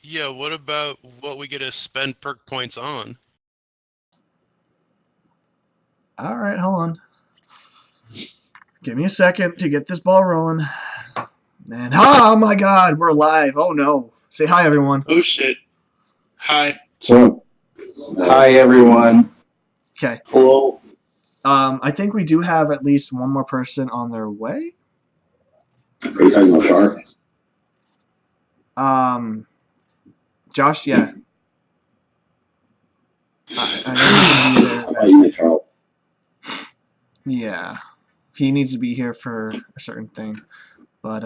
Yeah, what about what we get to spend perk points on? All right, hold on. Give me a second to get this ball rolling. And oh my God, we're live. Oh no! Say hi, everyone. Oh shit. Hi. So, hi everyone. Okay. Hello. I think we do have at least one more person on their way. Are you talking about Shark? Josh, yeah. I know he's gonna be there I thought you meant eventually. Charles. Yeah, he needs to be here for a certain thing, but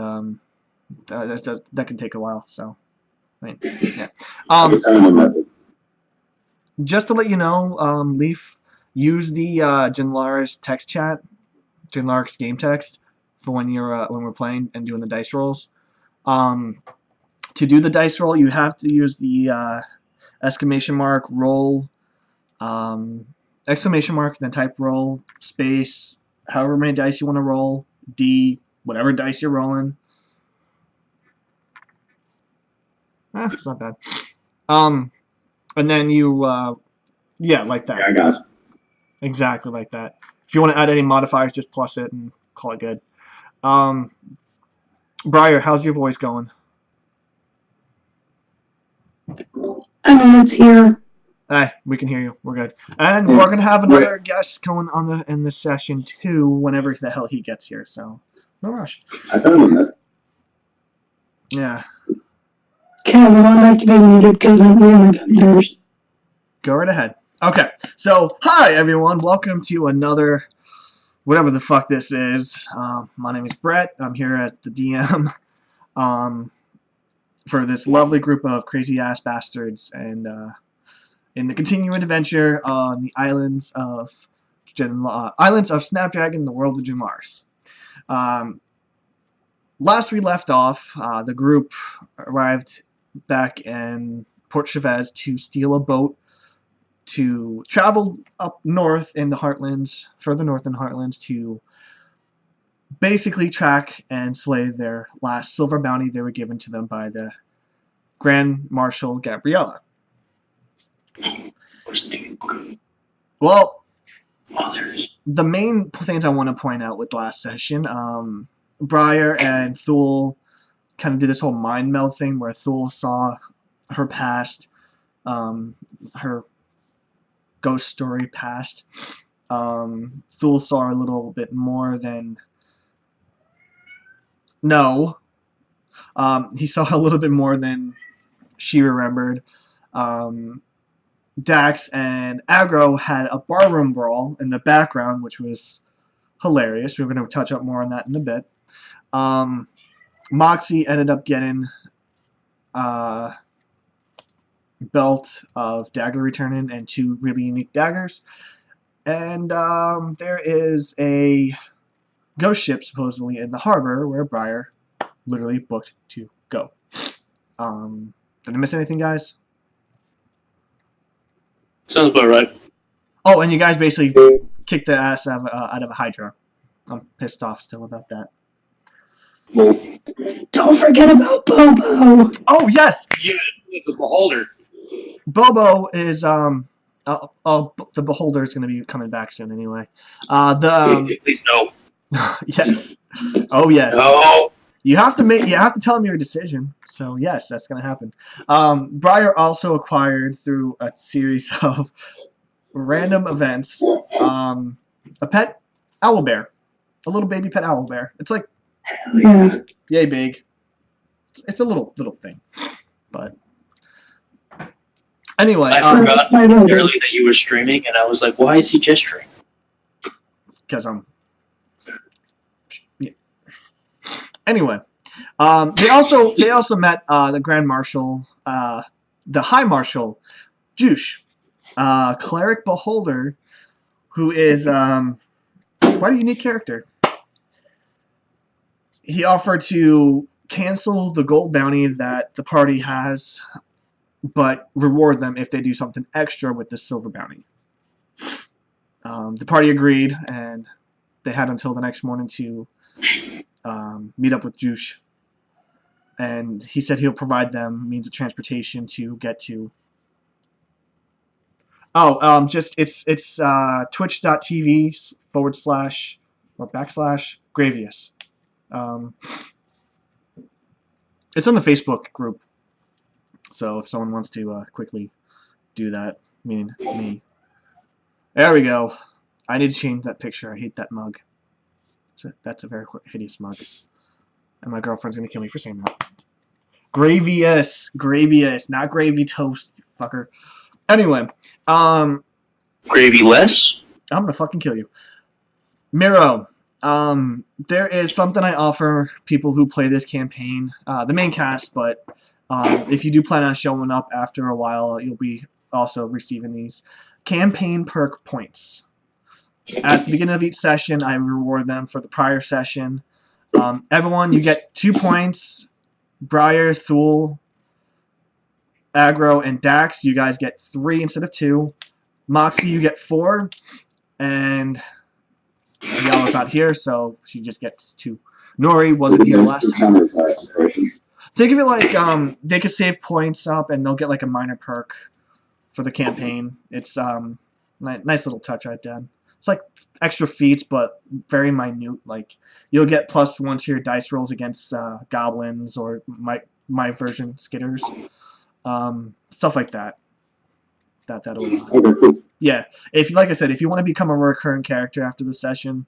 that can take a while. So, I mean, yeah. I can send him a message. Just to let you know, Leaf, use the Jinlar's text chat, Jinlar's game text, for when we're playing and doing the dice rolls. To do the dice roll, you have to use the exclamation mark roll, exclamation mark, then type roll space, however many dice you want to roll, D, whatever dice you're rolling. It's not bad. And then yeah, like that. Yeah, I got you. Exactly like that. If you want to add any modifiers, just plus it and call it good. Briar, how's your voice going? I mean, it's here. Hey, we can hear you. We're good. And we're gonna have another guest going on in this session too, whenever the hell he gets here. So no rush. I sent him a message. Yeah. Okay, well, I'm activating muted because I'm on my computers. Go right ahead. Okay. So hi everyone. Welcome to another whatever the fuck this is. My name is Brett. I'm here at the DM. For this lovely group of crazy ass bastards, and in the continuing adventure on the islands of Snapdragon, the world of Jinlars. Last we left off, the group arrived back in Port Chavez to steal a boat to travel up north in the Heartlands, further north in Heartlands, to basically track and slay their last silver bounty they were given to them by the Grand Marshal Gabriella. Well, the main things I want to point out with last session, Briar and Thule kind of did this whole mind meld thing where Thule saw her past, her ghost story past. Thule saw a little bit more than... No. He saw a little bit more than she remembered. Dax and Agro had a barroom brawl in the background, which was hilarious. We're going to touch up more on that in a bit. Moxie ended up getting a belt of dagger returning and 2 really unique daggers. And there is a ghost ship supposedly in the harbor where Briar literally booked to go. Did I miss anything, guys? Sounds about right. Oh, and you guys basically kicked the ass out of a Hydra. I'm pissed off still about that. Don't forget about Bobo. Oh, yes! Yeah, the beholder. Bobo is, the Beholder is going to be coming back soon anyway. Please no. Yes. Oh, yes. No. You have to tell him your decision. So yes, that's gonna happen. Briar also acquired through a series of random events a pet owl bear, a little baby pet owl bear. It's like Hell yeah. yay big. It's a little thing, but anyway. I forgot entirely that you were streaming, and I was like, why is he gesturing? Because I'm... Yeah. Anyway, they also met the Grand Marshal, the High Marshal, Juice, Cleric Beholder, who is quite a unique character. He offered to cancel the gold bounty that the party has, but reward them if they do something extra with the silver bounty. The party agreed, and they had until the next morning to meet up with Juice. and he said he'll provide them means of transportation to get to. Oh, just it's twitch.tv / or / Gravius. It's on the Facebook group, so if someone wants to quickly do that, meaning me. There we go. I need to change that picture. I hate that mug. That's a very hideous mug. And my girlfriend's gonna kill me for saying that. Gravius, not gravy toast, you fucker. Anyway, Gravy less? I'm gonna fucking kill you. Miro, there is something I offer people who play this campaign, the main cast, but if you do plan on showing up after a while, you'll be also receiving these campaign perk points. At the beginning of each session, I reward them for the prior session. Everyone, you get 2 points. Briar, Thule, Aggro, and Dax, you guys get 3 instead of 2. Moxie, you get 4. And Yellow's not here, so she just gets 2. Nori wasn't here last time. Think of it like they could save points up, and they'll get like a minor perk for the campaign. It's nice little touch right there. It's like extra feats, but very minute. Like you'll get +1 to your dice rolls against goblins or my version skitters, stuff like that. That'll yeah. If like I said, if you want to become a recurring character after the session,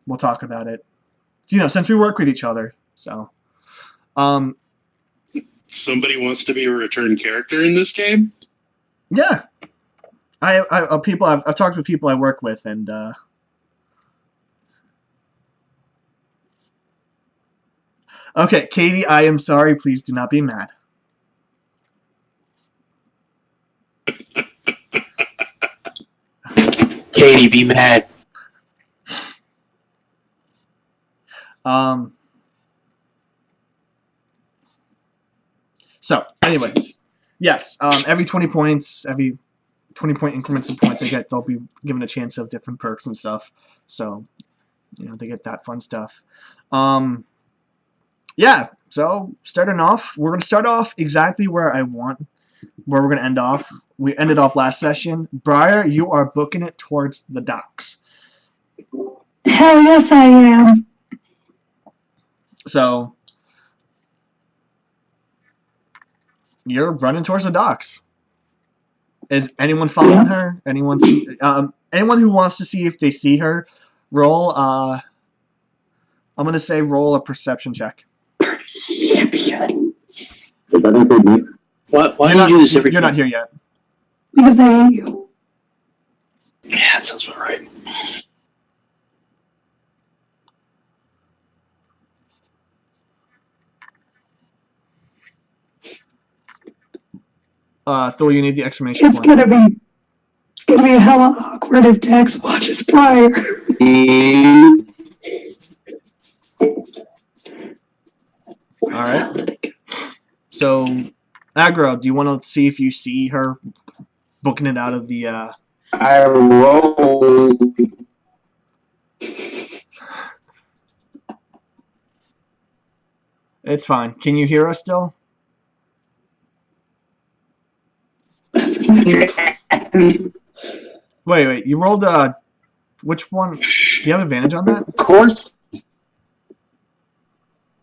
we'll talk about it. You know, since we work with each other, so. Somebody wants to be a return character in this game? Yeah. I've talked with people I work with, and okay, Katie, I am sorry. Please do not be mad. Katie, be mad. So anyway, yes. Every 20 points, every 20-point increments of points they get, they'll be given a chance of different perks and stuff. So, you know, they get that fun stuff. Yeah, so starting off, we're going to start off exactly where we're going to end off. We ended off last session. Briar, you are booking it towards the docks. Hell yes, I am. So, you're running towards the docks. Is anyone following her? Anyone who wants to see if they see her, roll. I'm gonna say roll a perception check. Perception. Does that include me? Why do you do this every You're time? not here yet. Because I hate you. Yeah, that sounds about right. Thor, you need the exclamation It's point. gonna be hella awkward if Dex watches Briar. All right. So, Aggro, do you want to see if you see her booking it out of the? I rolled. It's fine. Can you hear us still? Wait. You rolled which one? Do you have advantage on that? Of course.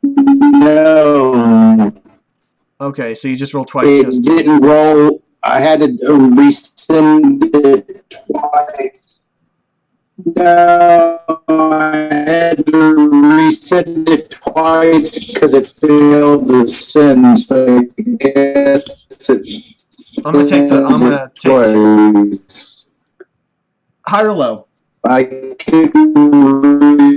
No. Okay, so you just rolled twice. It didn't roll. I had to resend it twice. No, I had to resend it twice because it failed to send. So I guess I'm gonna take twice. High or low? I could re-roll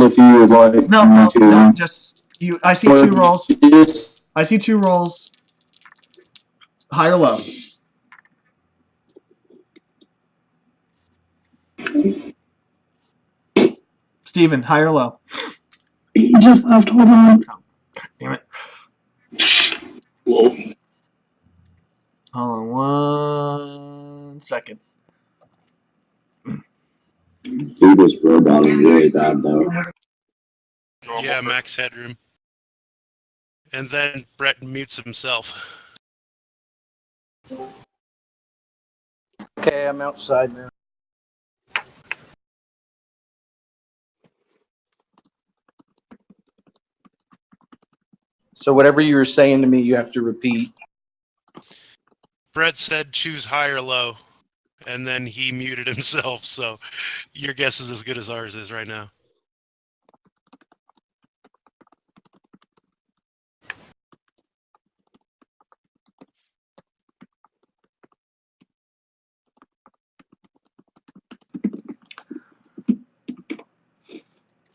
if you would like. No, to. just you. I see 2 rolls. I see 2 rolls. High or low? Steven, high or low? He just left. Hold on. Damn it. Whoa. Hold on 1 second. He was roboting really bad though. normal. Yeah, max headroom. And then Brett mutes himself. Okay, I'm outside now. So whatever you were saying to me, you have to repeat. Brett said choose high or low, and then he muted himself, so your guess is as good as ours is right now.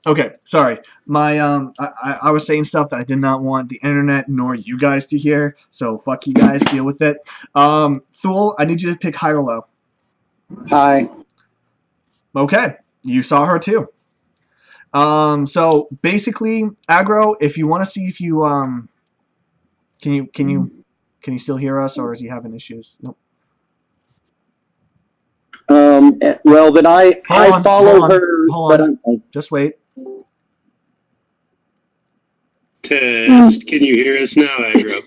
Okay, sorry. My I was saying stuff that I did not want the internet nor you guys to hear. So fuck you guys. Deal with it. Thule, I need you to pick high or low. Hi. Okay, you saw her too. So basically, Aggro, if you want to see if you can you still hear us, or is he having issues? Nope. Well, then I Hold follow on, her, hold but on. Just wait. Test. Can you hear us now, Aggro?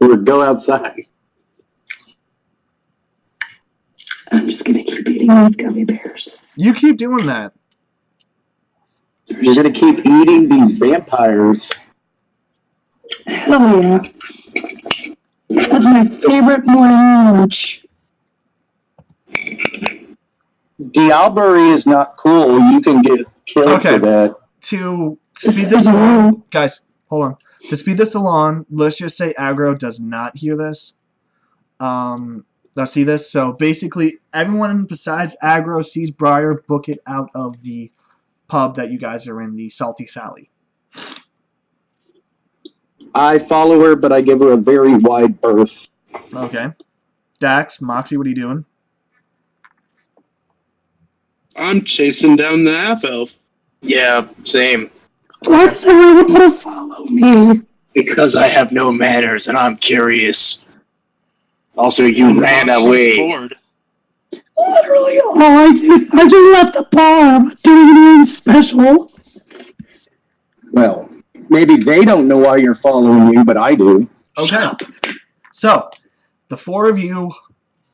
or go outside. I'm just gonna keep eating these gummy bears. You keep doing that. You're gonna keep eating these vampires. Hell yeah. That's my favorite morning lunch. Diablerie is not cool. You can get killed Okay. for that. To speed this along, guys, hold on. To speed this along, let's just say Aggro does not hear this. They'll see this. So basically, everyone besides Aggro sees Briar book it out of the pub that you guys are in, the Salty Sally. I follow her, but I give her a very wide berth. Okay. Dax, Moxie, what are you doing? I'm chasing down the half elf. Yeah, same. Why does everyone want to follow me? Because I have no manners and I'm curious. Also, you ran away. Bored. Literally all I did, I just left the bar. I'm not doing anything special. Well, maybe they don't know why you're following you, but I do. Okay. So, the four of you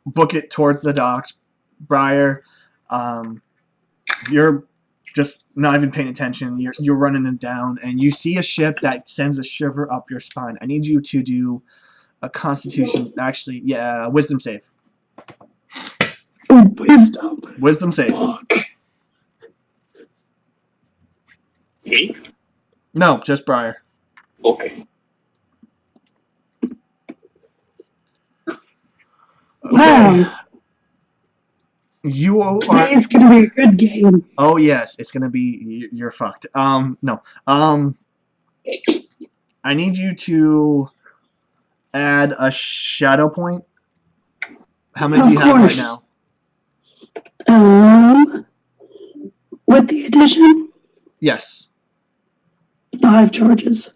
book it towards the docks. Briar, you're just not even paying attention. You're running it down, and you see a ship that sends a shiver up your spine. I need you to do a Constitution, actually, yeah, Wisdom save. Wisdom. Wisdom save. Fuck. Me? No, just Briar. Okay. Wow. You are. Today's gonna be a good game. Oh yes, it's gonna be. You're fucked. No. I need you to add a shadow point. How many do you Of have right course. now? With the addition, Yes. 5 charges.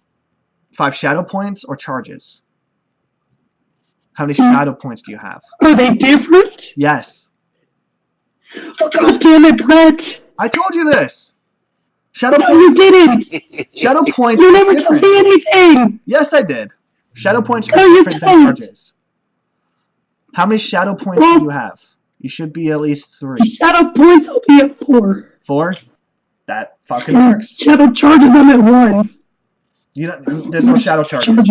5 shadow points or charges? How many shadow points do you have? Are they different? Yes. Oh god damn it, Brett! I told you this. Shadow No, you points. didn't! Shadow points. You are never told different. me anything! Yes, I did. Shadow points No, are you different than don't. charges. How many shadow points do you have? You should be at least 3. Shadow points, I'll be at 4. 4? That fucking works. Shadow charges, I'm at 1. You don't, there's no shadow charges.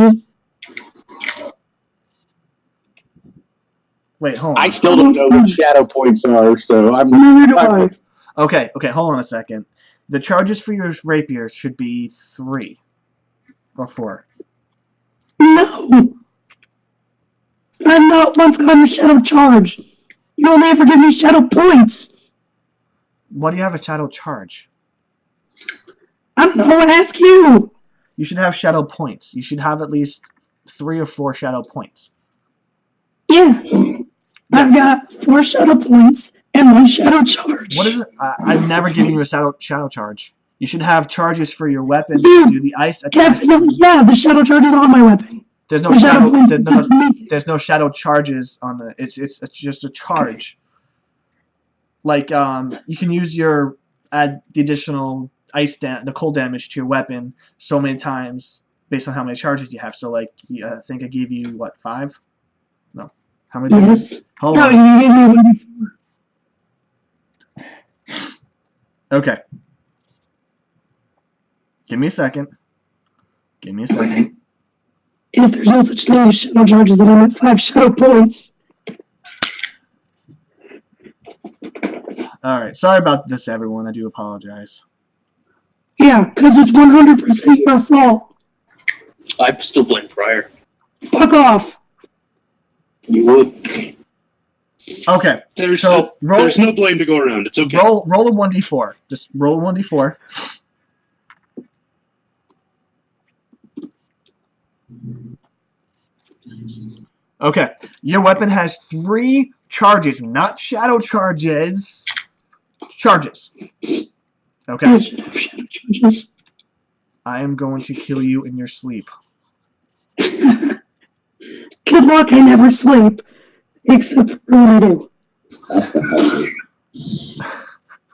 Wait, hold on. I still don't know what shadow points are, so I'm. Neither do I. Okay, hold on a second. The charges for your rapiers should be 3 or 4. No! I've not once gotten a shadow charge. You only ever give me shadow points. Why do you have a shadow charge? I don't know, I ask you. You should have shadow points. You should have at least 3 or 4 shadow points. Yeah. I've got 4 shadow points and 1 shadow charge. What is it? I've never given you a shadow charge. You should have charges for your weapon. Yeah, Do the ice attack. Definitely, yeah, the shadow charge is on my weapon. There's no The shadow. points There's doesn't make it. there's no shadow charges on the. It's just a charge. like you can use your add the additional the cold damage to your weapon so many times based on how many charges you have. So like I think I gave you what 5? No, how many? Yes. Hold No, on. you gave me 1d4. Okay. Give me a second. Give me a second. If there's no such thing as shadow charges, then I'm at 5 shadow points. All right. Sorry about this, everyone. I do apologize. Yeah, because it's 100% your fault. I still blame Briar. Fuck off. You would. Okay. There's So roll there's no blame to go around. It's okay. roll a 1d4. Just roll a 1d4. Okay. Your weapon has 3 charges, not shadow charges. Charges. Okay. I should have shadow charges. I am going to kill you in your sleep. Good luck, I never sleep. Except for when I do.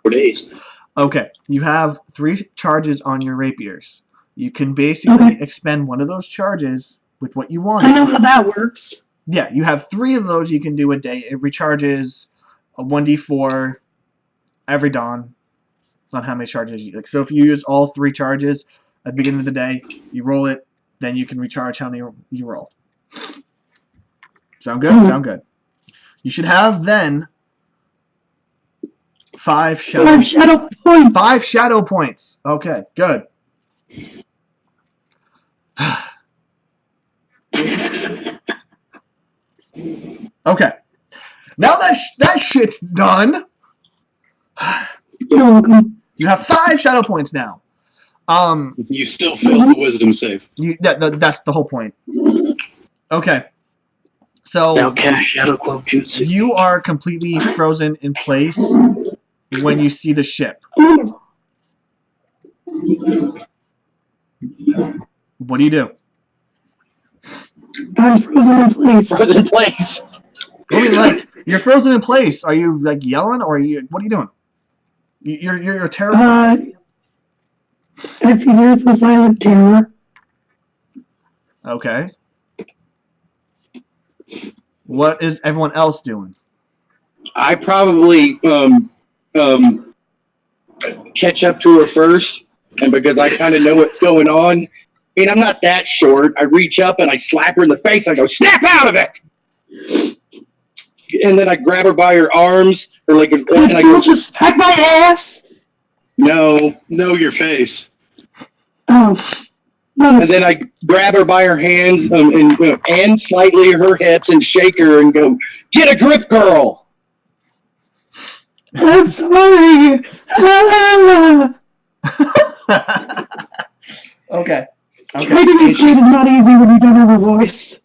4 days. Okay. You have 3 charges on your rapiers. You can basically Okay. expend one of those charges with what you want. I know how that works. Yeah, you have 3 of those you can do a day. It recharges a 1d4 every dawn. It's not how many charges you like. So if you use all 3 charges at the beginning of the day, you roll it, then you can recharge how many you roll. Sound good? Mhm. Sound good. You should have then 5 shadow 5 shadow points. 5 shadow points. Okay, good. Okay. Now that shit's done, You're welcome. you have 5 shadow points now. You still failed the wisdom save. That's the whole point. Okay. So Now cast Shadow Cloak Jutsu. you are completely frozen in place when you see the ship. Ooh. What do you do? I'm frozen in place. Frozen in place. I mean, like you're frozen in place. Are you like yelling or are you? What are you doing? You're terrified. I figure it's a silent terror. Okay. What is everyone else doing? I probably catch up to her first, and because I kind of know what's going on, and I'm not that short, I reach up and I slap her in the face. I go, "Snap out of it!" And then I grab her by her arms, or like, and I go, You'll just smack my ass. "No." Know your face. Oh. No, And then I grab her by her hands and slightly her hips and shake her and go, "Get a grip, girl!" I'm sorry. Ah. Okay. Trying to be straight is not easy when you don't have a voice.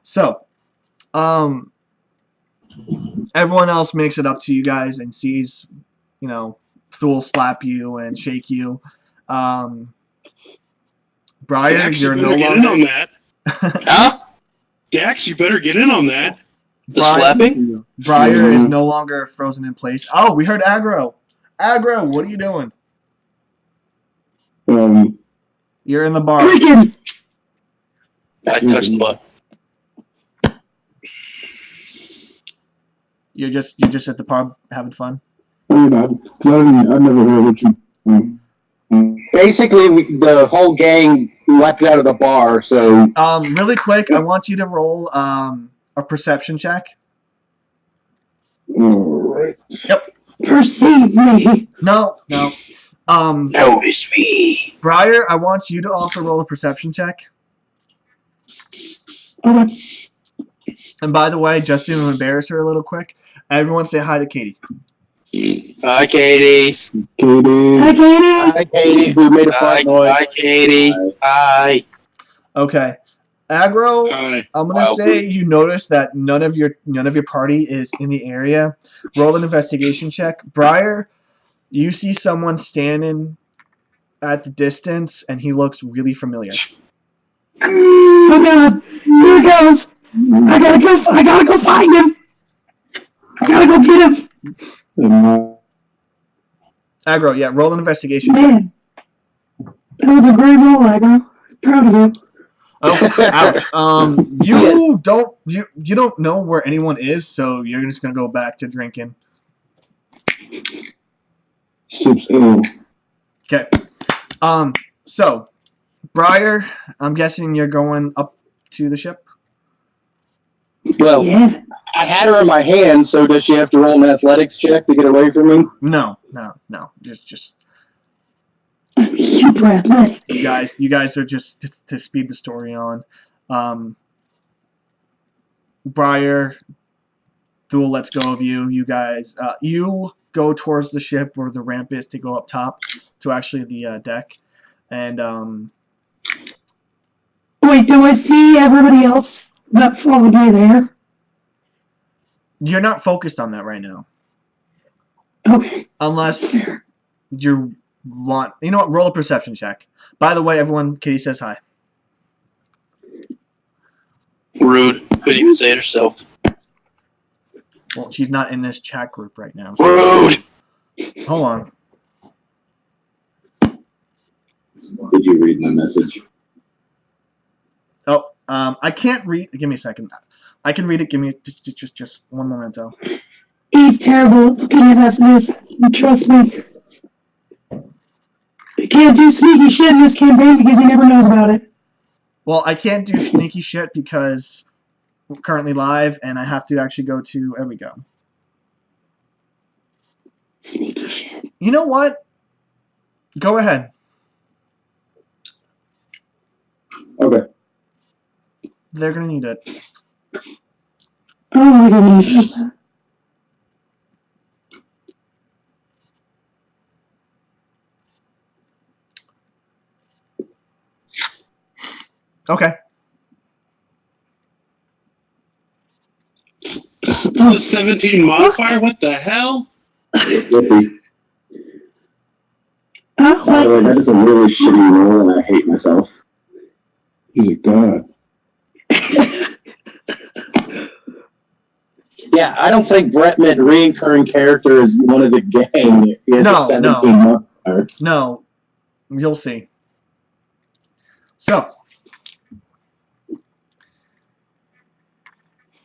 So, everyone else makes it up to you guys and sees, Thule slap you and shake you. Brian, Dax, you're you no better get in on longer. that. Huh? Dax, you better get in on that. The Brian- slapping? Briar is no longer frozen in place. Oh, we heard aggro. Aggro, what are you doing? You're in the bar. Freaking. I touched the butt. You're just at the pub having fun. I've never heard what you. Basically, the whole gang left out of the bar, so Really quick, I want you to roll a perception check. Alright. Perceive me. No. Notice me. Briar, I want you to also roll a perception check. Okay. And by the way, just to embarrass her a little quick, everyone say hi to Katie. Hi, Katie. Katie. Hi, Katie. hi, Katie, who made a fart noise. Hi, Katie. Hi. Okay. Aggro, Hi. I'm gonna Wow. say you notice that none of your party is in the area. Roll an investigation check. Briar, you see someone standing at the distance, and he looks really familiar. Oh God. Here it goes. I gotta go find him. I gotta go get him. Aggro, yeah, roll an investigation. Man, that was a great roll, Aggro. Proud of you. Oh, ouch. You don't know where anyone is, so you're just gonna go back to drinking. Sips ale. Okay. So, Briar, I'm guessing you're going up to the ship? Well, Yeah. I had her in my hand, so does she have to roll an athletics check to get away from me? No. Just I'm super athletic. you guys are just to speed the story on. Briar, Thule lets go of you. You guys, you go towards the ship where the ramp is to go up top to actually the deck. And Wait, do I see everybody else that followed me there? you're not focused on that right now. Okay. Unless you want... You know what? Roll a perception check. By the way, everyone, Katie says hi. Rude. Couldn't even say it herself. Well, she's not in this chat group right now. So Rude. hold on. Did you read my message? Oh, I can't read... Give me a second. I can read it. Give me just one momento. He's terrible at looking at us, miss. Trust me. I can't do sneaky shit in this campaign because he never knows about it. Well, I can't do sneaky shit because we're currently live, and I have to actually go to... There we go. Sneaky shit. You know what? Go ahead. Okay. They're gonna need it. Oh my goodness. Okay. Still a 17 modifier? What the hell? Lissy. Oh, By the way, that what? is a really shitty roll, and I hate myself. He's a god. Yeah, I don't think Brett meant reoccurring character as one of the gang. He has No, a 17 no. modifier. No. You'll see. So.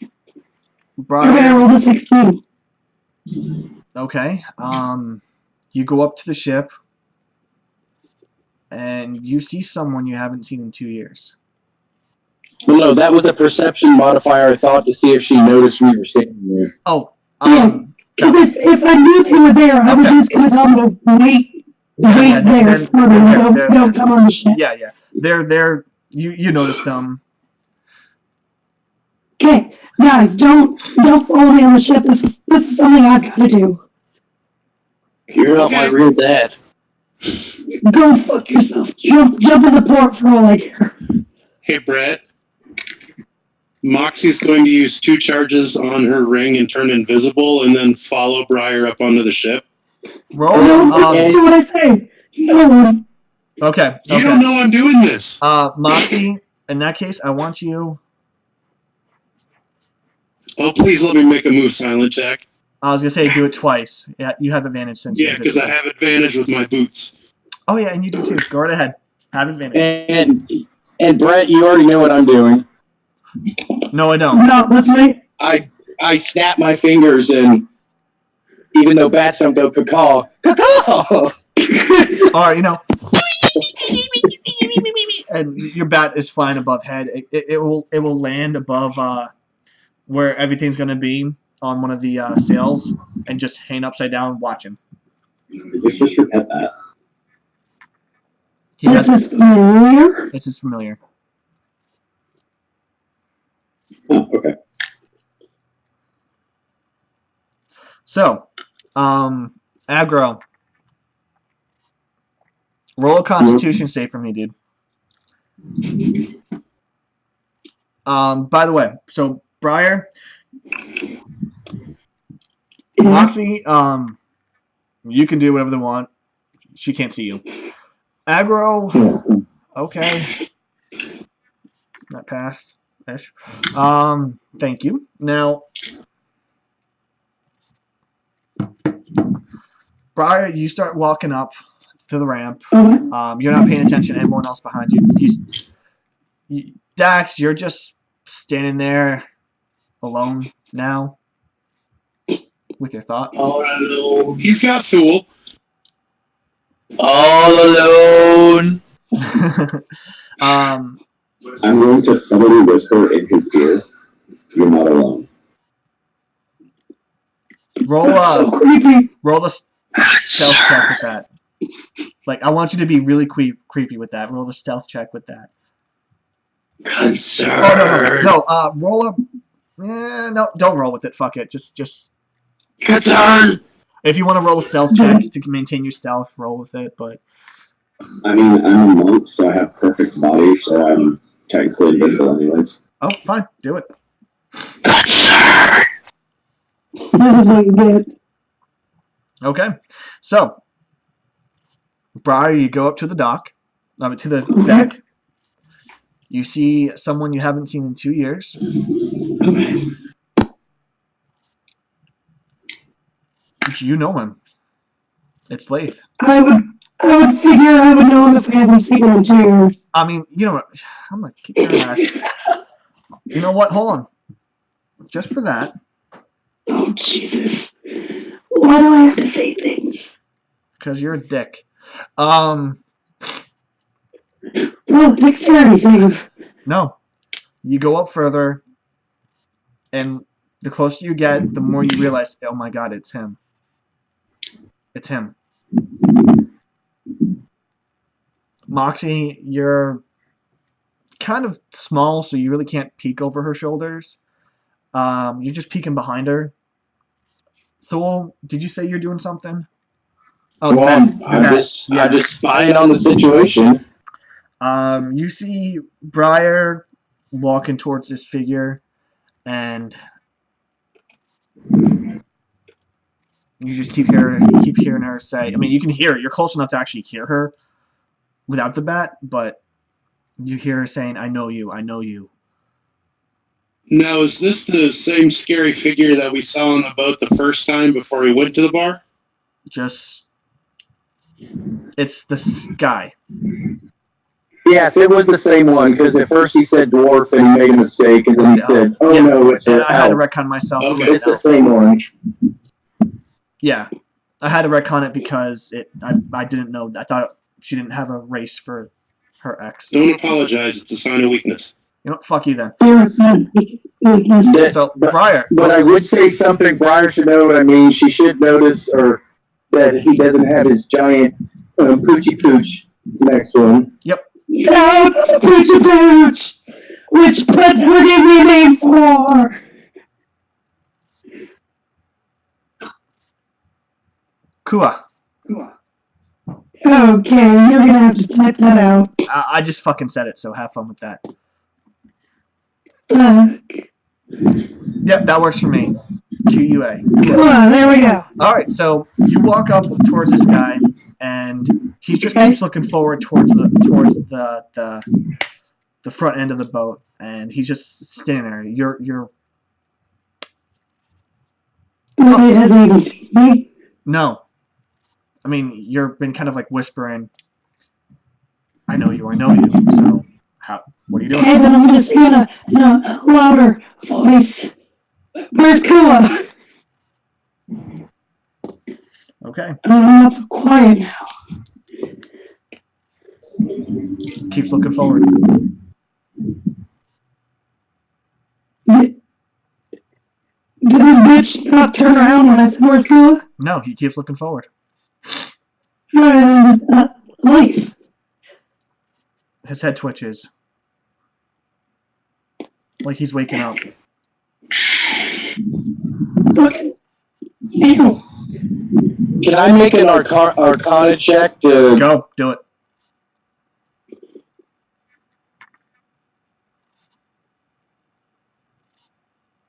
Okay, I Brian. rolled a 16. Okay. You go up to the ship, and you see someone you haven't seen in 2 years. Well, no, that was a perception modifier I thought to see if she noticed we were standing there. Oh. Because if I knew they were there, I was Okay. just going to tell them to wait Yeah, there they're- for me. they're- Don't come on the ship. Yeah. They're. You notice them. Okay, guys, don't follow me on the ship. This is something I've got to do. You're not my real dad. Go fuck yourself. Jump in the port for all I care. Hey, Brett. Moxie's going to use 2 charges on her ring and turn invisible and then follow Briar up onto the ship. Roll. No, listen to what I say. No one. Okay. You don't know I'm doing this. Moxie, in that case, I want you... Oh, please let me make a move silent check. I was going to say do it twice. Yeah, you have advantage since Yeah, you're because I invisible. have advantage with my boots. Oh, yeah, and you do too. Go right ahead. Have advantage. And Brett, you already know what I'm doing. No, I I'm don't. not listening. I snap my fingers, and even though bats don't go caw, caw. All right, and your bat is flying above head. It will land above where everything's going to be on one of the sails and just hang upside down watching. Is this just your pet bat? He This has, is familiar. it's his familiar. Oh, okay. So, Aggro, roll a Constitution save for me, dude. By the way, so Briar, Moxie, you can do whatever they want. She can't see you. Aggro, Yeah. okay. That passed. Ish. Thank you. Now, Briar, you start walking up to the ramp. Okay. You're not paying attention to anyone else behind you. Dax, you're just standing there alone now with your thoughts. All alone. He's got Thule. All alone. I'm going to subtly whisper in his ear, "You're not alone." roll That's so a creepy. roll a stealth check with that. Like, I want you to be really creepy with that. Roll a stealth check with that. Concerned. Oh no. Roll a. No, don't roll with it. Fuck it. Just Concerned. if you want to roll a stealth check to maintain your stealth, roll with it. But I mean, I'm a monk, so I have perfect body, so I'm technically invisible anyways. oh, fine, do it. Concerned. This is what you get. Okay, so Briar, you go up to the dock, to the deck. You see someone you haven't seen in 2 years. Okay. You know him. It's Lath. I would figure I would know him if I haven't seen him in 2 years. I mean, you know what? I'm gonna kick your ass. You know what? Hold on. Just for that, Oh, Jesus. Why do I have to say things? because you're a dick. Well, dexterity save. No. You go up further, and the closer you get, the more you realize, oh my god, it's him. It's him. Moxie, you're kind of small, so you really can't peek over her shoulders. You're just peeking behind her. Thule, did you say you're doing something? Oh, Well, I'm just spying on the situation. You see Briar walking towards this figure, and you just keep hearing her say. I mean, you can hear. You're close enough to actually hear her without the bat, but you hear her saying, "I know you. I know you." Now, is this the same scary figure that we saw on the boat the first time before we went to the bar? It's this guy. Yes, it was the same one, because at first he said dwarf and he made a mistake, and then he said, oh Yeah. no, it's And an I had to elf. retcon myself. Okay. It was It's an the elf. same one. Yeah, I had to retcon it because I didn't know. I thought she didn't have a race for her ex. Don't apologize. It's a sign of weakness. You know, fuck you then. You're a son. That- So but- Briar, But I would say something Briar should know. I mean, she should notice or that he doesn't have his giant poochie pooch next to him. No, that's a poochie pooch! Which pet would give me a name for? Kua. Okay, you're gonna have to type that out. I just fucking said it, so have fun with that. Yep, that works for me. QUA. Come on, there we go. All right, so you walk up towards this guy, and he just Okay. keeps looking forward towards the front end of the boat, and he's just standing there. You're Nobody has even seen me. no. I mean, you've been kind of like whispering. I know you. I know you. So what are you doing? Okay, then I'm gonna say in a louder voice. Where's Kua? Okay. I'm not so quiet now. Keeps looking forward. Did this bitch not turn around when I said where's Kua? No, he keeps looking forward. That's not life. His head twitches. Like he's waking up. Fucking ew. Can I make an Arcana check to? Go, do it.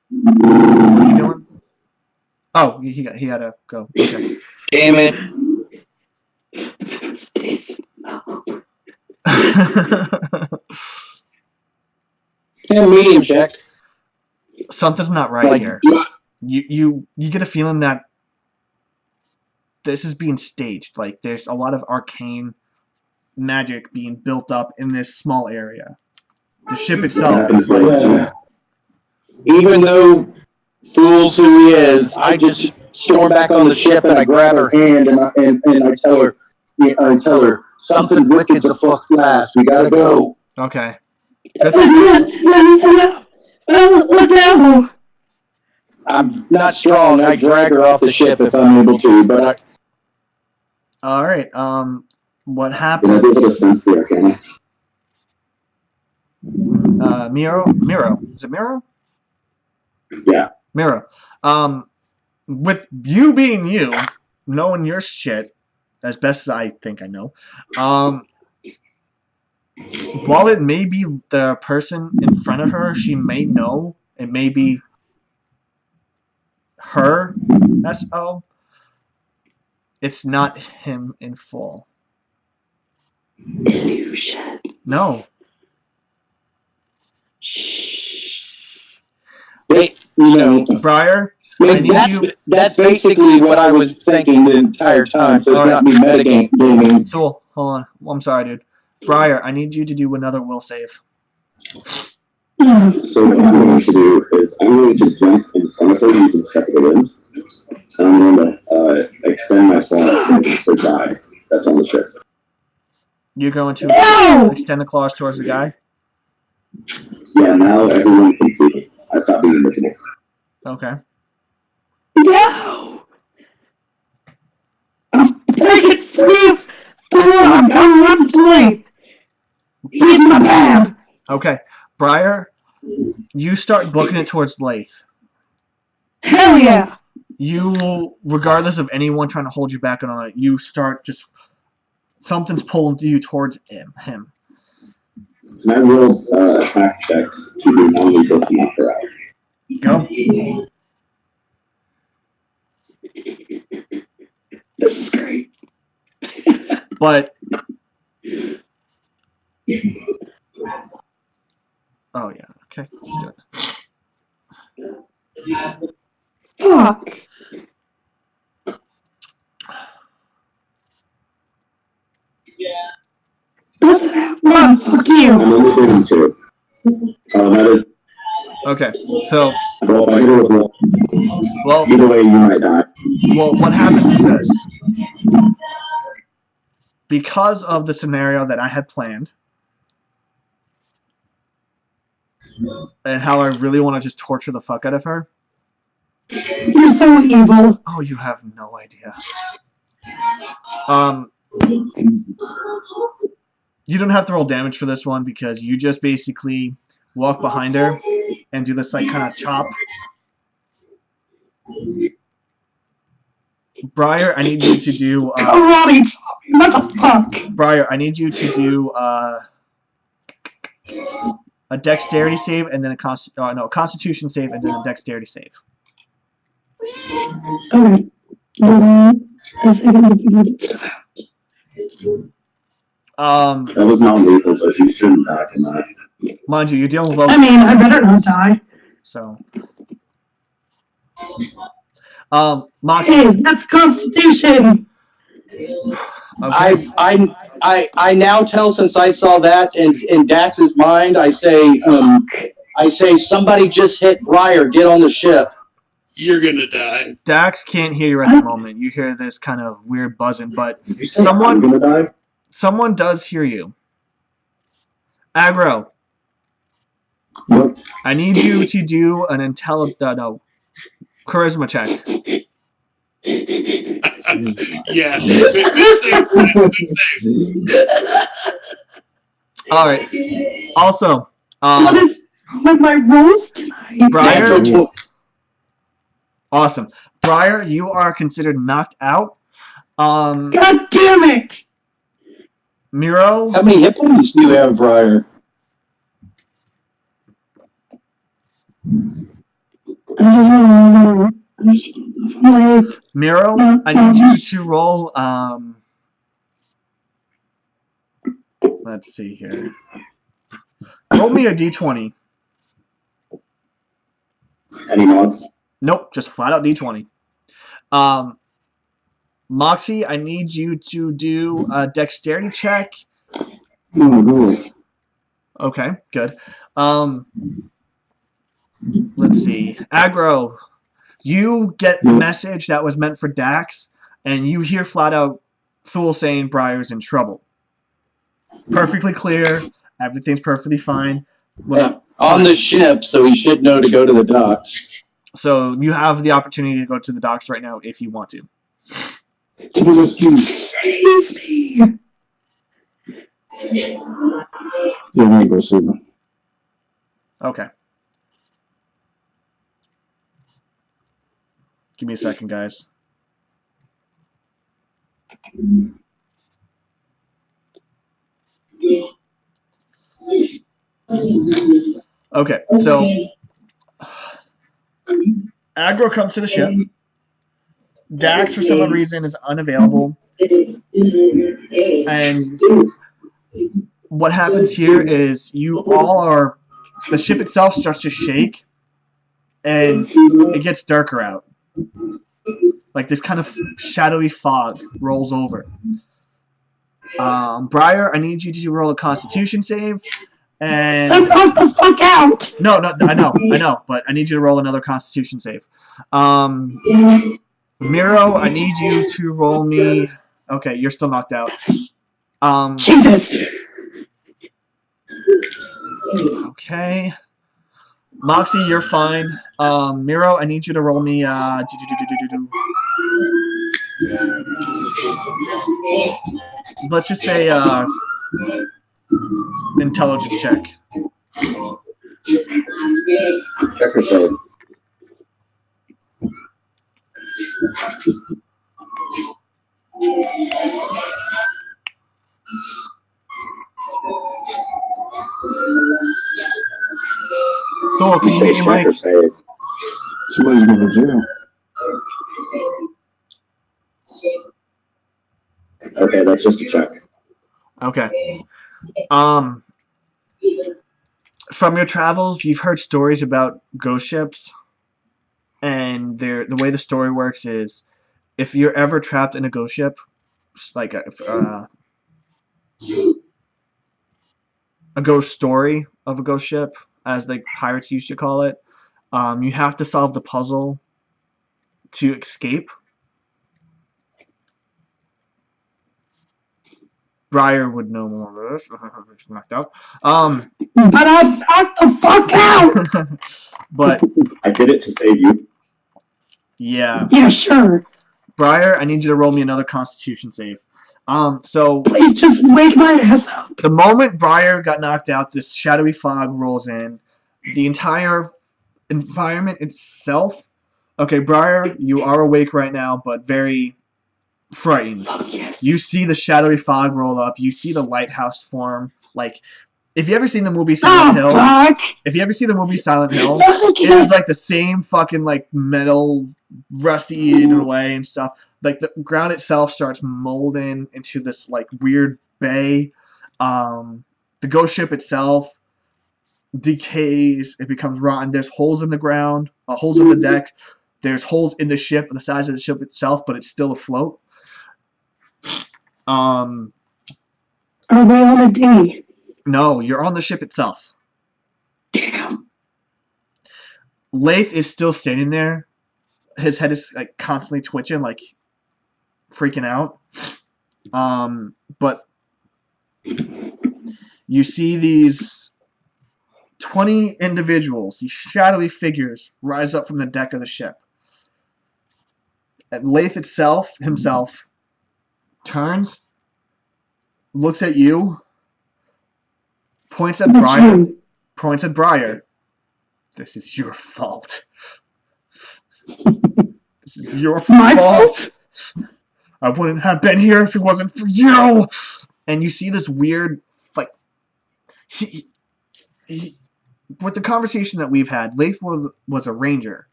What are you doing? Oh, he had to go. Okay. Damn it! Yeah, medium check. Something's not right Like, here. do I- You get a feeling that this is being staged. Like there's a lot of arcane magic being built up in this small area. The ship itself is like Even though fools who he is, I just storm back on the ship and I grab her hand and I tell her something wicked's afoot fast. We gotta go. okay. Look out! I'm not strong. I drag her off the ship if I'm able to, but All right. What Did I be able to happens? sense the arcana? Miro. Is it Miro? Yeah. Miro. With you being you, knowing your shit as best as I think I know, while it may be the person in front of her, she may know it may be her SO. It's not him in full. Illusion. No. they, Briar, I I mean, need that's basically what I was thinking the entire time. So it's not me metagaming. Thul, hold on. I'm sorry, dude. Briar, I need you to do another will save. So what I'm going to do is I'm going to jump in front of her using second wind, and I'm going to extend my claws towards the guy that's on the ship. You're going to No! extend the claws towards the guy? Yeah, now everyone can see me. I stopped being invisible. Okay. No! I'm breaking free of the log. I'm running away. He's my bab. Okay. Briar, you start booking it towards Lath. Hell yeah. You, regardless of anyone trying to hold you back and all that, you start just... Something's pulling you towards him. Can I roll attack checks to do non-lethal to knock her out? Go. This is great. But... Oh, yeah. Okay. Let's do it. Fuck. What's that one? Fuck you. I'm only doing 2. That is... Okay. So, Well, if I hit her with roll, well, either way, you might die. what happens is this. Because of the scenario that I had planned, and how I really want to just torture the fuck out of her. You're so evil. Oh, you have no idea. You don't have to roll damage for this one because you just basically walk behind her and do this like kind of chop. Briar, I need you to do. Karate chop. What the fuck? Briar, I need you to do a dexterity save and then a constitution save and then a dexterity save. Okay. A second to figure this out. That was non-lethal, so she shouldn't die from that. Mind you, you're dealing with low. I mean, I better not die. So. Moxie. Hey, that's Constitution. Okay. I now tell, since I saw that in Dax's mind, I say somebody just hit Briar, get on the ship. You're gonna die. Dax can't hear you at the moment. You hear this kind of weird buzzing, but You said Someone- I'm gonna die? someone does hear you. Aggro, What? I need you to do an charisma check. Yeah. Good save. All right. Also, What is with my rolls tonight? Briar. Natural tw- Awesome, Briar, you are considered knocked out. God damn it! Miro, How many hit points do you have, Briar? Miro, I need you to roll. Let's see here. Roll me a d20. Any mods? Nope, just flat out d20. Moxie, I need you to do a dexterity check. Oh, good. Okay, good. Let's see. Aggro, you get the message that was meant for Dax, and you hear flat out Thule saying Briar's in trouble. Perfectly clear. Everything's perfectly fine. On the ship, so he should know to go to the docks. So you have the opportunity to go to the docks right now if you want to. Save me! Yeah, I'm go see him. Okay. Give me a second, guys. Okay, so Aggro comes to the ship. Dax, for some reason, is unavailable. And what happens here is you all are... The ship itself starts to shake, and it gets darker out. Like this kind of shadowy fog rolls over. Briar, I need you to roll a Constitution save. And I'm off the fuck out! no, I know, but I need you to roll another Constitution save. Miro, I need you to roll me. Okay, you're still knocked out. Jesus! Okay. Moxie, you're fine. Miro, I need you to roll me. Let's just say intelligence check. Check or save? Thor, can you Say get your check mic? or save? Somebody's going to jail. Okay, that's just a check. Okay. From your travels, you've heard stories about ghost ships, and the way the story works is, if you're ever trapped in a ghost ship, like a ghost story of a ghost ship, as the pirates used to call it, you have to solve the puzzle to escape. Briar would know more of this. Knocked out. But I'm knocked the fuck out! But I did it to save you. yeah, Yeah, sure. Briar, I need you to roll me another Constitution save. So Please just wake my ass up. the moment Briar got knocked out, this shadowy fog rolls in. The entire environment itself. Okay, Briar, you are awake right now, but very frightened. Fuck yes. You see the shadowy fog roll up. You see the lighthouse form. Like, if you ever seen the movie Silent Hill, Fuck! if you ever see the movie Silent Hill, No, I it can't. was like the same fucking like metal, rusty in a way and stuff. Like the ground itself starts molding into this like weird bay. The ghost ship itself decays. It becomes rotten. There's holes in the ground, holes in the deck. There's holes in the ship, the size of the ship itself, but it's still afloat. Are we on a dinghy? No, you're on the ship itself. Damn. Lath is still standing there. His head is like constantly twitching, like freaking out. But you see these 20 individuals, these shadowy figures, rise up from the deck of the ship. And Lath himself, turns, looks at you, points at Briar. This is your fault. This is your My fault. I wouldn't have been here if it wasn't for you. And you see this weird, like, he with the conversation that we've had, Lath was a ranger,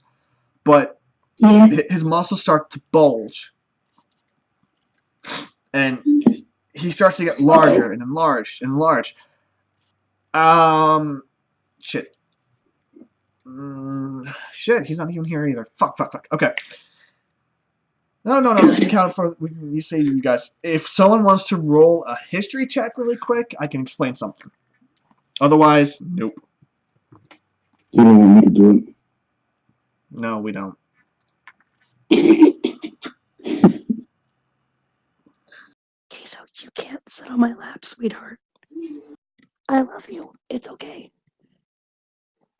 but Yeah. his muscles start to bulge, and he starts to get larger and enlarged and enlarged. Shit. Shit, he's not even here either. Fuck. Okay. No. We can count for. You say you guys. If someone wants to roll a history check really quick, I can explain something. Otherwise, nope. You don't want me to do it. No, we don't. Okay, so you can't sit on my lap, sweetheart. I love you. It's okay.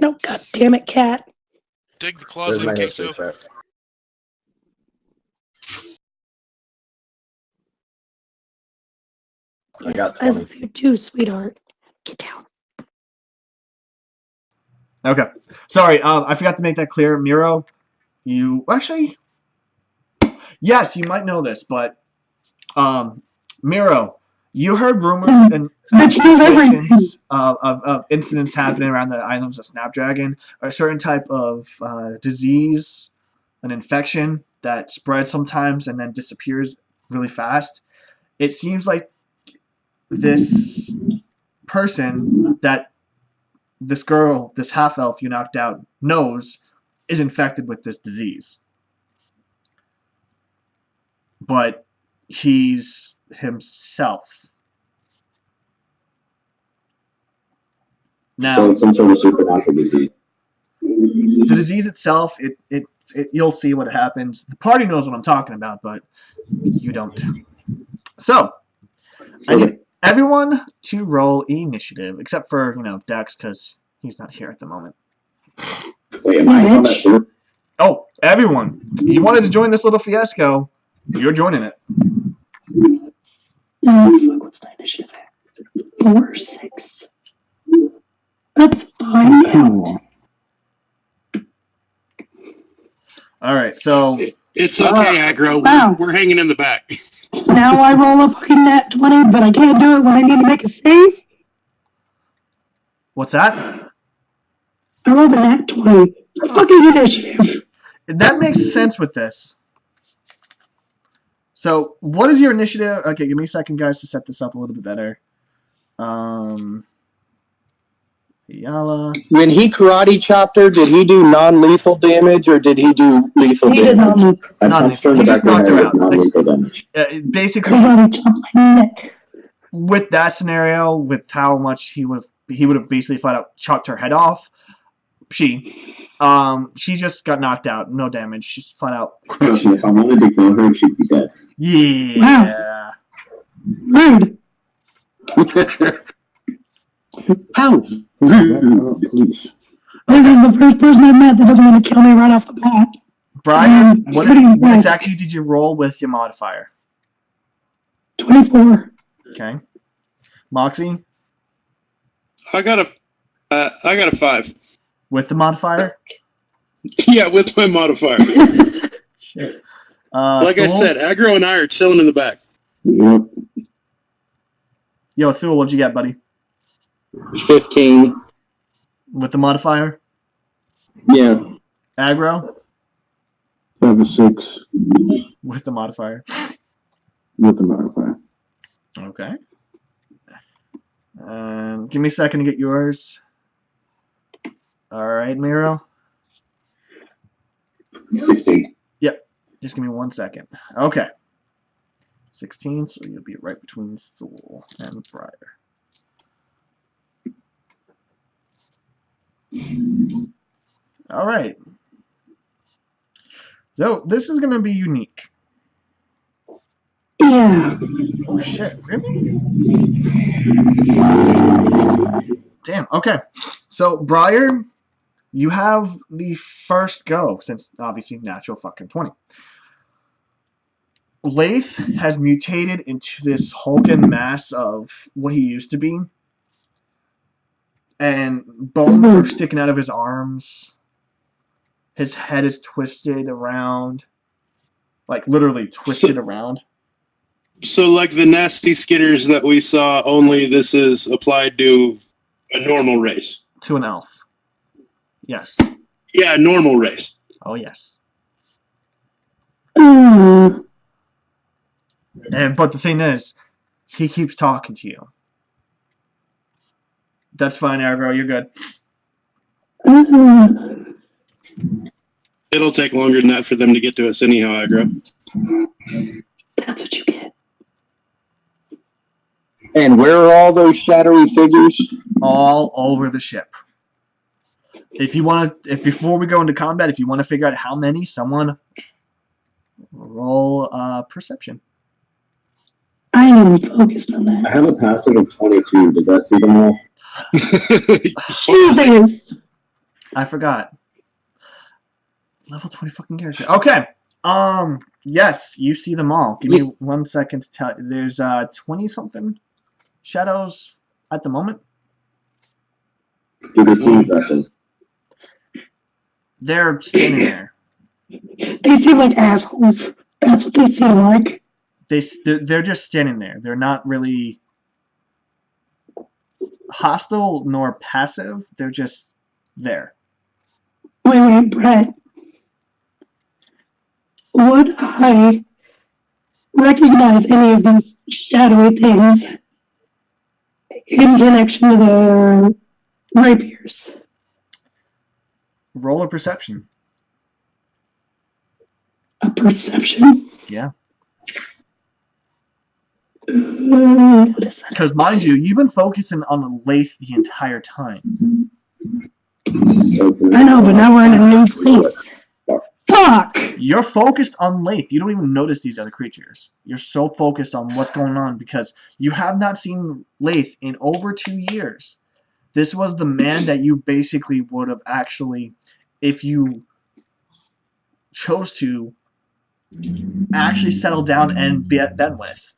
No, god damn it, cat. Dig the Where's closet, my history Queso. check? I Yes, got I 20. love you too, sweetheart. Get down. Okay. Sorry, I forgot to make that clear. Miro, you actually, yes, you might know this, but Miro, you heard rumors and But you know everything. situations of incidents happening around the islands of Snapdragon, a certain type of disease, an infection that spreads sometimes and then disappears really fast. It seems like this person that this girl, this half elf you knocked out, knows is infected with this disease. But he's himself. So Now, it's some sort of supernatural disease. the disease itself, it you'll see what happens. The party knows what I'm talking about, but you don't. So, I need everyone to roll initiative, except for, Dex, because he's not here at the moment. Wait, am I on that too? Oh, everyone! You wanted to join this little fiasco, you're joining it. Oh, fuck, what's my initiative? 4, 6. That's fine. Yeah. Alright, so, It's okay, Aggro. Wow. We're hanging in the back. Now I roll a fucking nat 20, but I can't do it when I need to make a save. what's that? I rolled a nat 20. For fucking initiative. That makes sense with this. So, what is your initiative? Okay, give me a second, guys, to set this up a little bit better. Yala. When he karate chopped her, did he do non-lethal damage or did he do lethal He did not damage? move. I Not punched her in he the just back of knocked the her head out. with non-lethal damage. Basically, Karate chopped my neck. with that scenario, with how much he would have basically flat out chopped her head off. She just got knocked out, no damage. She's flat out. If I wanted to kill her, she'd be dead. Yeah. Rude. How? Please. This is the first person I've met that doesn't want to kill me right off the bat. Brian, what Pretty what impressed. exactly did you roll with your modifier? 24. Okay. Moxie, I got a 5. with the modifier? Yeah, with my modifier. Shit. Like I Thule? said, Aggro and I are chilling in the back. Yep. Yo, Thule, what'd you get, buddy? 15. With the modifier? Yeah. Aggro? I have a 6 With the modifier. with the modifier. Okay. Give me a second to get yours. Alright, Miro. 16. Just give me 1 second. Okay. 16, so you'll be right between Thule and Briar. Alright. So, this is going to be unique. Yeah. Oh shit, really? Damn, okay. So, Briar, you have the first go, since obviously natural fucking 20. Lath has mutated into this hulking mass of what he used to be. And bones are sticking out of his arms. His head is twisted around. Like, literally twisted around. So, like the nasty skitters that we saw, only this is applied to a normal race. To an elf. Yes. Yeah, a normal race. Oh, yes. Uh, But the thing is, he keeps talking to you. That's fine, Aggro. You're good. It'll take longer than that for them to get to us anyhow, Aggro. That's what you get. And where are all those shadowy figures? All over the ship. If you want to, if before we go into combat, if you want to figure out how many, someone roll perception. I am focused on I that. have a passive of 22. Does that see them all? Jesus! I forgot. Level 20 fucking character. Okay. Yes, you see them all. Give me 1 second to tell. There's 20 something shadows at the moment. Do they seem aggressive? They're standing there. They seem like assholes. That's what they seem like. They're just standing there. They're not really hostile nor passive. They're just there. Wait, Brett. Would I recognize any of these shadowy things in connection to the rapiers? Roll a perception. A perception? Yeah. What is that? Because mind you, you've been focusing on Lathe the entire time. I know, but now we're in a new place. Fuck! You're focused on Lathe. You don't even notice these other creatures. You're so focused on what's going on because you have not seen Lathe in over 2 years. This was the man that you basically would have actually, if you chose to, actually settle down and been with.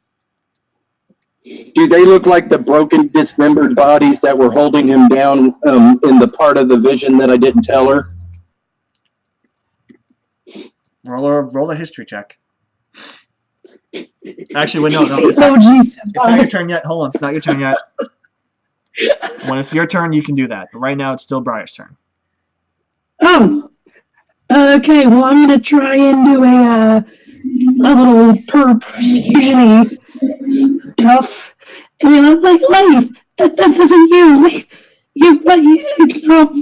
Do they look like the broken, dismembered bodies that were holding him down in the part of the vision that I didn't tell her? Roll a history check. Actually, wait, no, it's Oh, not, jeez. it's not your turn yet. Hold on, it's not your turn yet. When it's your turn, you can do that. But right now, it's still Briar's turn. Oh. Okay, well, I'm gonna try and do a little persuasion-y stuff. And you're like, Leif, this isn't you. Leif, it's not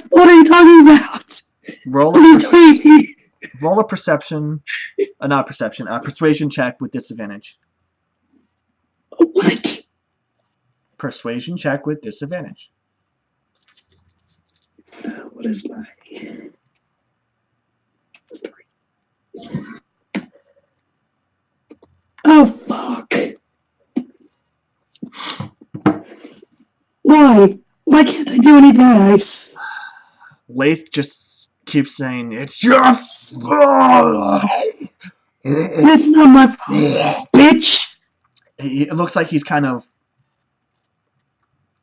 what are you talking about? Roll Please a, don't me. roll a perception, not perception, persuasion check with disadvantage. What? Persuasion check with disadvantage. What is my... Oh, fuck. Why? Why can't I do anything nice? Lathe just keeps saying, "It's your fault." It's not my fault, bitch. It looks like he's kind of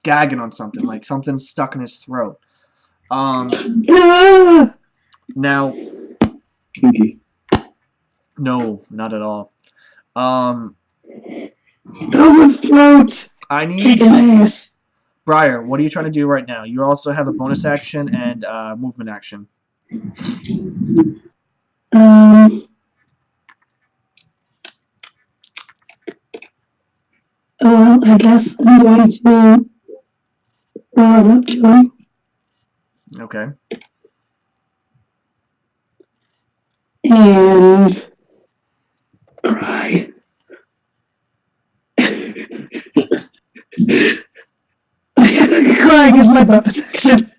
gagging on something, like something's stuck in his throat. Ah! Now, Kinky. no, not at all. Overthroat. I Kick need his ass. Briar. What are you trying to do right now? You also have a bonus action and movement action. Well, I guess I'm going to run up to him. Okay. And cry. Crying is my bonus action.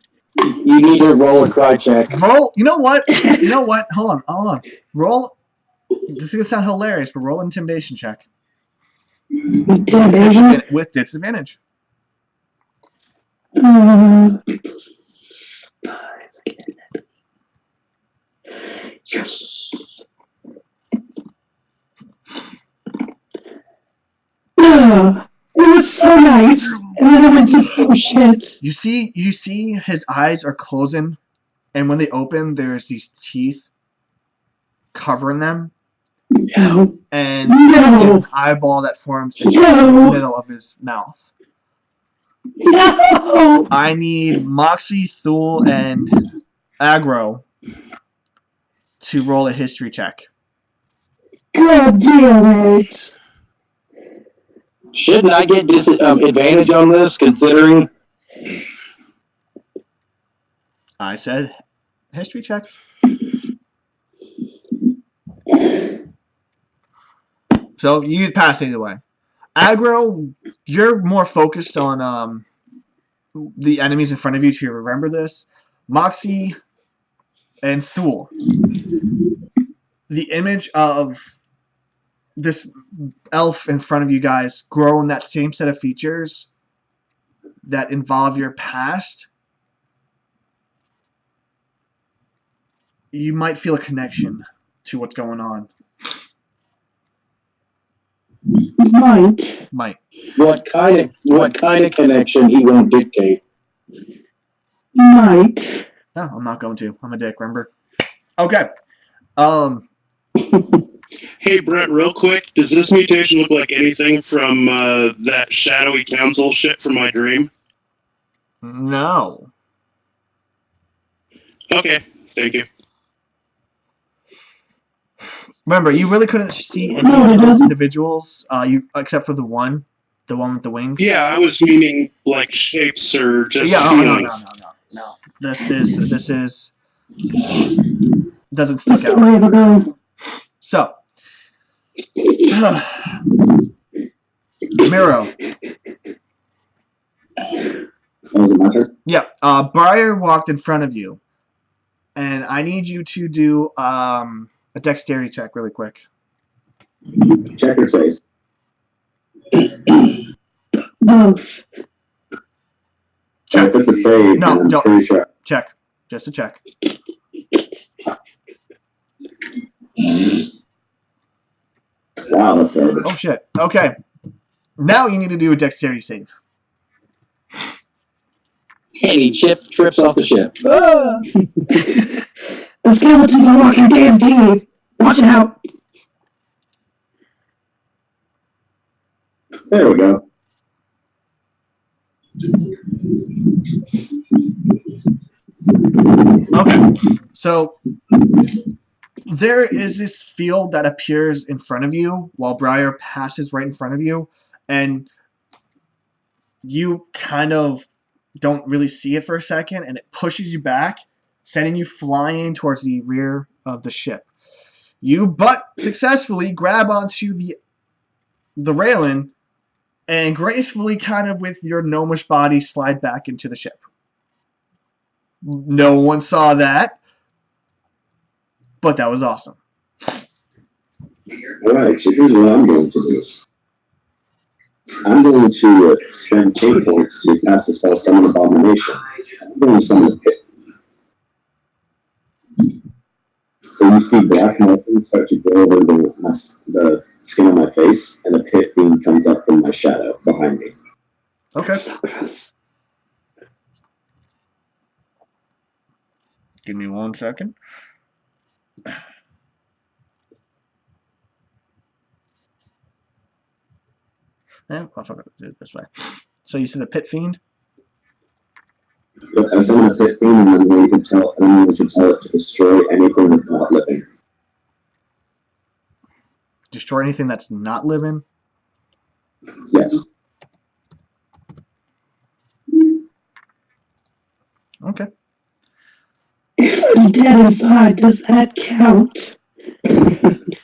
You need to roll a cry check. Roll. You know what? You know what? Hold on. Roll. This is gonna sound hilarious, but roll an intimidation check Intimidation. with disadvantage. Yes. It was so nice, and then it went to some shit. You see his eyes are closing, and when they open, there's these teeth covering them, No. and No. there's an eyeball that forms in the No. middle of his mouth. No. I need Moxie, Thule, and Aggro to roll a history check. God damn it. Shouldn't I get advantage on this, considering? I said history check. So you pass either way. Aggro, you're more focused on the enemies in front of you to remember this. Moxie and Thule. The image of this elf in front of you guys grow in that same set of features that involve your past. You might feel a connection to what's going on. Might. Might. What kind of connection he won't dictate? Might. No, I'm not going to. I'm a dick, remember? Okay. Hey, Brett, real quick, does this mutation look like anything from that shadowy council shit from my dream? No. Okay, thank you. Remember, you really couldn't see any No, it of those doesn't. individuals, except for the one with the wings. Yeah, I was meaning like shapes or just Yeah. feelings. No. This is doesn't stick out. Story of a girl. So, Miro. Oh, is it my turn? Yeah. Briar walked in front of you, and I need you to do a dexterity check really quick. Check or save? Both. Check. If it's a save, No, then I'm don't. pretty sure. Check. Just a check. Wow, that's horrible. Oh shit. Okay. Now you need to do a dexterity save. Hey, Chip trips off the ship. The skeletons will walk your damn dinghy. Watch out. There we go. Okay. So there is this field that appears in front of you while Briar passes right in front of you, and you kind of don't really see it for a second, and it pushes you back, sending you flying towards the rear of the ship. You but successfully grab onto the railing and gracefully, kind of with your gnomish body, slide back into the ship. No one saw that, but that was awesome. Alright, so here's what I'm going to do. I'm going to spend 10 points to cast the spell Summon Abomination. I'm going to summon a pit. So you see black nothing start to go over the skin on my face, and a pit fiend comes up from my shadow behind me. Okay. So gross. Give me 1 second. And I'll do it this way. So you see the pit fiend? I summon a pit fiend, and then you can tell it to destroy anything that's not living. Destroy anything that's not living? Yes. Okay. If I'm dead inside, does that count? The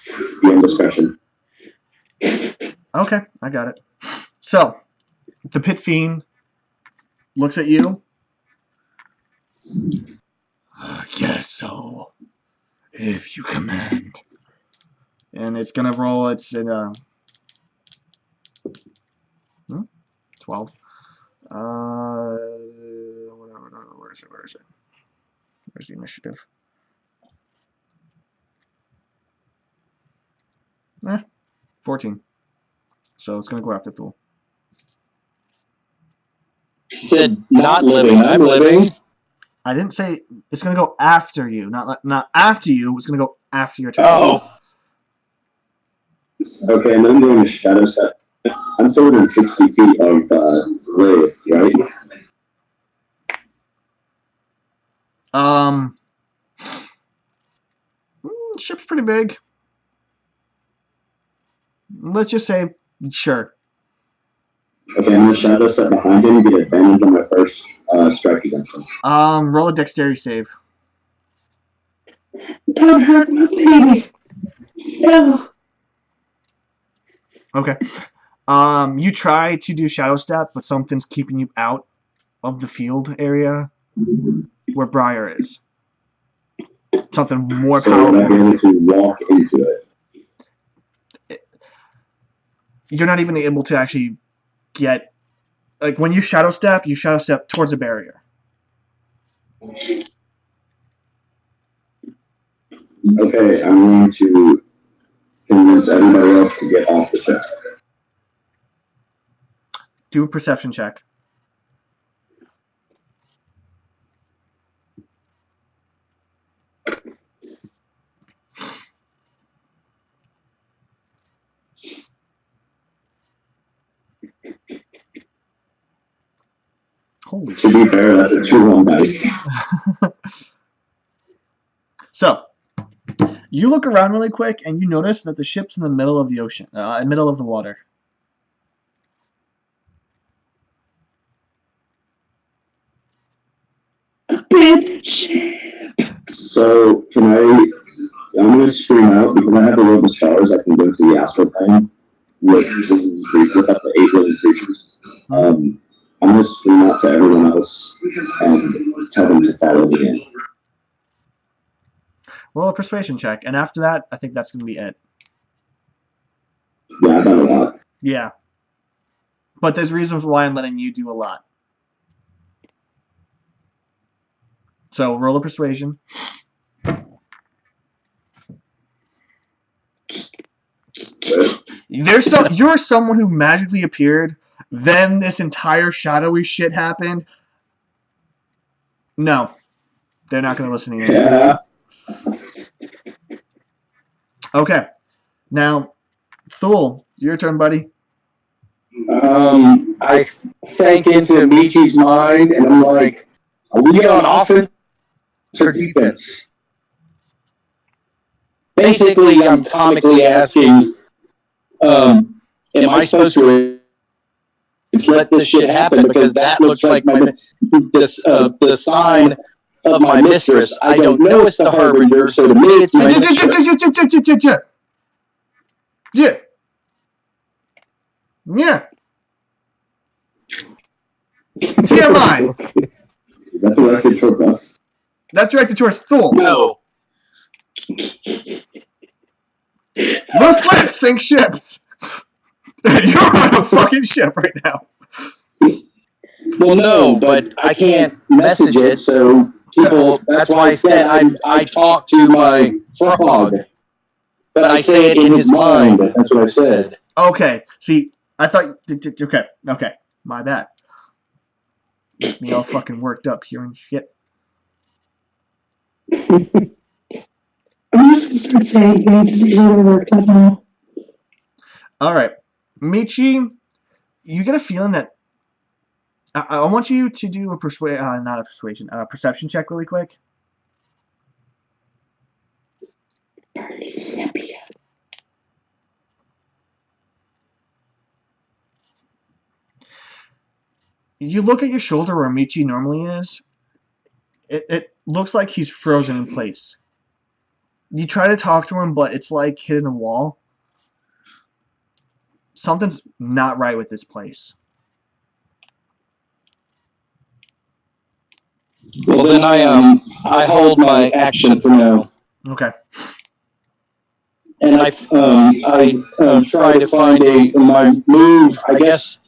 end discussion. Okay, I got it. So, the pit fiend looks at you. I guess so, if you command. And it's gonna roll. It's in 12. Where is it? Where's the initiative? 14. So it's gonna go after Thule. He said, not living, I'm living. I didn't say it's gonna go after you, not after you. It's gonna go after your turn. Oh. Okay, and then I'm doing a shadow set. I'm still within 60 feet of Wraith, right? Ship's pretty big. Let's just say, sure. Okay, and the shadow set behind him, get advantage on my first strike against him. Roll a dexterity save. Don't hurt my baby. No. Okay. You try to do shadow step, but something's keeping you out of the field area where Briar is. Something more So would I be powerful. able to walk into it? You're not even able to actually get, like, when you shadow step towards a barrier. Okay, I'm going to convince everybody else to get off the ship. Do a perception check. Holy To be fair, that's a 2 on dice. So, you look around really quick and you notice that the ship's in the middle of the ocean, middle of the water. Abandoned ship. So can I'm going to stream out because I have the world of stars. I can go to the astral plane with up to 8 living creatures. I'm going to stream out to everyone else and tell them to follow me in. Roll a persuasion check, and after that, I think that's going to be it. Yeah, I've done a lot. Yeah. But there's reasons why I'm letting you do a lot. So, roll a persuasion. You're someone who magically appeared, then this entire shadowy shit happened. No. They're not going to listen to you. Yeah. Okay. Now, Thule, your turn, buddy. I think into Michi's mind, and I'm like, are we on offense or defense? Basically, I'm comically asking, am I supposed to let this shit happen because that looks like the sign of my mistress. I don't know it's the harbinger, so to me it's my mistress. Yeah. Yeah. TMI. Is that directed towards us? That's directed towards Thule. No. Those planets sink ships. You're on a fucking ship right now. Well, no, but I can't message it, so people. That's why I said I talk to my frog, but I say it in his mind. That's what I said. Okay. See, I thought. Okay. My bad. Get me all fucking worked up here and shit. I'm just gonna start saying things to see how it worked out now. All right, Michi, you get a feeling that I want you to do a perception check really quick. You look at your shoulder where Michi normally is. It looks like he's frozen in place. You try to talk to him, but it's like hitting a wall. Something's not right with this place. Well, then I hold my action for now, Okay. and I try to find my move. I guess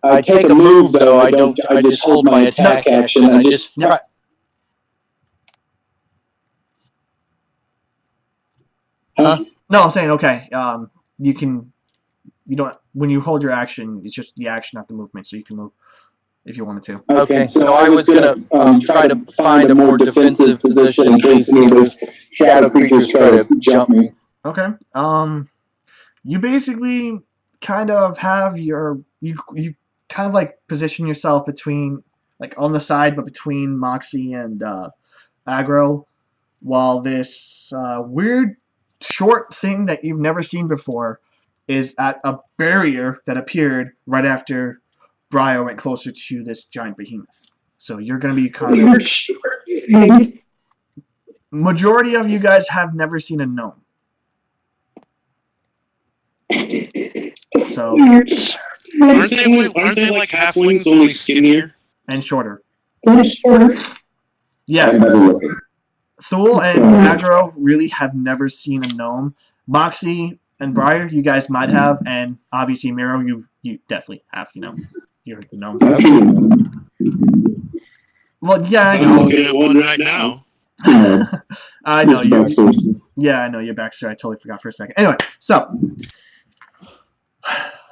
I take a move though. I don't. I just hold my attack action. I just. Yeah. Huh? No, I'm saying okay. You don't. When you hold your action, it's just the action, not the movement. So you can move if you wanted to. Okay, so I was gonna try to find a more defensive position in case any of those shadow creatures try to jump me. Okay. You basically kind of have you kind of like position yourself between, like, on the side, but between Moxie and Aggro, while this weird short thing that you've never seen before is at a barrier that appeared right after Briar went closer to this giant behemoth. So you're going to be kind of... Majority of you guys have never seen a gnome. So Aren't they like halflings, only skinnier? and shorter. Sure. Yeah, I'm better looking. Thule and Aggro really have never seen a gnome. Moxie and Briar, you guys might have, and obviously Miro, you definitely have. You know, you're the gnome. Well, yeah, I I'm know. looking at one right now. I know you. Yeah, I know your backstory. I totally forgot for a second. Anyway, so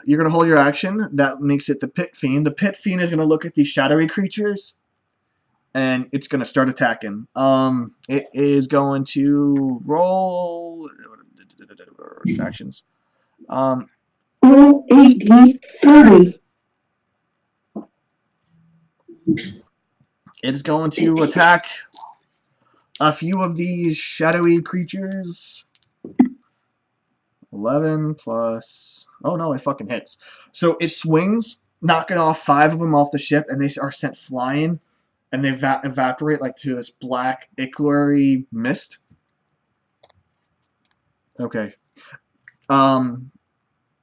you're gonna hold your action. That makes it the Pit Fiend. The Pit Fiend is gonna look at these shadowy creatures, and it's gonna start attacking. It is going to roll actions. Roll 80-30. It's going to attack a few of these shadowy creatures. 11 plus... Oh, no, it fucking hits. So it swings, knocking off 5 of them off the ship, and they are sent flying, and they evaporate like to this black, ichor-y mist. Okay.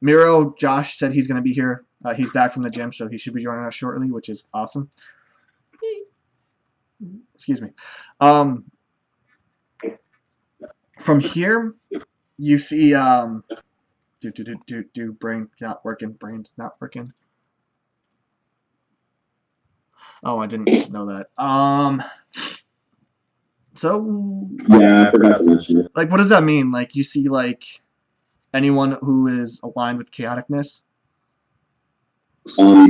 Miro, Josh said he's going to be here. He's back from the gym, so he should be joining us shortly, which is awesome. Excuse me. From here, you see brain not working, brain's not working. Oh, I didn't know that. So Yeah, I forgot to mention it. like, what does that mean? Like, you see like anyone who is aligned with chaoticness?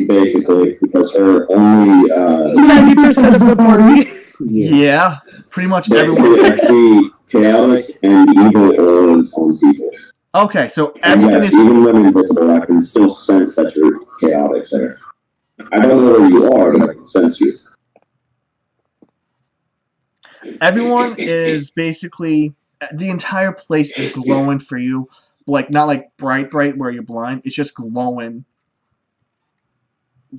Basically, because her only 90% of the party. Yeah, pretty much basically, everyone. I see chaotic and evil auras on people. Okay, so And everything yes, is even when invisible, I can still sense that you're chaotic there. I don't know where you are, but I can sense you. everyone is basically the entire place is glowing for you. Like not like bright where you're blind. It's just glowing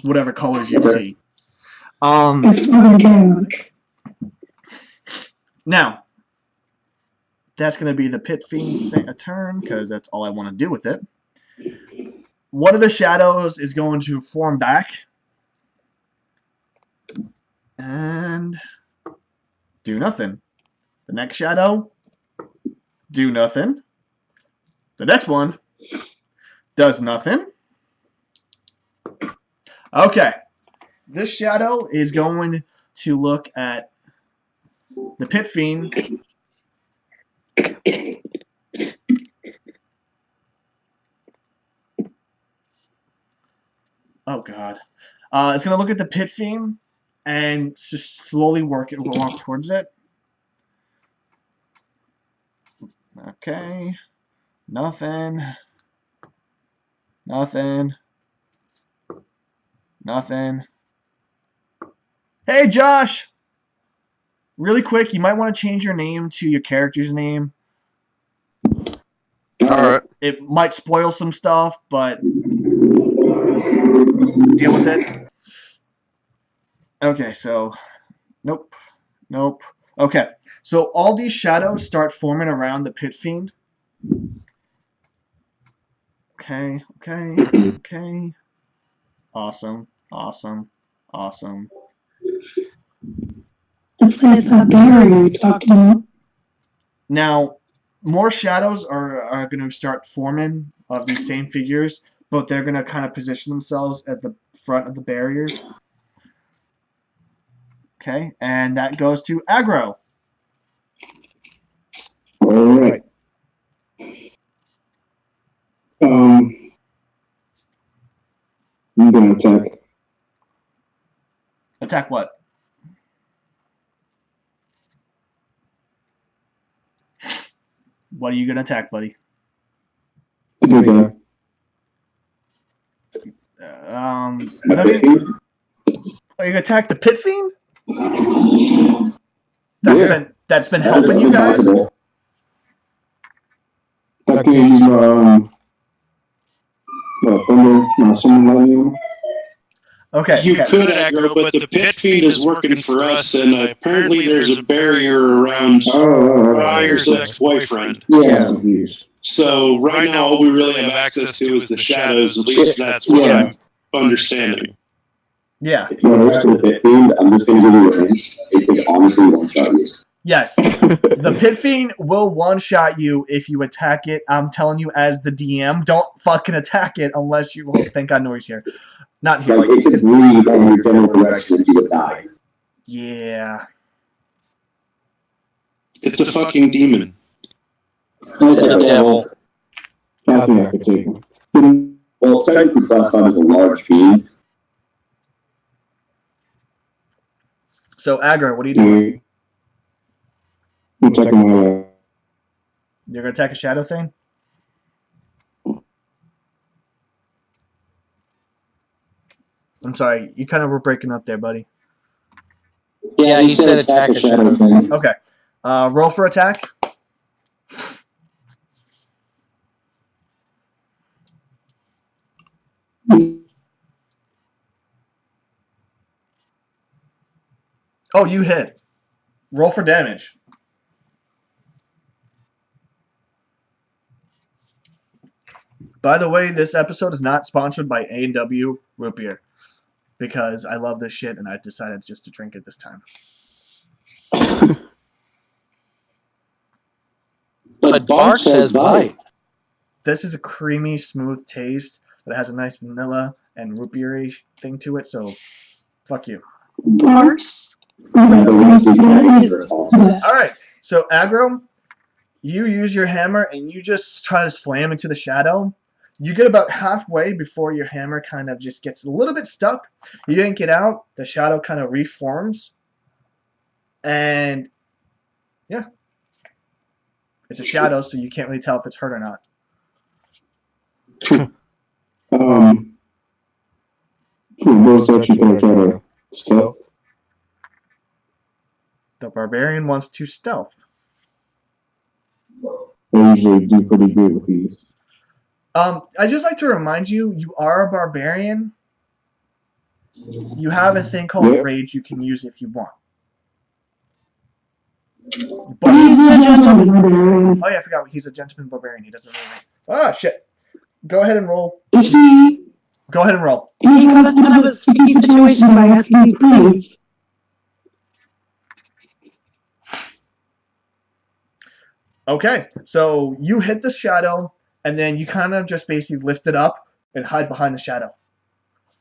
whatever colors you Okay. see. It's fucking chaotic. Now that's gonna be the Pit Fiend's a turn, because that's all I want to do with it. One of the shadows is going to form back and do nothing. The next shadow, do nothing. The next one does nothing. Okay. This shadow is going to look at the Pit Fiend. Oh, God. It's going to look at the Pit Fiend and just slowly walk towards it. Okay. Nothing. Nothing. Nothing. Hey, Josh! Really quick, you might want to change your name to your character's name. Alright. It might spoil some stuff, but deal with it. Okay, so nope. Nope. Okay. So all these shadows start forming around the Pit Fiend. Okay, okay, okay. Awesome, awesome, awesome. It's that barrier you talked about. Now, more shadows are going to start forming of these same figures, but they're going to kind of position themselves at the front of the barrier. Okay, and that goes to Aggro. Alright. I'm gonna attack. Attack what? What are you going to attack, buddy? Good guy. Are you going to attack the Pit Fiend? That's been helping you guys? I can use thunder, summon lightning. Okay. You okay. could aggro, but the Pit Fiend is working for us, and apparently there's a barrier around Briar's ex-boyfriend. Yeah. So right now, all we really have access to is the shadows. At least that's what I'm understanding. Yeah. If you want to rest with the Pit Fiend, I'm just going to give you a hint. It could honestly one-shot you. Yes. The Pit Fiend will one-shot you if you attack it. I'm telling you as the DM, don't fucking attack it unless you... Oh, thank God noise here. Not here. Like, it could breathe in your general direction and you would die. Yeah. It's a fucking demon. It's a devil. Nothing I could take. Well, technically classified as a large fiend. So, Aggro, what are you doing? I'm checking my You're going to attack a shadow thing? I'm sorry, you kind of were breaking up there, buddy. Yeah, he said attack a shadow thing. Okay. Roll for attack. Oh, you hit. Roll for damage. By the way, this episode is not sponsored by A&W Root Beer because I love this shit and I decided just to drink it this time. But Bark says bite. This is a creamy, smooth taste that has a nice vanilla and root beer thing to it, so fuck you. Barks. Alright, so Aggro, you use your hammer and you just try to slam into the shadow. You get about halfway before your hammer kind of just gets a little bit stuck. You yank get out, the shadow kind of reforms. And yeah. It's a shadow, so you can't really tell if it's hurt or not. Who's actually going to try to stealth? The barbarian wants to stealth. I usually do pretty good with these. I just like to remind you, you are a barbarian. You have a thing called rage you can use if you want. But He's a gentleman barbarian. oh yeah, I forgot he's a gentleman barbarian. He doesn't really. Ah shit. Go ahead and roll. He Go ahead and roll. got us out of a sticky situation by asking me please. Okay, so you hit the shadow, and then you kind of just basically lift it up and hide behind the shadow.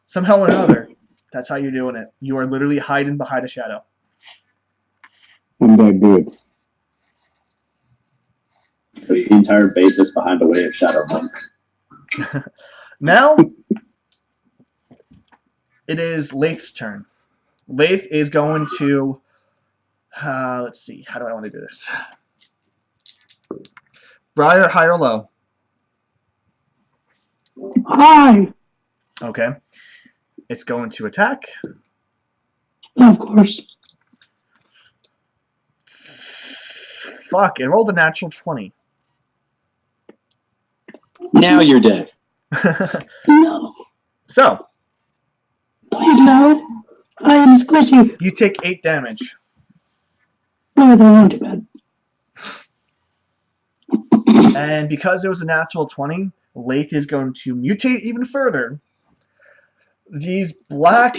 Somehow or another, that's how you're doing it. You are literally hiding behind a shadow. I'm that good. That's the entire basis behind the way of Shadow Monks. Now, it is Lath's turn. Lath is going to... let's see, how do I want to do this? Briar, high or low? Hi. Okay. It's going to attack. Of course. Fuck, it rolled a natural 20. Now you're dead. No. So, Please no. I am squishy. you take 8 damage. No, they're not too bad. And because it was a natural 20, Lath is going to mutate even further. These black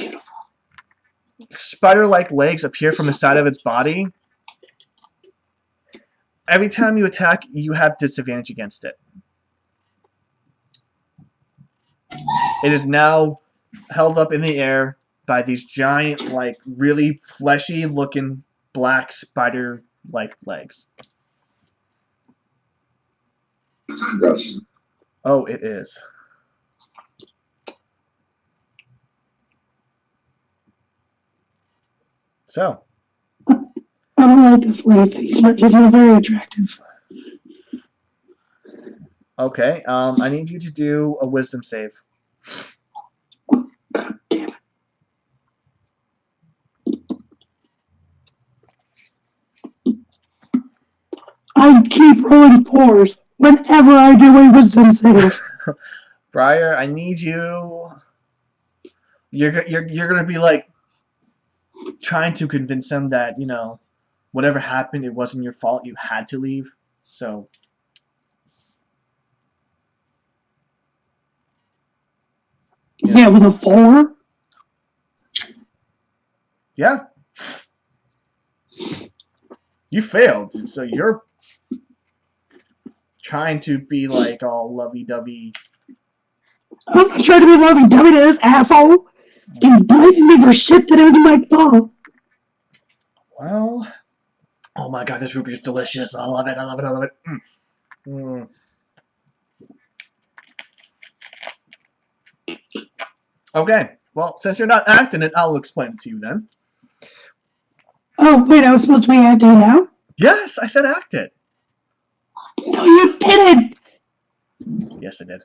spider-like legs appear from the side of its body. Every time you attack, you have disadvantage against it. It is now held up in the air by these giant, like, really fleshy-looking black spider-like legs. Gross. Oh, it is. So, I don't like this Lath. He's not very attractive. okay, I need you to do a wisdom save. God damn it. I keep rolling 4s whenever I do a wisdom save. Briar, I need you you're gonna be like trying to convince him that whatever happened, it wasn't your fault. You had to leave. So Yeah, with a 4. yeah, you failed. So you're trying to be like all lovey-dovey. I'm not trying to be lovey-dovey to this asshole. He's blaming me for shit that isn't my fault. Well, oh my god, this rupee is delicious. I love it. I love it. I love it. Okay. Well, since you're not acting it, I'll explain it to you then. Oh, wait, I was supposed to be acting now? Yes, I said act it. No, you didn't! Yes, I did.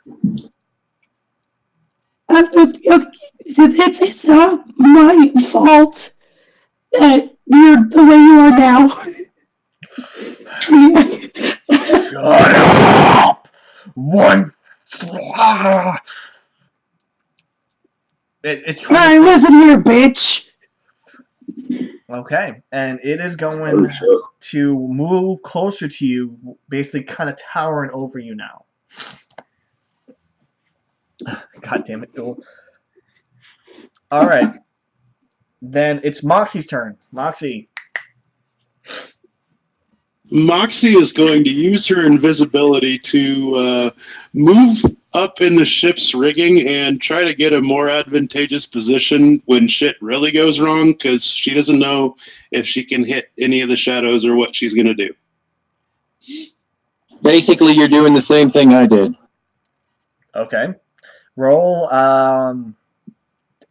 It's not my fault that you're the way you are now. Shut up! It's trying Alright, listen here, bitch. Okay, and it is going to move closer to you, basically kind of towering over you now. God damn it, Duel. Alright. Then it's Moxie's turn. Moxie. Moxie is going to use her invisibility to move up in the ship's rigging and try to get a more advantageous position when shit really goes wrong, because she doesn't know if she can hit any of the shadows or what she's going to do. Basically, you're doing the same thing I did. Okay. Roll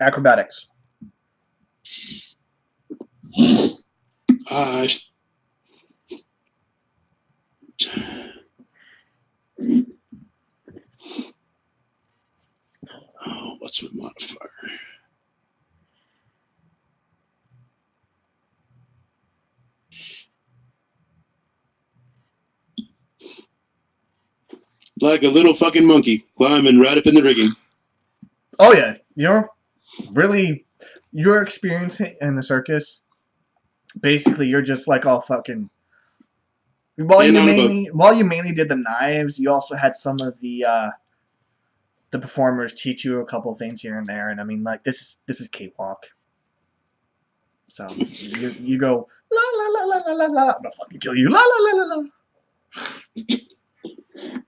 acrobatics. Oh, what's my modifier? Like a little fucking monkey climbing right up in the rigging. Oh yeah, your experience in the circus. Basically, you're just like all fucking. While you mainly did the knives, you also had some of the performers teach you a couple things here and there, and I mean, like this is cakewalk. So you go la la la la la la la. I'm gonna fucking kill you. La la la la la.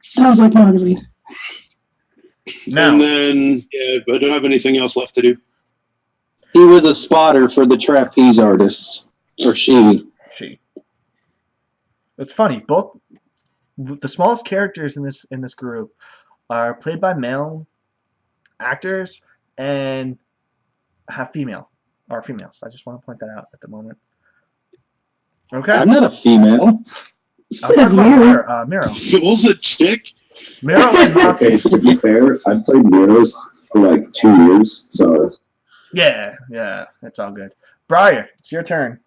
Sounds like Moxie. Now, and then I don't have anything else left to do. He was a spotter for the trapeze artists, or she. It's funny. Both the smallest characters in this group are played by male actors and have females. I just want to point that out at the moment. Okay. I'm not a female. Miro. Fuel's a chick? Miro and Moxie. Okay, to be fair, I've played Miros for like 2 years, so. Yeah, it's all good. Briar, it's your turn.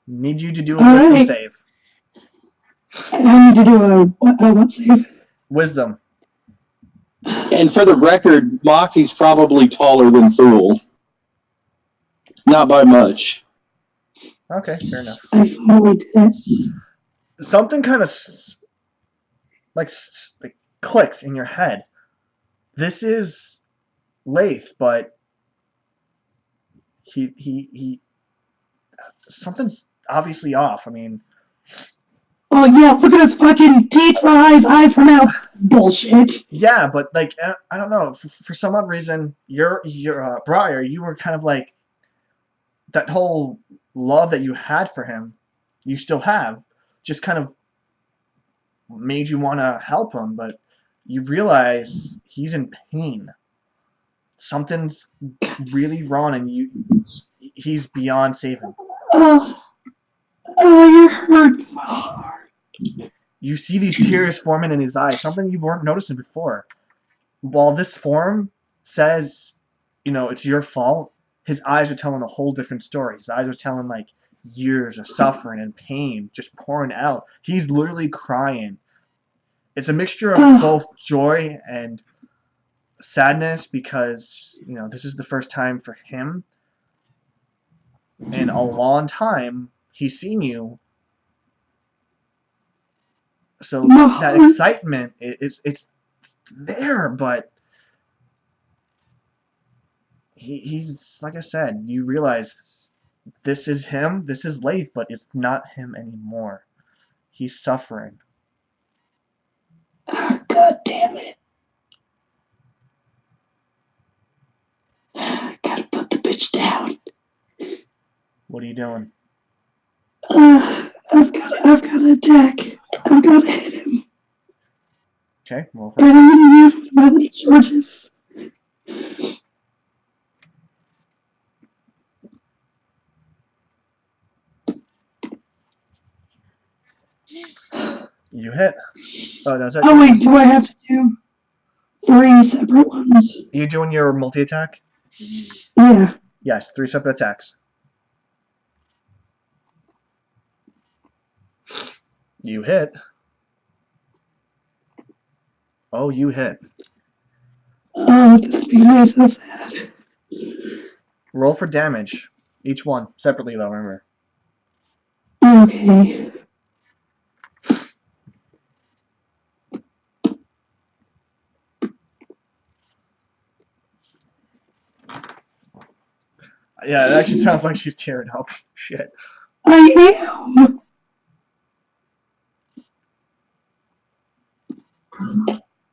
Need you to do a wisdom save. I need to do a what save? Wisdom. And for the record, Moxie's probably taller than Fool. Not by much. Okay, fair enough. I finally did it. Something kind of like clicks in your head. This is Lath, but he something's obviously off. I mean, oh yeah, look at his fucking teeth for eyes, eye for mouth. Bullshit. yeah, but like I don't know, for some odd reason, you're Briar, you were kind of like that whole love that you had for him, you still have, just kind of made you want to help him, but you realize he's in pain. Something's really wrong, and he's beyond saving. Oh, you're hurting my heart. You see these tears forming in his eyes, something you weren't noticing before. While this form says, it's your fault, his eyes are telling a whole different story. His eyes are telling, like, years of suffering and pain just pouring out. He's literally crying. It's a mixture of both joy and sadness because, you know, this is the first time for him in a long time he's seen you. So that excitement it's there, but he's like I said, you realize this is him, this is Lath, but it's not him anymore. He's suffering. Oh, God damn it. Gotta put the bitch down. What are you doing? I've got to attack. I've got to hit him. Okay, roll And for I'm gonna use one of my little charges. you hit. Oh, no, is that Oh wait, do I have to do 3 separate ones? you doing your multi attack? Yeah. Yes, 3 separate attacks. You hit. Oh, you hit. Oh, this makes me so sad. Roll for damage. Each one. Separately, though, remember. Okay. Yeah, it actually sounds like she's tearing up. Shit. I am.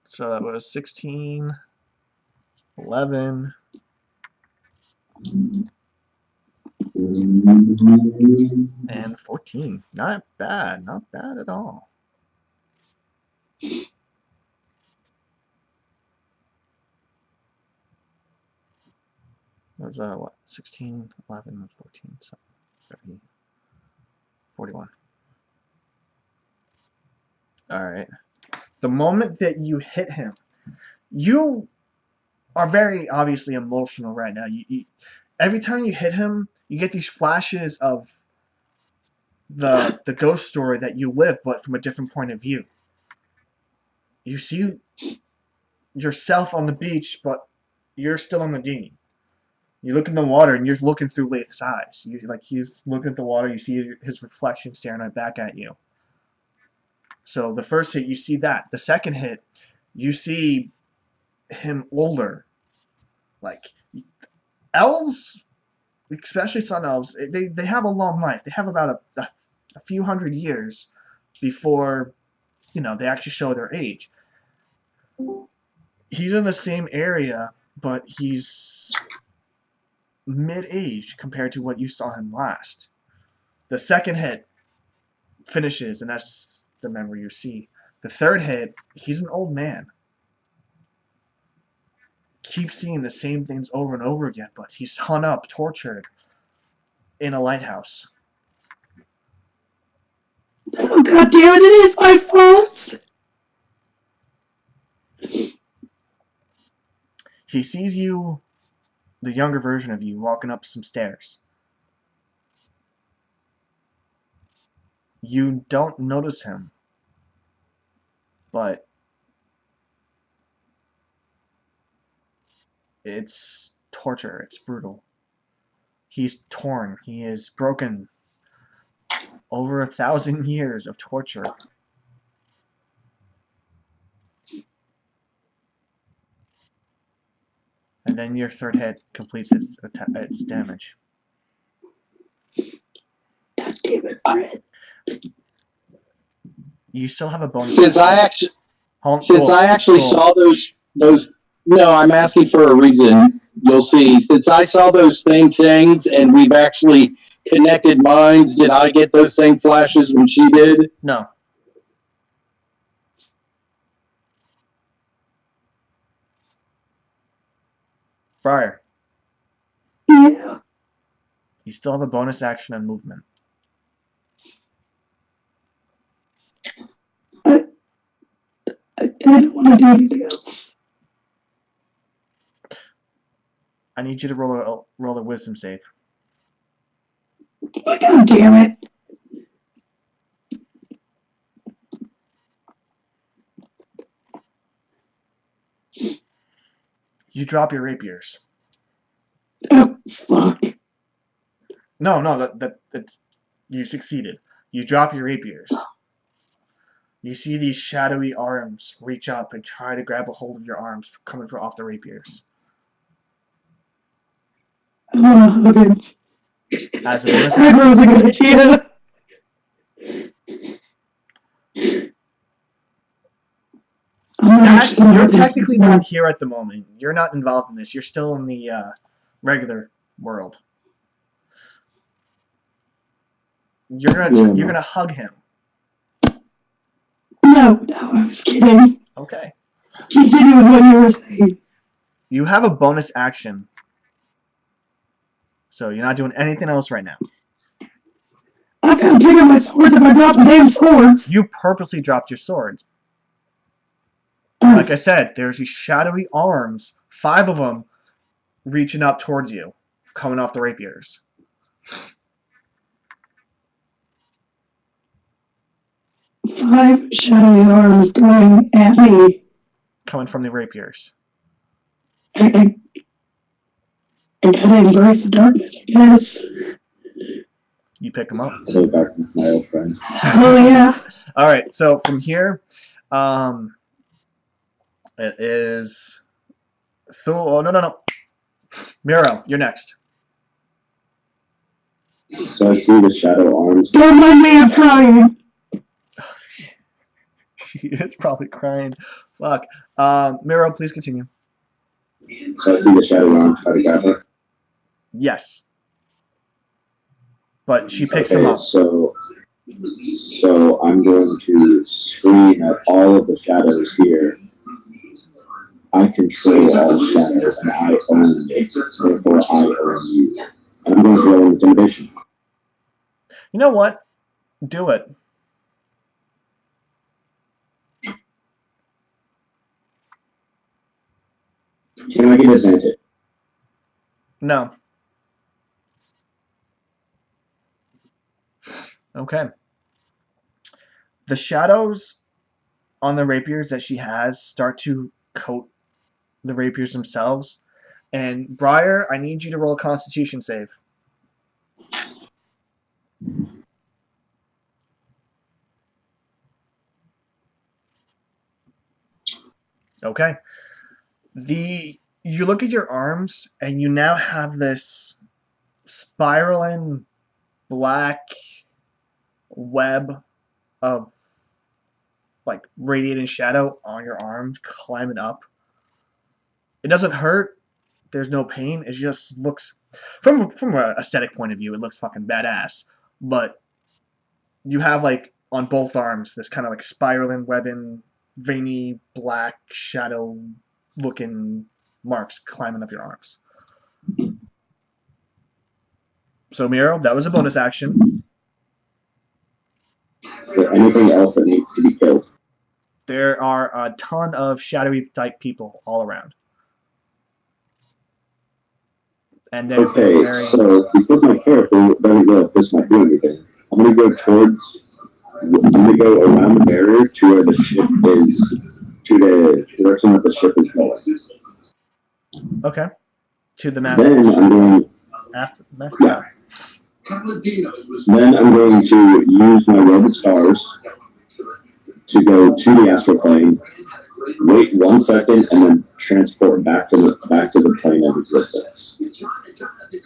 So that was 16, 11, and 14. Not bad. Not bad at all. That was, what? 16, 11, and 14. So 30, 41. Alright. The moment that you hit him, you are very obviously emotional right now. Every time you hit him, you get these flashes of the ghost story that you live, but from a different point of view. You see yourself on the beach, but you're still on the dinghy. You look in the water, and you're looking through Lath's eyes. He's looking at the water. You see his reflection staring right back at you. So the first hit, you see that. The second hit, you see him older. Like elves, especially sun elves, they have a long life. They have about a few hundred years before, you know, they actually show their age. He's in the same area, but he's mid-age compared to what you saw him last. The second hit finishes, and that's the memory you see. The third hit, he's an old man. Keeps seeing the same things over and over again, but he's hung up, tortured, in a lighthouse. Oh, God damn it, it is my fault. He sees you, the younger version of you, walking up some stairs. You don't notice him, but it's torture. It's brutal. He's torn. He is broken. Over 1,000 years of torture. And then your third hit completes its damage. God damn it, Brett. You still have a bonus. Since I actually saw those. No, I'm asking for a reason. You'll see. Since I saw those same things, and we've actually connected minds, did I get those same flashes when she did? No. Briar, Yeah. you still have a bonus action and movement. I don't want to do anything else. I need you to roll a wisdom save. Oh, God damn it. You drop your rapiers. Oh, fuck. No, that you succeeded. You drop your rapiers. You see these shadowy arms reach up and try to grab a hold of your arms coming from off the rapiers. I wanna hug him. As a bonus That action, was a good idea. Dax, you're technically not here at the moment. You're not involved in this. You're still in the regular world. You're gonna hug him. No, I was kidding. Okay. Continue with what you were saying. You have a bonus action. So you're not doing anything else right now. I've got to pick up my swords if I drop the damn swords. You purposely dropped your swords. Oh, Like I said, there's these shadowy arms, 5 of them, reaching up towards you, coming off the rapiers. five shadowy arms going at me. Coming from the rapiers. I gotta embrace the darkness, I guess. You pick them up. Hello, darkness, my old friend. Oh yeah. Alright, so from here, it is... Oh, no. Miro, you're next. So I see the shadow arms. Don't mind me, I'm crying. She is probably crying. Fuck. Miro, please continue. So I see the shadow arms try to grab her. Yes. But she picks him up. So I'm going to scream at all of the shadows here. I control all shadows, and I own it. Therefore, I own you. And I'm going to roll intimidation. You know what? Do it. Can I get advantage? No. Okay. The shadows on the rapiers that she has start to coat the rapiers themselves. And Briar, I need you to roll a Constitution save. Okay. You look at your arms and you now have this spiraling black web of like radiating shadow on your arms climbing up. It doesn't hurt. There's no pain. It just looks from an aesthetic point of view, it looks fucking badass. But you have like on both arms this kind of like spiraling webbing, veiny black shadow looking marks climbing up your arms. So Miro, that was a bonus action. Is there anything else that needs to be killed? There are a ton of shadowy type people all around. And they're Okay, very... so because my character doesn't know if this might do anything, I'm going to go around the barrier to where the ship is, to the direction that the ship is going. Okay. To the Then master. I'm going, After the master. yeah. Then I'm going to use my robe of stars to go to the astral plane, wait 1 second, and then transport back to the plane of existence.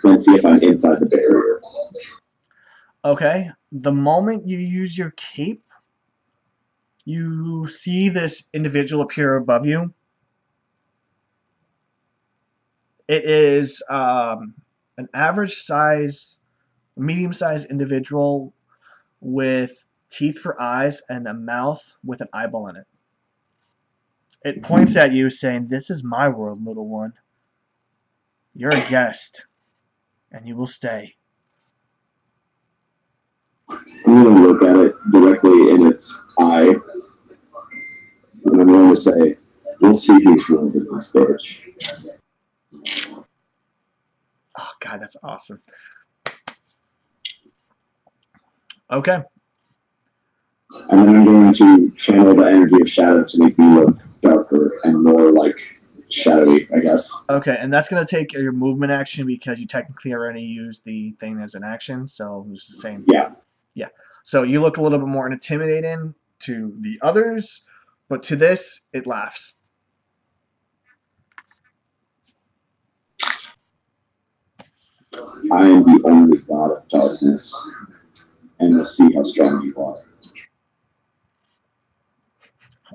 Then see if I'm inside the barrier. Okay. The moment you use your cape, you see this individual appear above you. It is an average size, medium-sized individual with teeth for eyes and a mouth with an eyeball in it. It points at you saying, "This is my world, little one. You're a guest, and you will stay." I'm going to look at it directly in its eye, and I'm going to say, "We'll see who's wrong in this bitch." Oh, God, that's awesome. Okay. And then I'm going to channel the energy of shadow to make me look darker and more like shadowy, I guess. Okay, and that's going to take your movement action because you technically already used the thing as an action, so it's the same. Yeah. Yeah. So you look a little bit more intimidating to the others, but to this, it laughs. I am the only god of darkness, and we'll see how strong you are.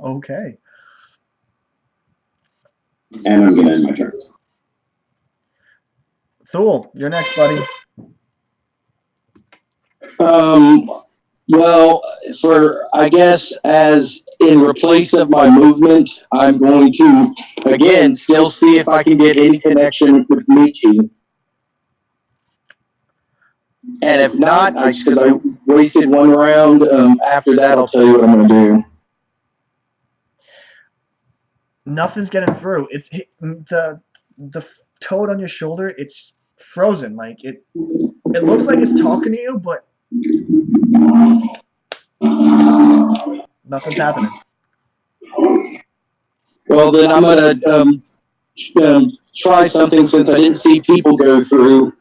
Okay. And I'm gonna end my turn. Thule, you're next, buddy. Well, for I guess as in replace of my movement, I'm going to again still see if I can get any connection with Michi. And if not, because I wasted one round, after that I'll tell you what I'm going to do. Nothing's getting through. It's the toad on your shoulder. It's frozen. Like it looks like it's talking to you, but nothing's happening. Well, then I'm going to try something since I didn't see people go through.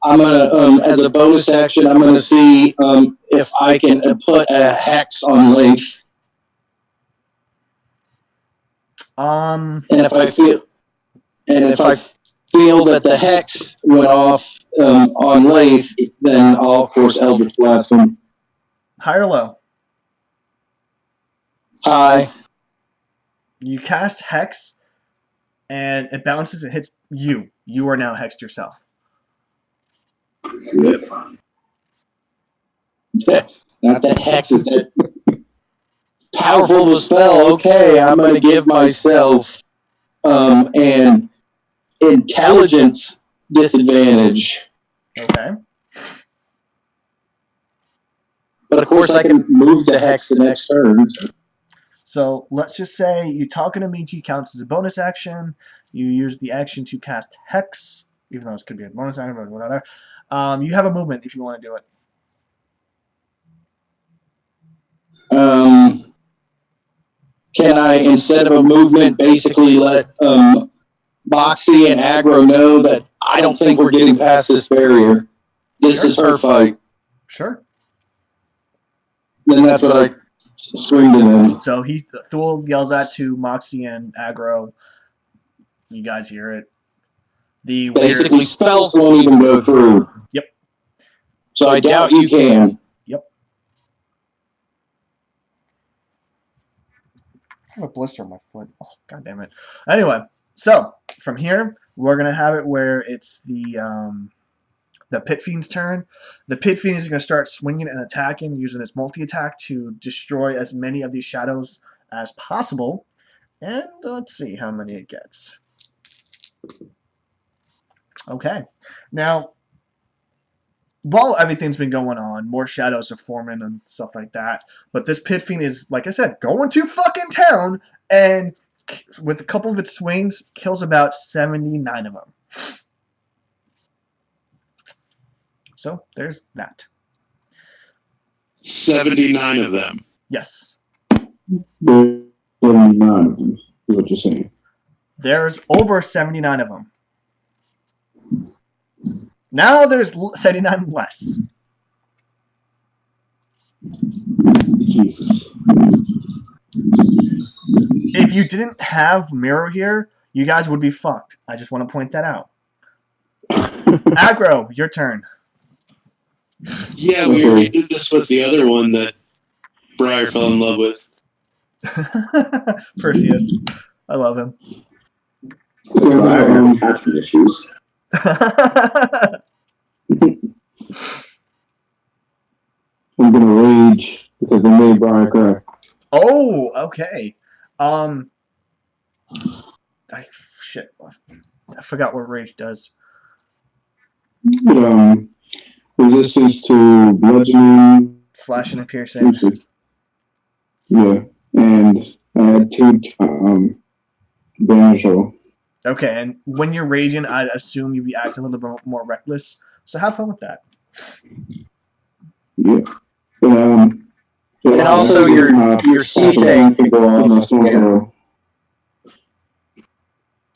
I'm going to, as a bonus action, I'm going to see if I can put a hex on Leaf. And if I feel that the hex went off on Leif, then I'll of course Eldritch Blast him. High or low? High. You cast Hex, and it bounces and hits you. You are now hexed yourself. Yep. Not that hex is that powerful of a spell. Okay, I'm going to give myself an intelligence disadvantage. Okay. But of course, I can move the hex the next turn. So let's just say you talking to Michi counts as a bonus action. You use the action to cast Hex, even though this could be a bonus action, but whatever. You have a movement if you want to do it. Can I, instead of a movement, basically let Moxie and Aggro know that I don't think we're getting past this barrier? This is her fight. Sure. Then that's what I swinged him in. So Thule yells out to Moxie and Aggro. You guys hear it. The Basically, spells won't even go through. Yep. So I doubt you can. Yep. I have a blister on my foot. Oh, God damn it. Anyway, so from here, we're going to have it where it's the Pit Fiend's turn. The Pit Fiend is going to start swinging and attacking using its multi-attack to destroy as many of these shadows as possible. And let's see how many it gets. Okay. Now, while everything's been going on, more shadows are forming and stuff like that. But this Pit Fiend is, like I said, going to fucking town, and with a couple of its swings, kills about 79 of them. So, there's that. 79 of them. Yes. There's 79 of them, is what you're saying. There's over 79 of them. Now there's 79 less. Jesus. If you didn't have Miro here, you guys would be fucked. I just want to point that out. Aggro, your turn. Yeah, we already did this with the other one that Briar fell in love with. Perseus. I love him. Briar has attachment issues. I'm gonna rage because I made Briar cry. Oh, okay. Shit. I forgot what rage does. Resistance to bludgeoning. Slashing and piercing. Yeah, and I had 2 damage roll. Okay, and when you're raging, I'd assume you'd be acting a little bit more reckless. So have fun with that. Yeah. And also your C thing can go on.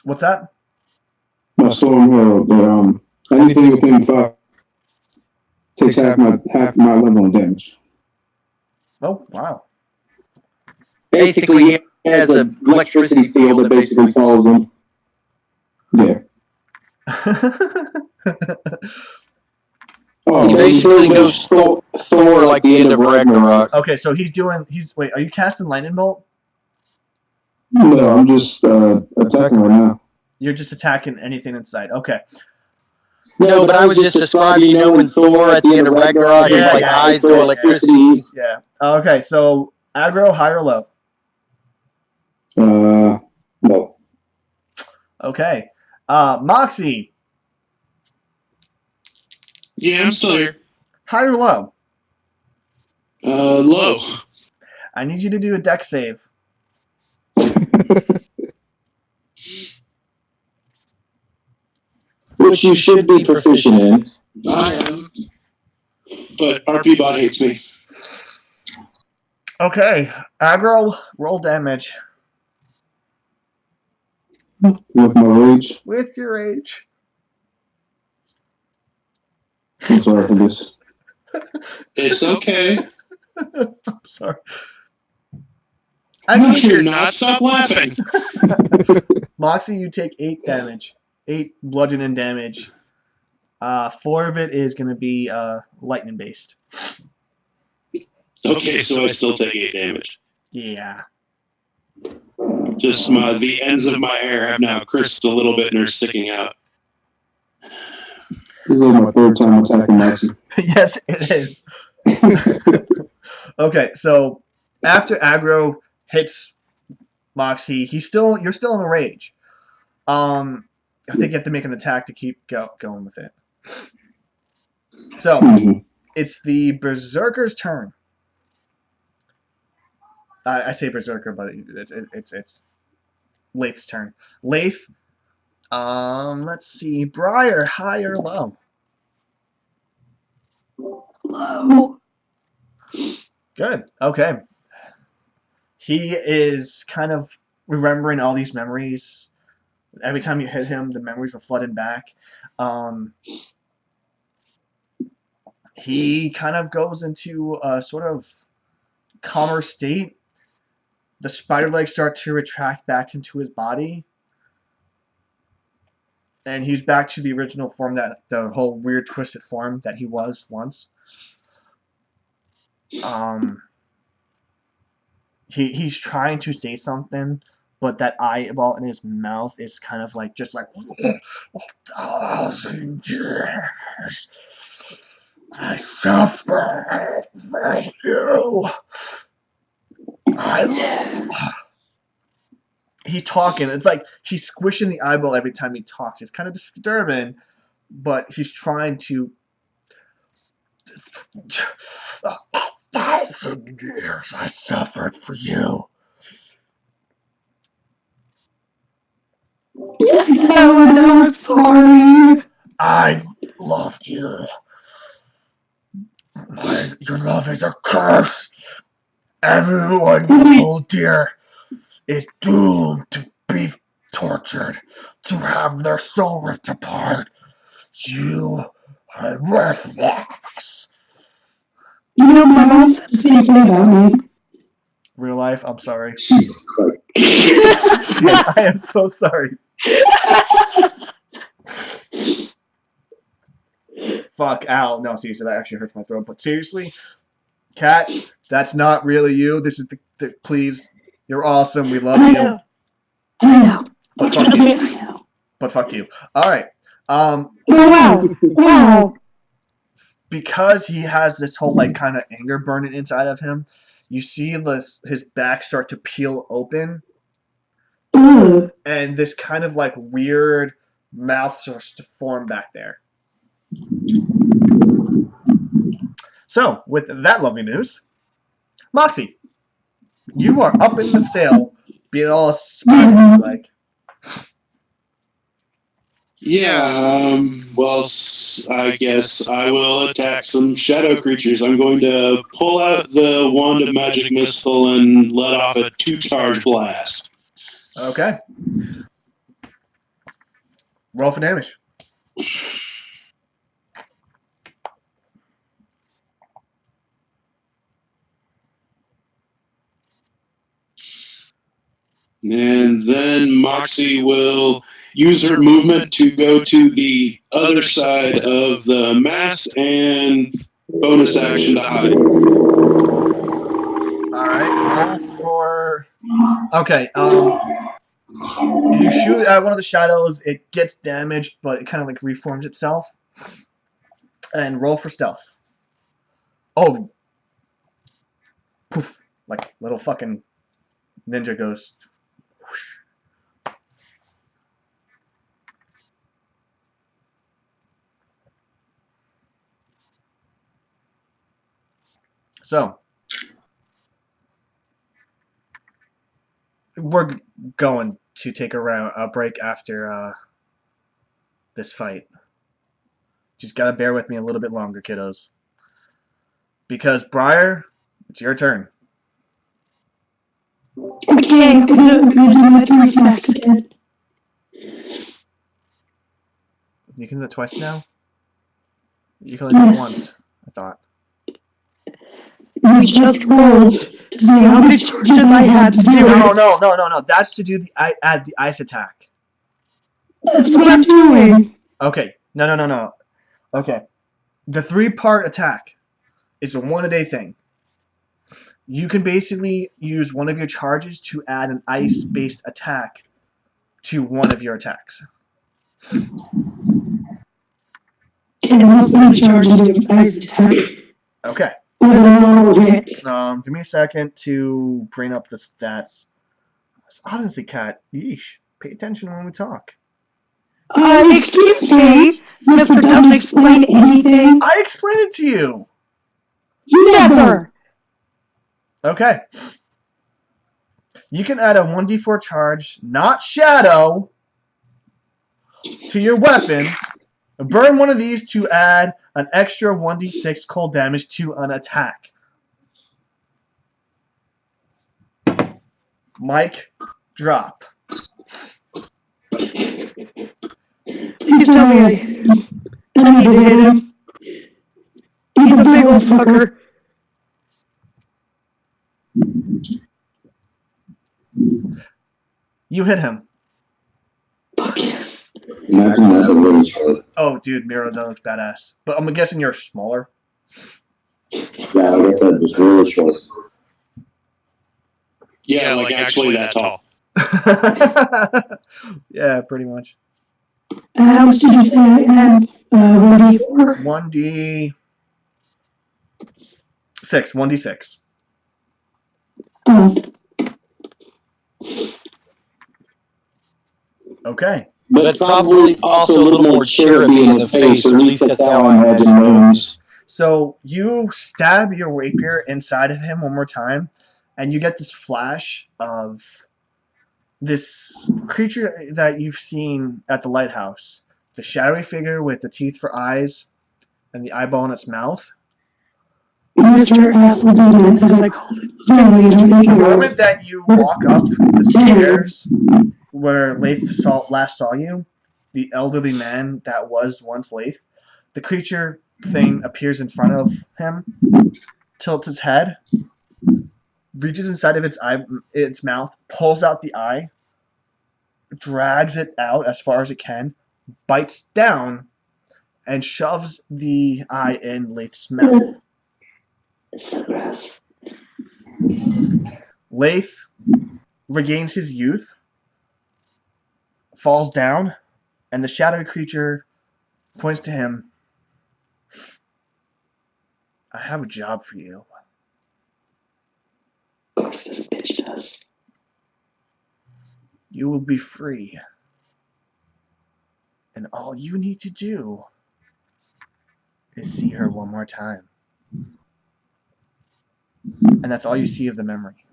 What's that? My storm herald, but anything within 5 takes half my level of damage. Oh, wow. Basically, he has an electricity field that basically follows him. Yeah. He basically goes Thor like the end of Ragnarok. Okay, so wait, are you casting Lightning Bolt? No, I'm just attacking right now. You're just attacking anything inside. Okay. No, but I was just describing, when Thor at the end of Ragnarok, his eyes go electricity. Yeah. Okay, so aggro, high or low? No. Okay. Moxie, Yeah, I'm still here. high or low? Low. I need you to do a deck save. Which you should be proficient in. I am. But RP bot hates me. Okay. Aggro, roll damage With my rage. with your rage. I'm sorry for this. It's okay. I'm sorry. I need you not stop laughing. Moxie, you take 8 damage. 8 bludgeoning damage. 4 of it is going to be lightning based. Okay, so I still take 8 damage. Yeah. Just the ends of my hair have now crisped a little bit and are sticking out. This is my 3rd time attacking Maxie. Yes, it is. Okay, so after aggro hits Moxie, you're still in a rage. I think you have to make an attack to keep going with it. So it's the Berserker's turn. I say Berserker, but it's Lath's turn. Lath. Let's see. Briar, high or low? Low. Good. Okay. He is kind of remembering all these memories. Every time you hit him, the memories were flooding back. He kind of goes into a sort of calmer state. The spider legs start to retract back into his body. And he's back to the original form, the whole weird twisted form that he was once. He's trying to say something, but that eyeball in his mouth is kind of like 1,000 years. I suffer for you. He's talking. It's like he's squishing the eyeball every time he talks. It's kind of disturbing, but he's trying to. 1,000 years I suffered for you. No, I'm sorry. I loved you. Your love is a curse. Everyone you hold dear is doomed to be tortured, to have their soul ripped apart. You are worthless. My mom said the same thing about me. Real life, I'm sorry. Jesus Christ. I am so sorry. Fuck, ow. No, seriously, that actually hurts my throat. But seriously, Kat, that's not really you. This is please, you're awesome. We love I you. know. I know. But Trust fuck me, you. I know. But fuck you. All right. Wow. Because he has this whole kind of anger burning inside of him, you see his back start to peel open, Ugh. and this kind of weird mouth starts to form back there. So, with that lovely news, Moxie, you are up in the sail, being all spider-like. Yeah, well, I guess I will attack some shadow creatures. I'm going to pull out the Wand of Magic Missile and let off a 2-charge blast. Okay. Roll for damage. And then Moxie will use her movement to go to the other side of the mass and bonus action to hide. All right. Roll for. Okay. You shoot at one of the shadows. It gets damaged, but it kind of like reforms itself. And roll for stealth. Oh. Poof! Like little fucking ninja ghost. Whoosh. So, we're going to take a break after this fight. Just gotta bear with me a little bit longer, kiddos. Because, Briar, it's your turn. Okay, I'm gonna do my 3 smacks again. You can do it twice now? You can only do it Yes. once, I thought. We just rolled to see how many charges I had to do No, it. no. That's to do the ice attack. That's what I'm doing. Okay. No. Okay. The 3-part attack is a 1-a-day thing. You can basically use one of your charges to add an ice-based attack to one of your attacks. And what's my charge to do an ice attack Okay. with a normal hit? Give me a second to bring up the stats. Honestly, Cat, yeesh. Pay attention when we talk. Excuse me, Mr. Doesn't explain anything. I explained it to you! You never. Okay. You can add a 1d4 charge, not shadow, to your weapons. Burn one of these to add an extra 1d6 cold damage to an attack. Mic drop. Please tell me I hit him. I need to hit him. He's a big old fucker. You hit him. Fuck yes. Imagine that a little short. Oh, dude, Miro, that looks badass. But I'm guessing you're smaller. Yeah, like I said, just really short. Yeah, like actually that tall. Yeah, pretty much. How much did you say I had? 1d4? 1d6. 1d6. Oh, Okay. But probably also a little more cherubby in the face, or at least that's how I imagine those. So you stab your rapier inside of him one more time, and you get this flash of this creature that you've seen at the lighthouse. The shadowy figure with the teeth for eyes and the eyeball in its mouth. Mr. Asseldean, as I called it. The moment that you walk up the stairs where Lath last saw you, the elderly man that was once Lath, the creature thing appears in front of him, tilts its head, reaches inside of its mouth, pulls out the eye, drags it out as far as it can, bites down, and shoves the eye in Lath's mouth. Lath regains his youth, falls down, and the shadowy creature points to him. I have a job for you. Suspicious. You will be free. And all you need to do is see her one more time. And that's all you see of the memory.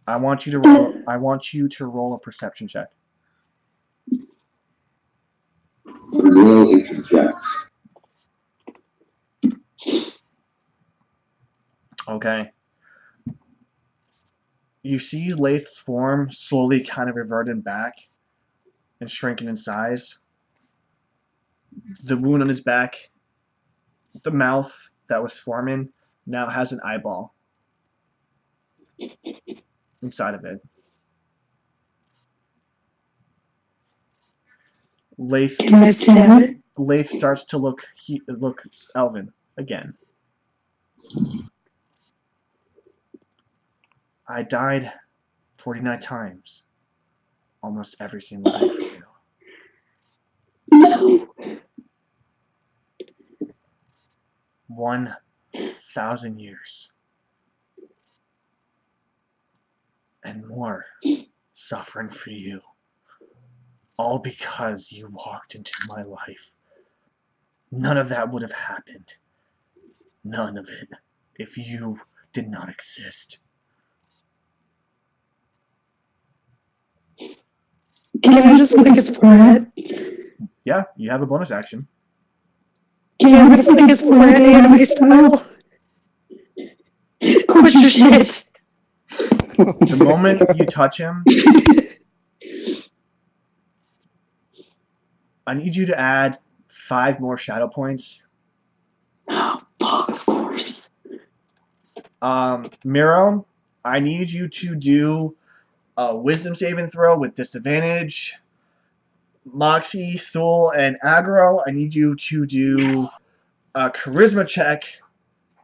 I want you to roll a perception check. Roll interjects. Okay. You see Lath's form slowly kind of reverting back and shrinking in size. The wound on his back, the mouth that was forming, now has an eyeball inside of it. Lath Can I stab it? Lath starts to look elven again. I died 49 times, almost every single day for you. No. 1,000 years and more suffering for you, all because you walked into my life. None of that would have happened. None of it, if you did not exist. Can I just flick his forehead? Yeah, you have a bonus action. Can I flick his forehead anime style? Quit your shit. The moment you touch him, I need you to add 5 more shadow points. Oh, fuck, of course. Miro, I need you to do a wisdom saving throw with disadvantage. Moxie, Thule, and Aggro, I need you to do a charisma check.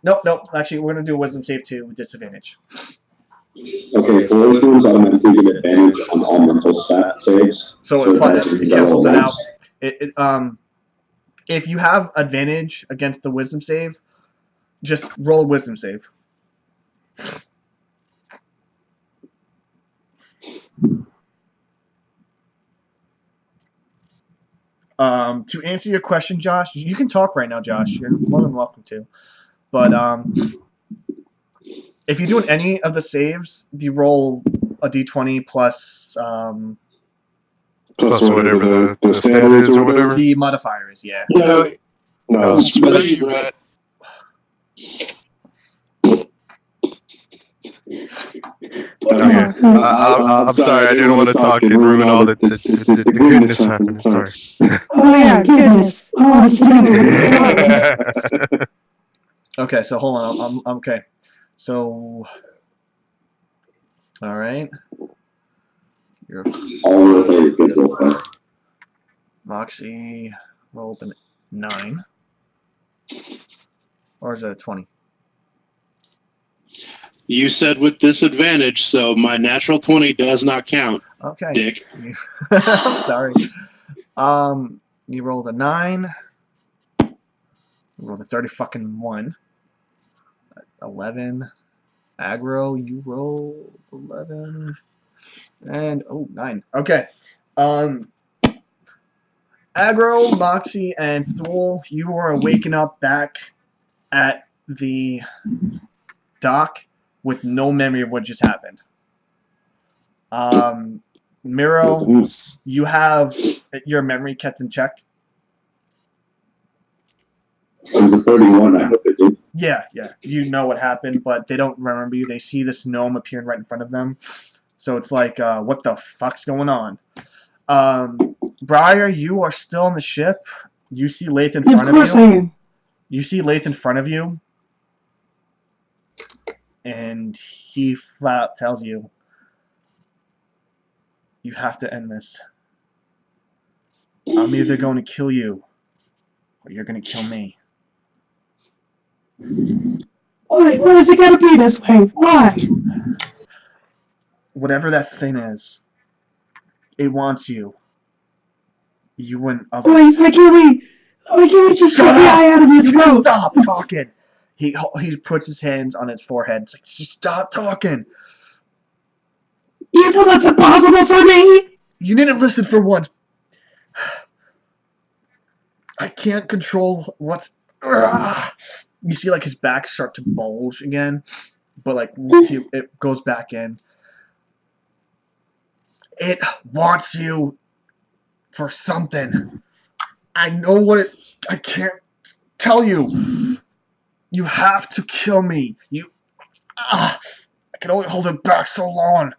Nope. Actually, we're going to do a wisdom save too with disadvantage. Okay, for those ones, automatically get advantage on all mental stat saves. So it cancels it out. If you have advantage against the wisdom save, just roll a wisdom save. To answer your question, Josh, you can talk right now, Josh. You're more than welcome to. But if you're doing any of the saves, you roll a d20 plus Plus whatever the stat is or whatever. the modifier is, yeah. No, No. it's better you read. Okay. I'm sorry, I didn't want to talk and ruin all the goodness happening. Sorry. Oh, yeah, goodness. Oh, Okay, so hold on. I'm okay. So, all right. Your All related good real quick. Moxie rolled a 9. Or is it a 20? You said with disadvantage, so my natural 20 does not count, Okay. dick. I'm sorry. You rolled a 9. You rolled a 30-fucking-1. 11. Aggro, you rolled 11. And, 9. Okay. Aggro, Moxie, and Thule, you are waking up back at the dock with no memory of what just happened. Miro, you have your memory kept in check? It was a 31, I hope it did. Yeah. You know what happened, but they don't remember you. They see this gnome appearing right in front of them. So it's like, what the fuck's going on? Briar, you are still on the ship. You see Lath in front of you. Of course I am. You see Lath in front of you. And he flat out tells you, you have to end this. I'm either going to kill you, or you're going to kill me. Why is it gotta be this way? Why? Whatever that thing is, it wants you. You and others. Why can't we just cut the eye out of your throat? Stop talking. He puts his hands on his forehead. It's like, just stop talking. You know that's impossible for me. You didn't listen for once. I can't control what's. You see, like, his back start to bulge again, but like it goes back in. It wants you for something. I know what it. I can't tell you. You have to kill me. I can only hold it back so long.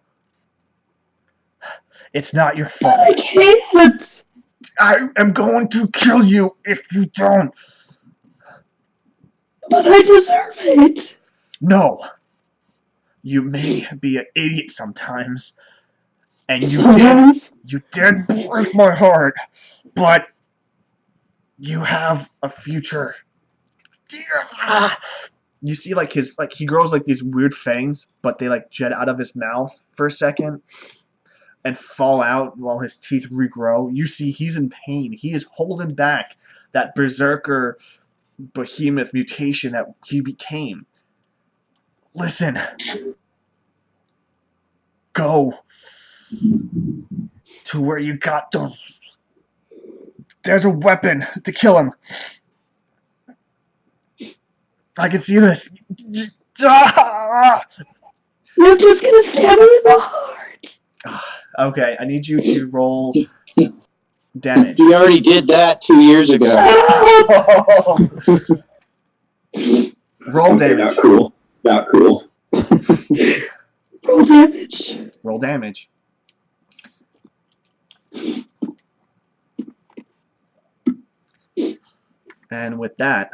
It's not your fault. I can't. I am going to kill you if you don't. But I deserve it. No. You may be an idiot sometimes, and you Sometimes. did break my heart, but you have a future. You see, like he grows like these weird fangs, but they like jet out of his mouth for a second and fall out while his teeth regrow. You see, he's in pain. He is holding back that berserker behemoth mutation that he became. Listen. Go to where you got those. There's a weapon to kill him. I can see this. You're just gonna stab him in the heart. Okay, I need you to roll damage. He already did that 2 years ago. Roll Okay, damage. not cool. Not cool. Roll damage. Roll damage. And with that,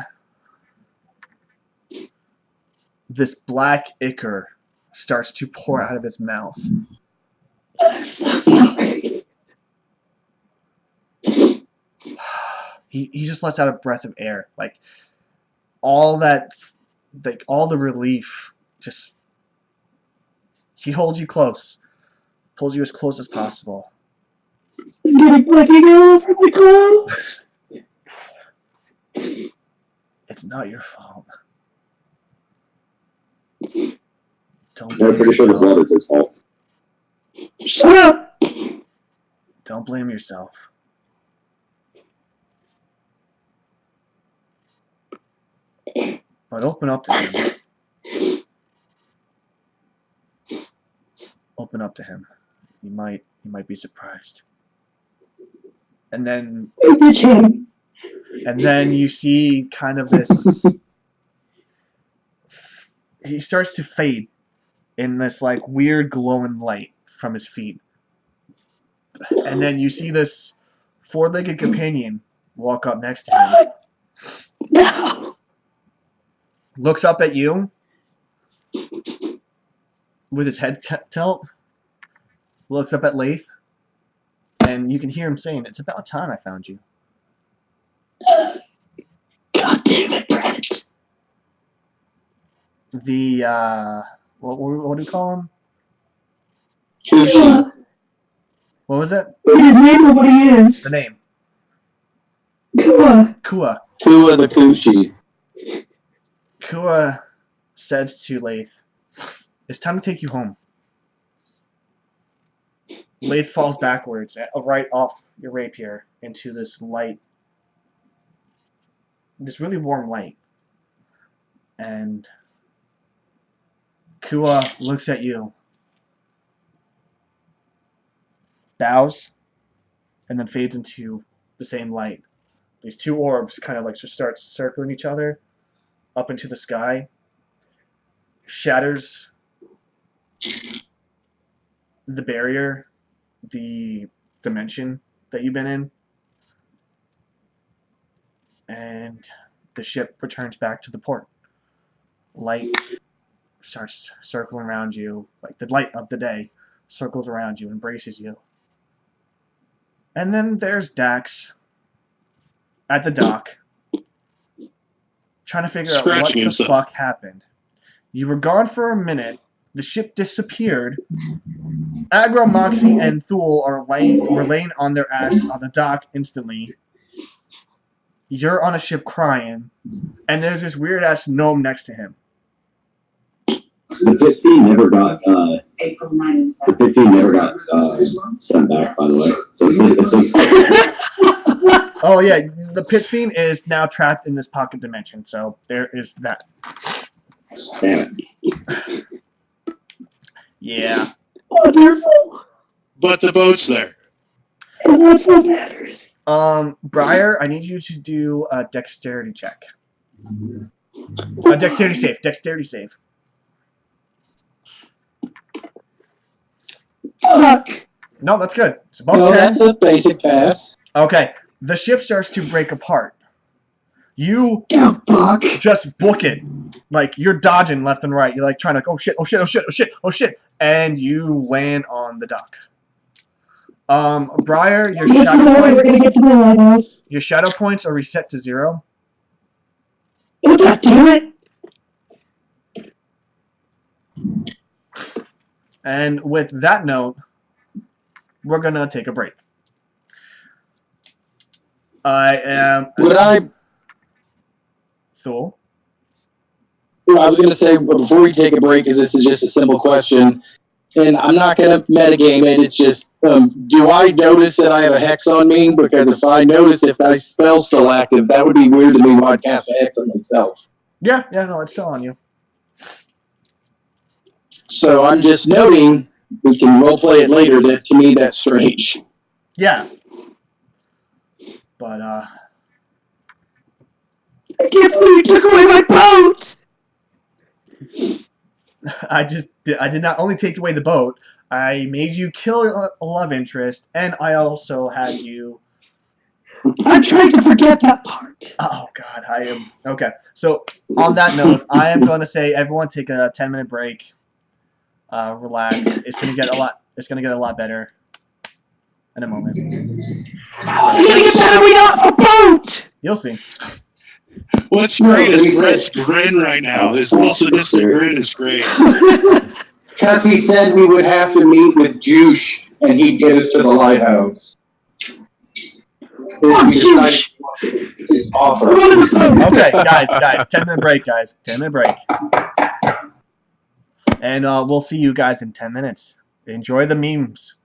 this black ichor starts to pour out of his mouth. I'm so sorry. He just lets out a breath of air. Like all that, like all the relief, just he holds you close, pulls you as close as possible. I'm getting bloody all over my clothes. It's not your fault. Don't I'm blame pretty sure the blood yourself. is his fault. Shut up. Don't blame yourself. But open up to him. Open up to him. You might be surprised. And then you see kind of this. He starts to fade in this like weird glowing light from his feet. And then you see this four-legged companion walk up next to him. No. Looks up at you with his head tilt. Looks up at Lath. And you can hear him saying, "It's about time I found you." God damn it, Brett. The, what do you call him? Kua. What was it? His name or what he is. The name. Kua. Kua. Kua the Coochie. Kua says to Lath, "It's time to take you home." Lath falls backwards, right off your rapier, into this light. This really warm light. And Kua looks at you, bows, and then fades into the same light. These two orbs kind of like just start circling each other up into the sky, shatters the barrier, the dimension that you've been in, and the ship returns back to the port. Light starts circling around you, like the light of the day circles around you, embraces you. And then there's Dax at the dock, trying to figure out what Scratching the himself. fuck happened. You were gone for a minute. The ship disappeared. Agro, Moxie, and Thule were laying on their ass on the dock instantly. You're on a ship crying, and there's this weird ass gnome next to him. The 15 never got, the 15 never got, sent back, by the way. So it's Oh yeah, the Pit Fiend is now trapped in this pocket dimension, so there is that. damn it. Yeah. Wonderful. But the boat's there. And that's what matters. Briar, I need you to do a dexterity check. A dexterity save. Dexterity save. Fuck. No, that's good. It's above No, 10. that's a basic pass. Okay, the ship starts to break apart. You Oh, fuck. just book it. Like, you're dodging left and right. You're like trying to, oh shit, oh shit, oh shit, oh shit, oh shit. And you land on the dock. Briar, This is how we're gonna get to the lighthouse. your shadow points are reset to 0. Oh, God damn it. And with that note, we're gonna take a break. I am Would I Thule. I was going to say, but before we take a break, because this is just a simple question, and I'm not going to metagame it, it's just, do I notice that I have a hex on me? Because if I notice if my spell's still active, that would be weird to me when I cast a hex on myself. Yeah, no, it's still on you. So I'm just noting, we can roleplay it later, that to me that's strange. Yeah. But, I can't believe you took away my boat! I did not only take away the boat, I made you kill a love interest, and I also had you... I'm trying to forget that part. Oh, God, I am... Okay, so, on that note, I am going to say everyone take a 10-minute break. Relax. It's going to get a lot better in a moment. It's gonna get better, we got a boat! You'll see. What's great is Brett's grin right now. His little sadistic grin is great. Because he said we would have to meet with Juice and he'd get us to the lighthouse. Oh, We decided Juice. his offer. Okay, guys, 10-minute break, guys. 10-minute break. And we'll see you guys in 10 minutes. Enjoy the memes.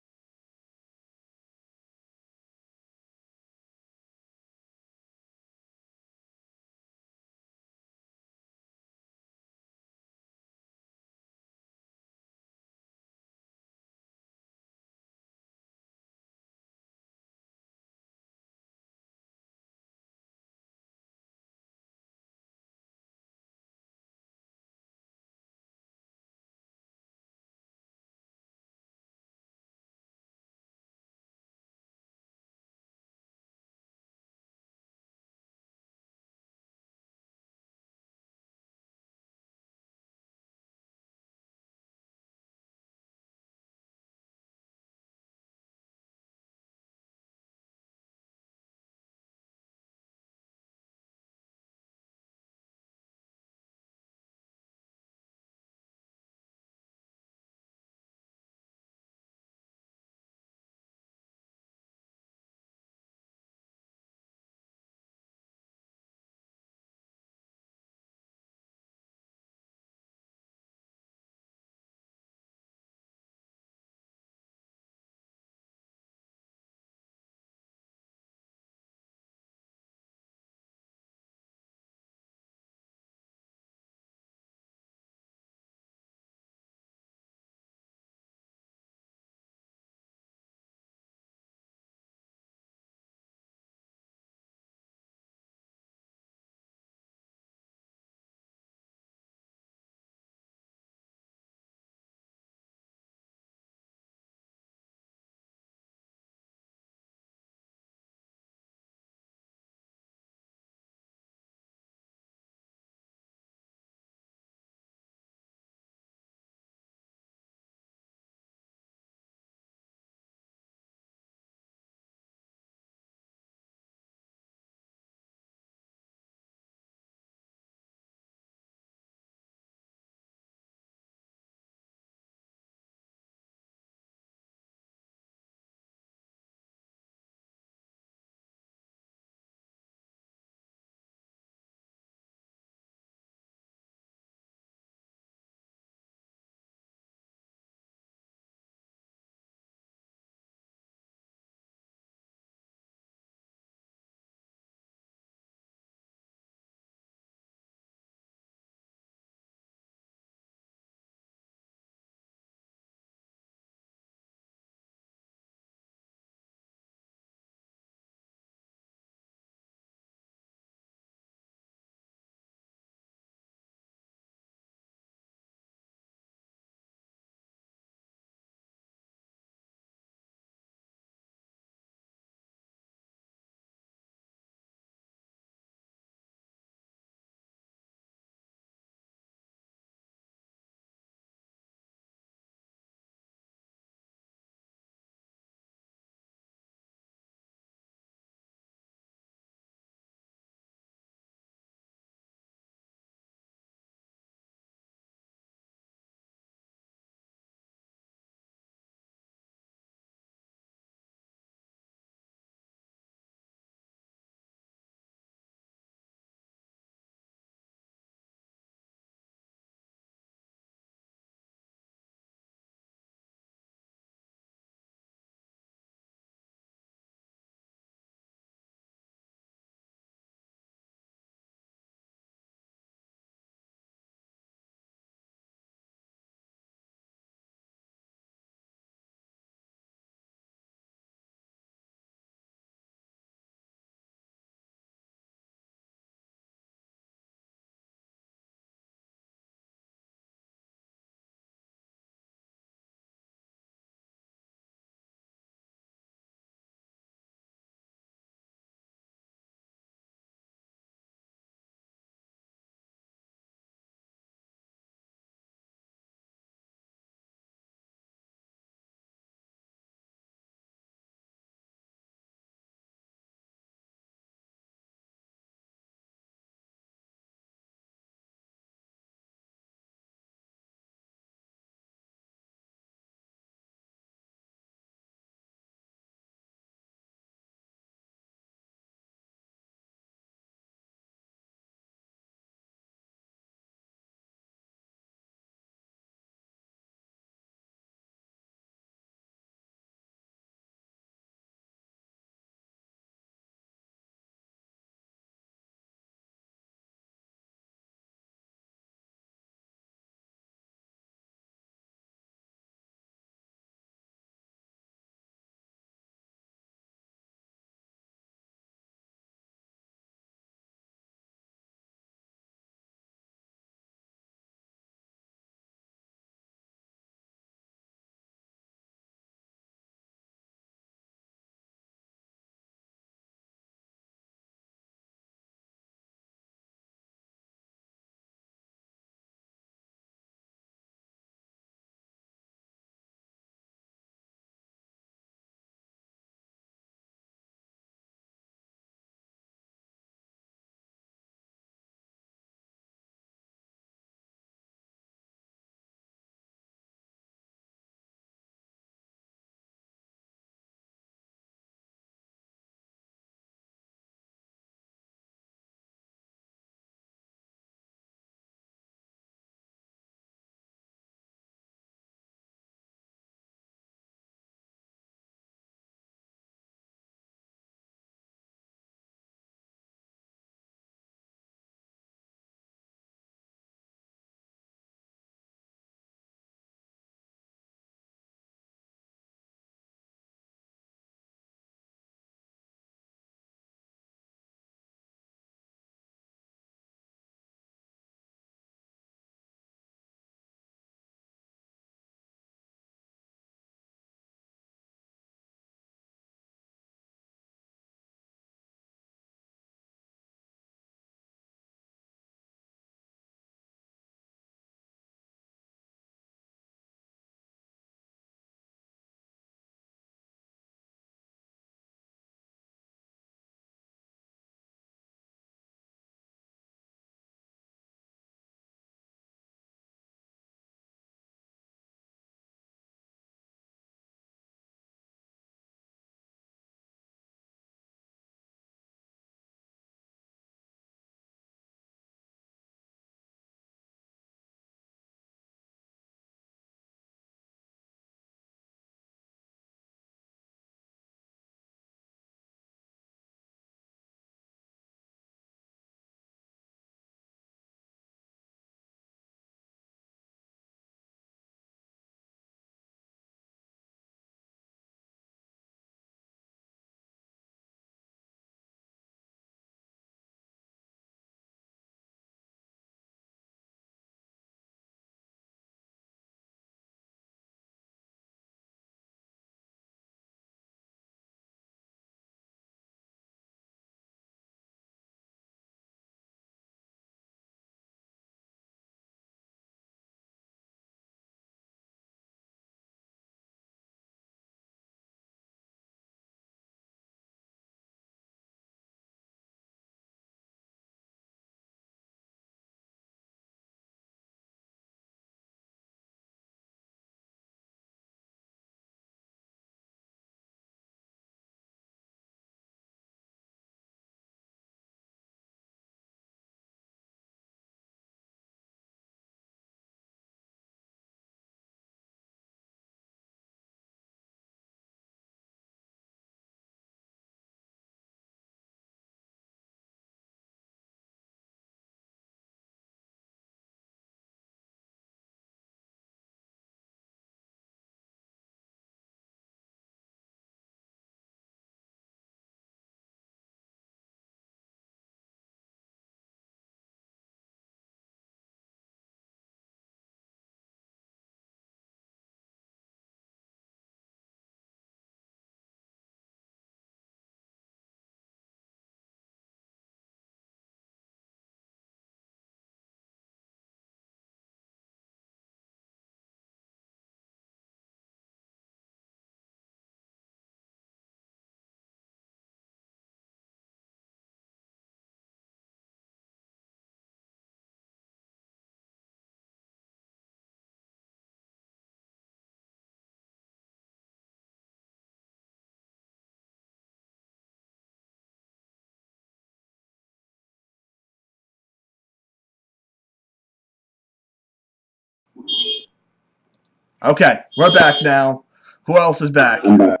Okay, we're back now. Who else is back? I'm back.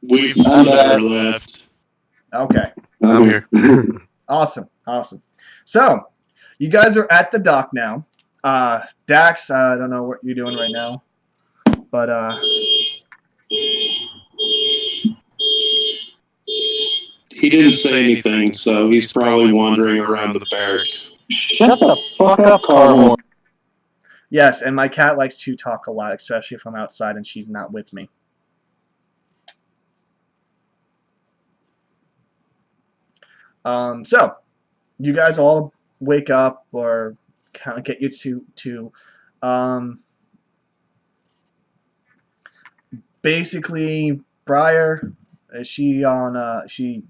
We've I'm never back. left. Okay, I'm here. awesome. So, you guys are at the dock now. Dax, I don't know what you're doing right now, but He didn't say anything, so he's probably wandering around the barracks. Shut the fuck up, Carhorn. yes, and my cat likes to talk a lot, especially if I'm outside and she's not with me. So, you guys all wake up or kind of get you to basically, Briar, is she on, she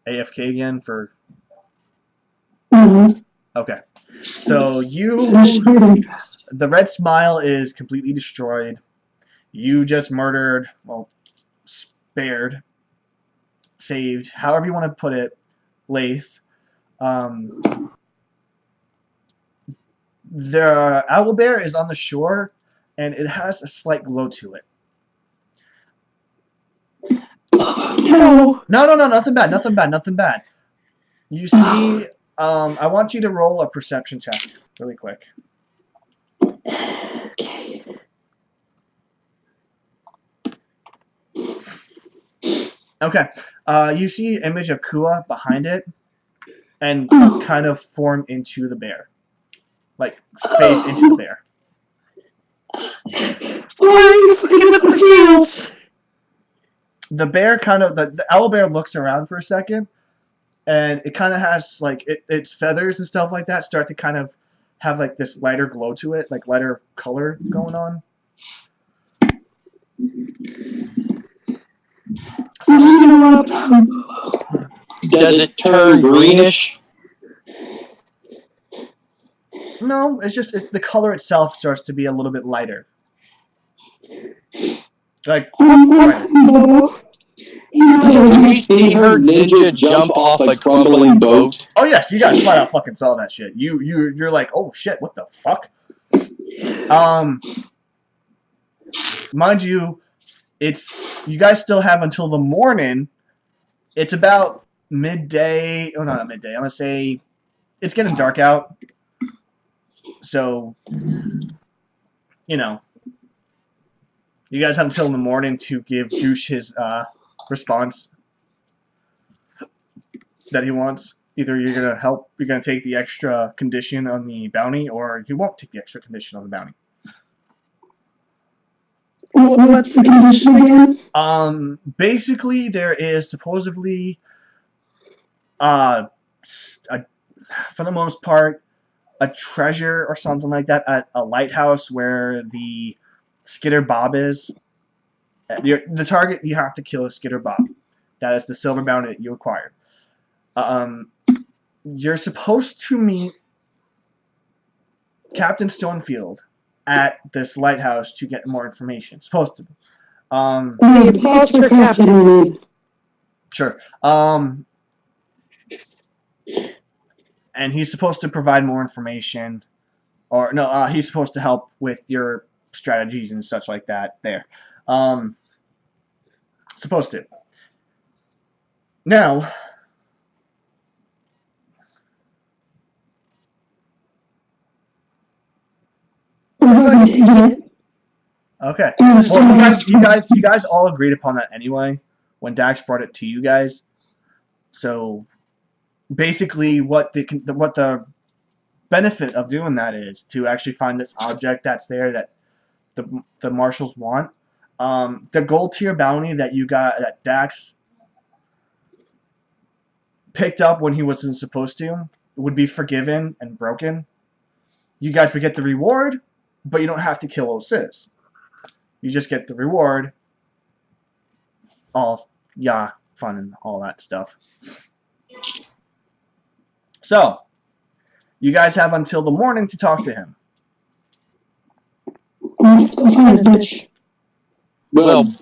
AFK again for, Mm-hmm. okay. So That's pretty fast. the red smile is completely destroyed. You just murdered, well, spared, saved, however you want to put it, Lath. The owlbear is on the shore, and it has a slight glow to it. No. No, nothing bad. You see, I want you to roll a perception check really quick. Okay. Okay. You see an image of Kua behind it, and kind of form into the bear. Like, face into the bear. Why are you fucking with my heels? The bear kind of, the owlbear looks around for a second, and it kind of has, like, its feathers and stuff like that start to kind of have, like, this lighter glow to it, like, lighter color going on. I'm just gonna rub. Does it turn greenish? No, it's just, the color itself starts to be a little bit lighter. Like, No. He heard Ninja jump off a crumbling boat. oh yes, you guys flat out fucking saw that shit. You're like, oh shit, what the fuck? Mind you, you guys still have until the morning. It's about midday. Oh, not midday. I'm gonna say it's getting dark out. So, you know, you guys have until the morning to give Juice his response that he wants. Either you're gonna take the extra condition on the bounty, or you won't take the extra condition on the bounty. What's the condition again? Basically, there is supposedly, for the most part, a treasure or something like that at a lighthouse where the Skitter Bob is. The target you have to kill is Skitter Bob. That is the silver bounty that you acquired. You're supposed to meet Captain Stonefield at this lighthouse to get more information. Supposed to. The imposter captain. Sure. And he's supposed to provide more information, or no, he's supposed to help with your strategies and such like that. There, supposed to. Now, okay. Well, you guys all agreed upon that anyway when Dax brought it to you guys. So basically, what the benefit of doing that is to actually find this object that's there that the marshals want. The gold tier bounty that you got that Dax picked up when he wasn't supposed to would be forgiven and broken. You guys would get the reward, but you don't have to kill Osis. You just get the reward. All fun and all that stuff. So, you guys have until the morning to talk to him. Well,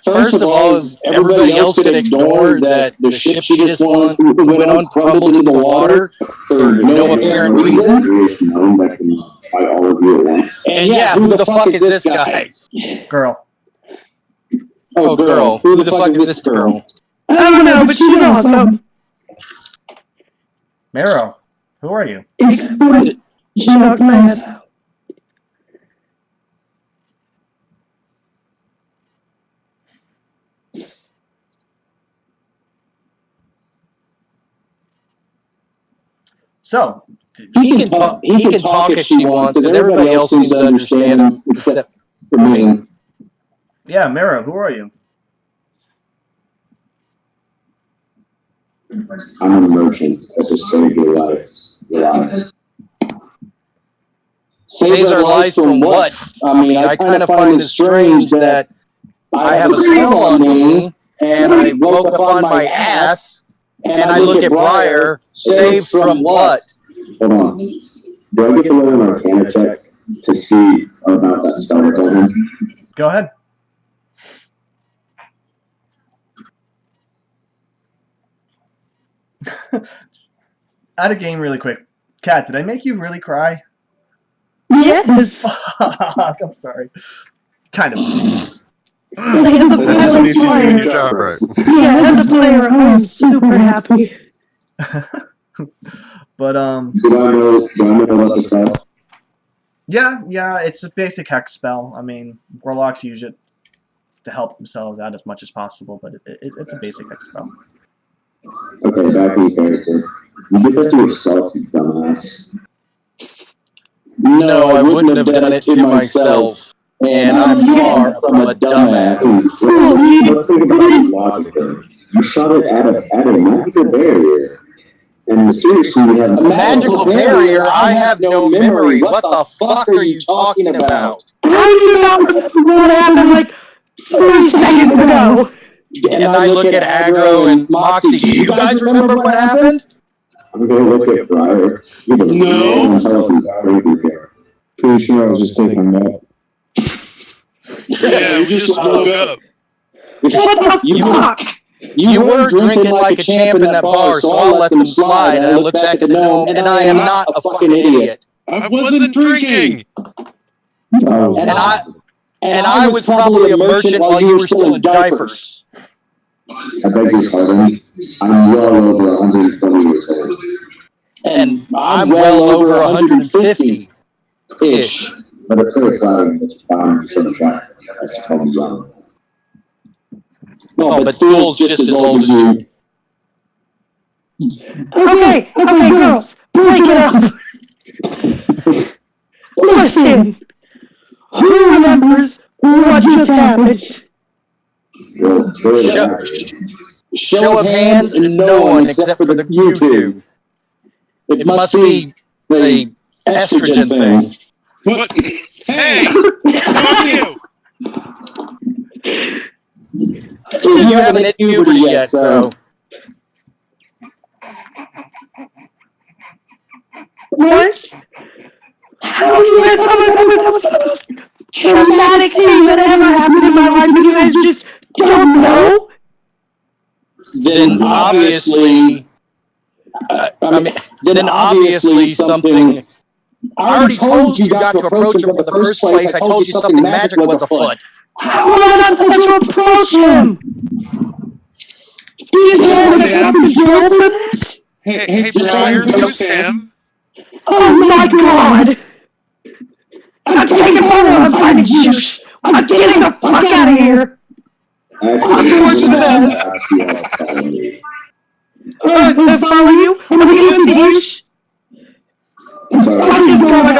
first of all, is everybody else going to ignore that the ship she just went on crumbled into the water for no apparent reason? fight all of you at once. And yeah, who the fuck is this guy? Girl. Oh, girl. Who the fuck is this girl? I don't know, but she's awesome. Marrow, who are you? Except when she knocked my ass out. So, He can talk. He can talk if she wants, because everybody else seems to understand him except for me. yeah, Marrow, who are you? I'm a merchant that just saved your lives. Saves our lives from what? I mean, I kind of find it strange that I have a spell on me, and I woke up on my ass, and I look at Briar. Saved from what? Hold on. Do I get to roll an Arcana check to see about that spell that's on him? Go ahead. Out of game really quick. Kat, did I make you really cry? Yes. I'm sorry. Kind of. Like, as a player, Good job, right? yeah, as a player, I'm super happy. But Do I know about the spell? yeah, it's a basic hex spell. I mean, warlocks use it to help themselves out as much as possible, but it's a basic hex spell. Okay, back in character. You did that to yourself, you dumbass. No, I wouldn't have done it to myself. And I'm far from a dumbass. Let's think about this logically. You shot it at a magical barrier. And mysteriously, we have A magical barrier? I have no memory. What the fuck are you talking about? I do not remember what happened like 30 seconds ago. And I look at Aggro and Moxie. Do you guys remember what happened? I'm going to look at Briar. No. Pretty sure I was just taking a nap. Yeah, we just woke up. What the fuck? You were drinking like a champ in that bar, so I'll let them slide. And I look back at the gnome, and I am not a fucking idiot. I wasn't drinking. And I was probably a merchant while you were still in diapers. I beg your pardon. I'm well over 120 years old. And I'm well over 150-ish. But it's very flattering that you found some track. That's called young. Oh, but Thul's just as old as you. Okay, girls, break it up. Listen, who remembers what just happened? Show of hands, and no one except for the you two. It must be the estrogen thing. What? Hey! Fuck you! You haven't hit puberty yet, so. What? How do you guys not remember that was the most traumatic thing that ever happened in my life and you guys just don't know? Then obviously, then obviously something. I already told you not to approach him in the first place. I told you something magic was afoot. How am I not supposed to approach him? Do you guys have control for that? Hey, Briar, who's him? Oh my god! I'm taking over, I'm finding juice! I'm getting the fuck out of here! I follow you? I'm getting the juice! What is going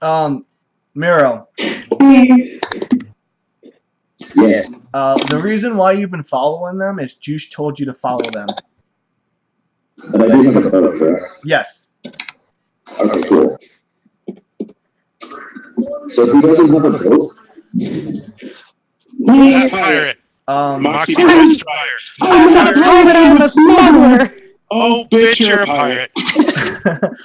on? Miro. Yeah. The reason why you've been following them is Juice told you to follow them. But I do have a boat, correct? Yes. Okay, cool. So if he doesn't have a boat, That pirate. Moxie Ghost Fire. I'm not a pirate, I'm a smuggler! Oh, bitch, you're a pirate.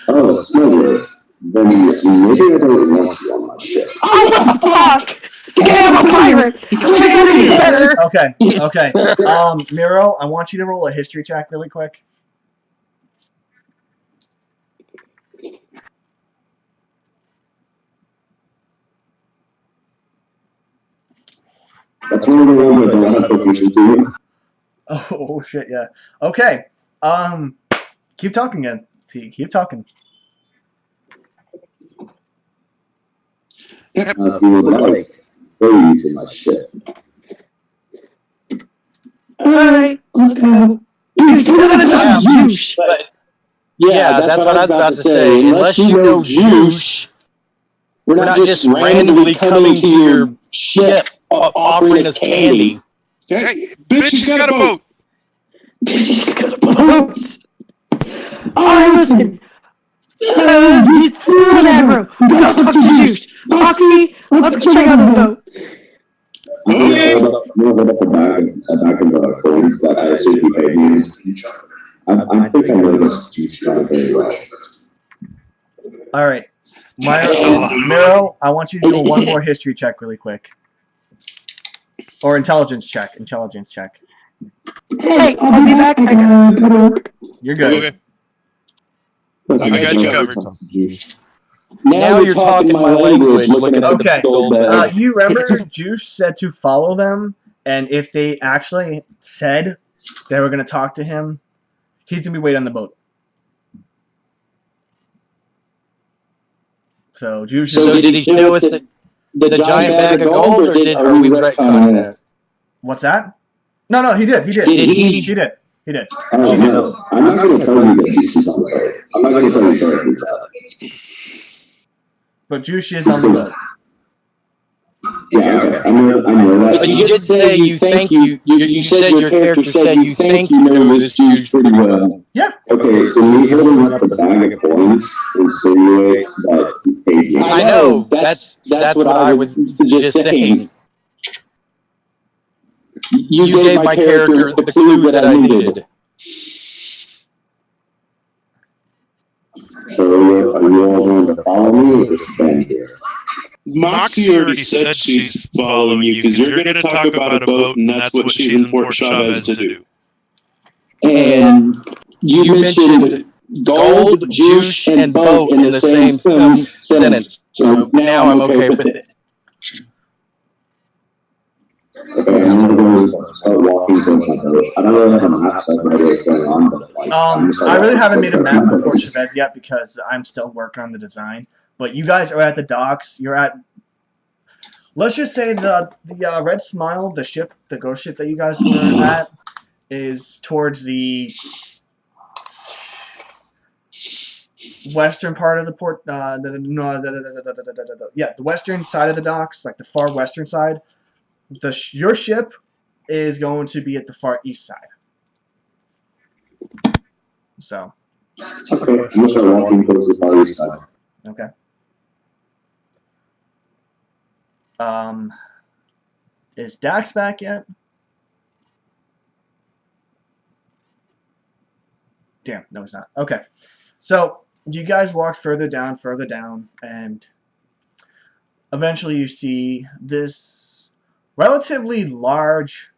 oh, smuggler. Then maybe I don't want you on my ship. Oh, what the fuck? Yeah, I'm a pirate! I'm getting better! Okay. Miro, I want you to roll a history check really quick. That's one of the ones I don't have proficiency. Oh shit, yeah. Okay. Keep talking again. Keep talking. If you would like, go using my ship. Alright, let's go. You still gotta talk to Juice. Yeah, that's what I was about to say. Unless you know Juice, we're not just randomly coming to your ship offering us candy. Hey, bitch, he's got a boat. He's got a boat. Alright, listen. Whatever. We gotta talk to Juice. Foxy, let's go check out this boat. I'm gonna hold up a bag of coins that I assume you paid me. I think I know this juice trying very well. All right. That's a lot. Miro, I want you to do one more history check really quick. Or intelligence check. Intelligence check. Hey, I'll be back. I gotta go to work. You're good. Okay. I got you covered. Now you're talking my language. Looking at Okay. the gold bag. You remember Juice said to follow them, and if they actually said they were going to talk to him, he's going to be waiting on the boat. So Juice is... So did he show us the giant bag of gold, or are we retconning that? What's that? No, he did. He did. Did he? He did. He did. Oh, no. I'm not going to tell you that juice is on the boat. I'm not going to tell you that. But Juice is on the boat. Yeah, okay. I know that. But you did say you think you said your character said you think you know this Juice pretty well. Yeah. Okay, so me holding up the bag of coins insinuates that he paid me. I know. That's what I was just saying. You gave my character the clue that I needed. So are you all going to follow me or just stand here? Moxie already said she's following you because you're going to talk about a boat, and that's what she's in Port Chavez to do. And you mentioned gold, juice, and boat in the same sentence. So now I'm okay with it. Okay, I'm going to start walking towards my boat. I don't really have a map, so I don't know what's going on. But like, I really haven't made a map of Port Chavez yet because I'm still working on the design. But you guys are at the docks. You're at... Let's just say the Red Smile, the ship, the ghost ship that you guys were at, is towards the western part of the port. Yeah, the western side of the docks, like the far western side. Your ship is going to be at the far east side. So. Okay, I'm going to start walking towards the far east side. Okay. Is Dax back yet? Damn, no, he's not. Okay. So, you guys walk further down, and eventually you see this relatively large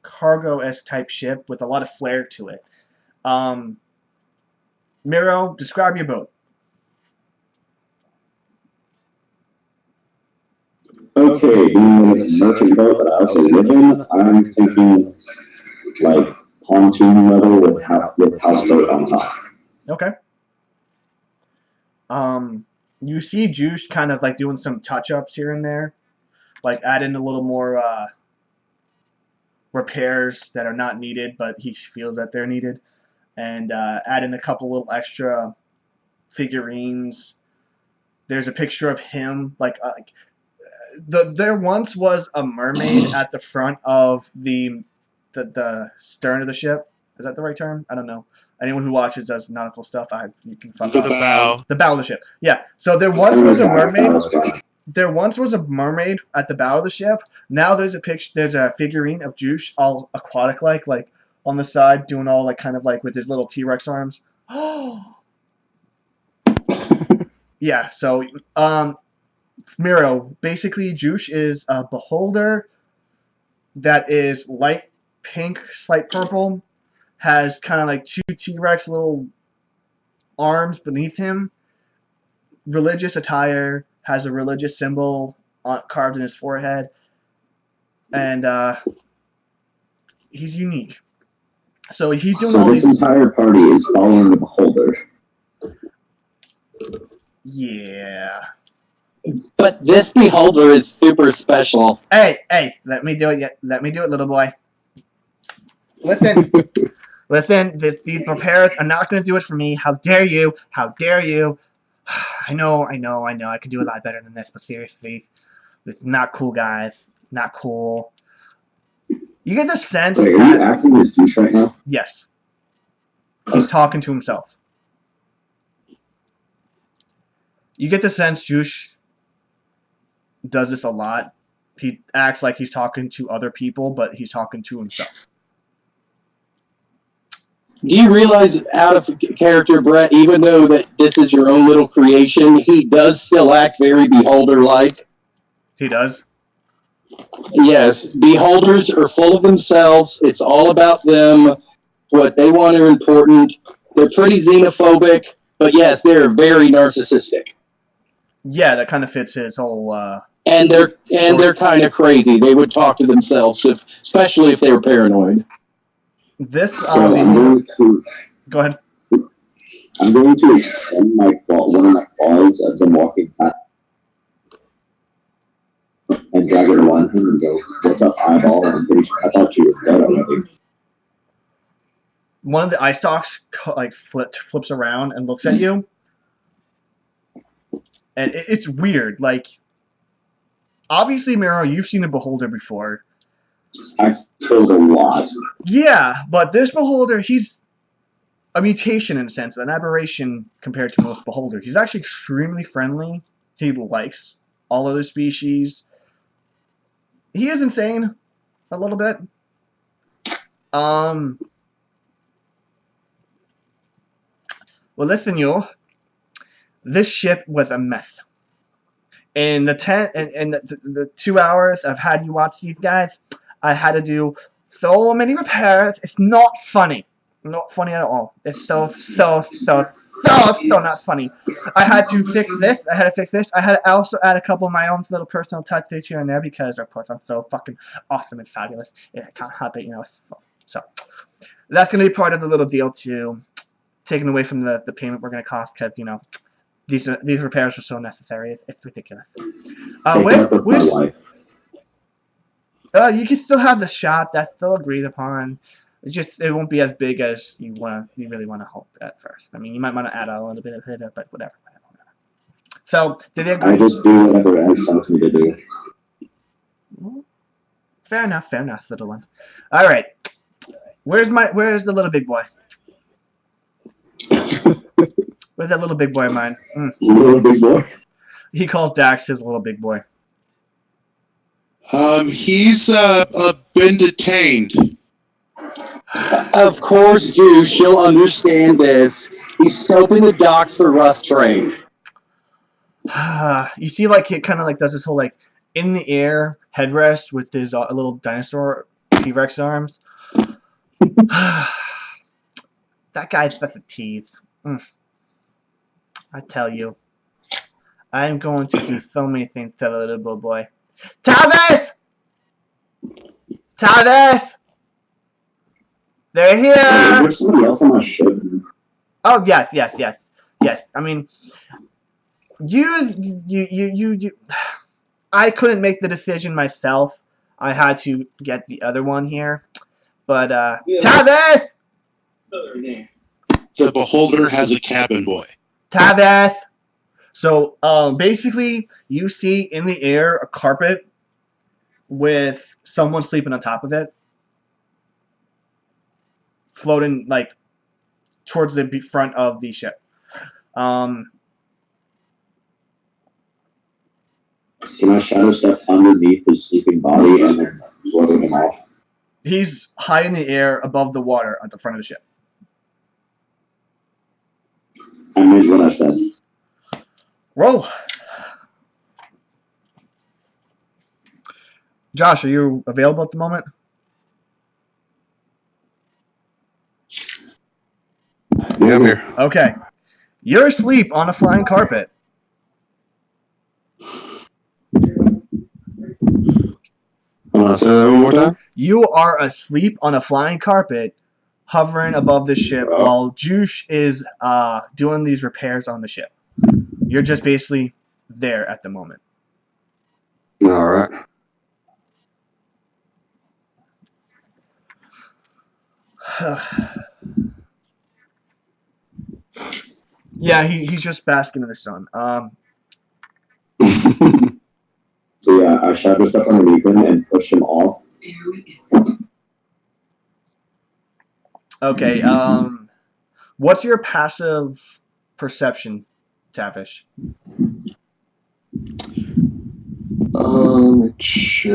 cargo-esque type ship with a lot of flair to it. Miro, describe your boat. Okay, being that it's a merchant boat that I also live in, I'm thinking like pontoon level with houseboat on top. Okay. You see Juice kind of like doing some touch-ups here and there, like adding a little more repairs that are not needed, but he feels that they're needed, and adding a couple little extra figurines. There's a picture of him, there once was a mermaid at the front of the stern of the ship. Is that the right term? I don't know. Anyone who watches does nautical stuff, you can fuck up. The bow. The bow of the ship. Yeah. So there once was a mermaid. There once was a mermaid at the bow of the ship. Now there's a picture. There's a figurine of Juice, all aquatic like on the side, doing all like kind of like with his little T-Rex arms. Oh. Yeah. So Miro, basically Juice is a beholder that is light pink, slight purple, has kind of like two T-Rex little arms beneath him, religious attire, has a religious symbol carved in his forehead. and he's unique. So he's doing So all this these. entire party is following the beholder. Yeah. But this beholder is super special. Hey, let me do it. Let me do it, little boy. Listen, listen. These repairs are not going to do it for me. How dare you? How dare you? I know. I could do a lot better than this, but seriously, this is not cool, guys. It's not cool. You get the sense Wait, are that you acting as douche right now? yes, he's talking to himself. You get the sense Juice does this a lot. He acts like he's talking to other people, but he's talking to himself. Do you realize, out of character, Brett, even though that this is your own little creation, he does still act very beholder-like? He does? Yes, beholders are full of themselves. It's all about them. What they want are important. They're pretty xenophobic, but yes, they're very narcissistic. Yeah, that kind of fits his whole... And they're kind of crazy. They would talk to themselves, especially if they were paranoid. This, So I'm going to go ahead. I'm going to extend my one of my claws as I'm walking back and drag it around him and go, "What's up, eyeball?" I'm pretty sure I thought you were dead already. One of the eye stalks like flips around and looks at you, and it's weird. Like, obviously, Miro, you've seen a beholder before. I killed a lot. Yeah, but this beholder, he's a mutation in a sense, an aberration compared to most beholders. He's actually extremely friendly. He likes all other species. He is insane, a little bit. Well, listen, you. This ship was a mess. In the the 2 hours I've had you watch these guys, I had to do so many repairs. It's not funny. Not funny at all. It's so not funny. I had to fix this. I had to fix this. I had to also add a couple of my own little personal touches here and there because, of course, I'm so fucking awesome and fabulous. I can't help it, you know. So that's going to be part of the little deal, too. Taken away from the payment we're going to cost because, you know, these repairs are so necessary. It's ridiculous. Where's... you can still have the shop. That's still agreed upon. It's just it won't be as big as you really want to hope at first. I mean, you might want to add a little bit of it, but whatever. So, did they agree? I just do whatever Ed tells me to do. Fair enough, little one. All right, where's the little big boy? Where's that little big boy of mine? Little big boy. He calls Dax his little big boy. He's been detained. Of course, Juice, you'll understand this. He's scoping the docks for rough trade. You see, like, it kind of like does this whole like in the air headrest with his little dinosaur T-Rex arms. That guy's such a tease. I tell you, I'm going to do so many things to the little boy. Travis! They're here! There's somebody else on my ship. Oh, yes. I mean, you I couldn't make the decision myself. I had to get the other one here. But, Travis! The beholder has a cabin boy. Travis! So, basically, you see in the air a carpet with someone sleeping on top of it. Floating, like, towards the front of the ship. Can I shadow step underneath his sleeping body and then floating him off? He's high in the air above the water at the front of the ship. I meant what I said. Roll. Josh, are you available at the moment? Yeah, I'm here. Okay. You're asleep on a flying carpet. Hold on, say that one more time. You are asleep on a flying carpet, hovering above the ship, Oh. while Juice is doing these repairs on the ship. You're just basically there at the moment. All right. Yeah, he's just basking in the sun. So yeah, I shadow step underneath him and push him off. Okay. What's your passive perception, Tavish? Check.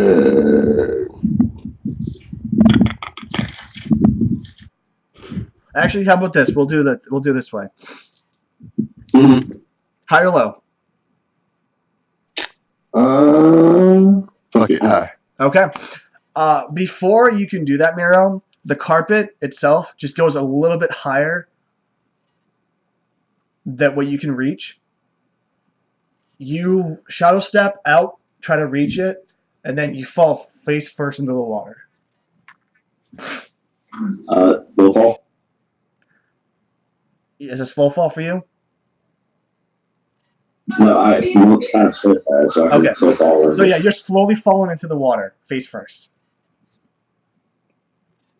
Actually, how about this? We'll do this way. Mhm. High or low? Fuck it. Hi. Okay. Before you can do that, Miro, the carpet itself just goes a little bit higher than what you can reach. You shadow step out, try to reach it, and then you fall face first into the water. Slow fall. Is it slow fall for you? No, I won't kind of slip fall, so I can Okay. slow fall. So yeah, you're slowly falling into the water, face first.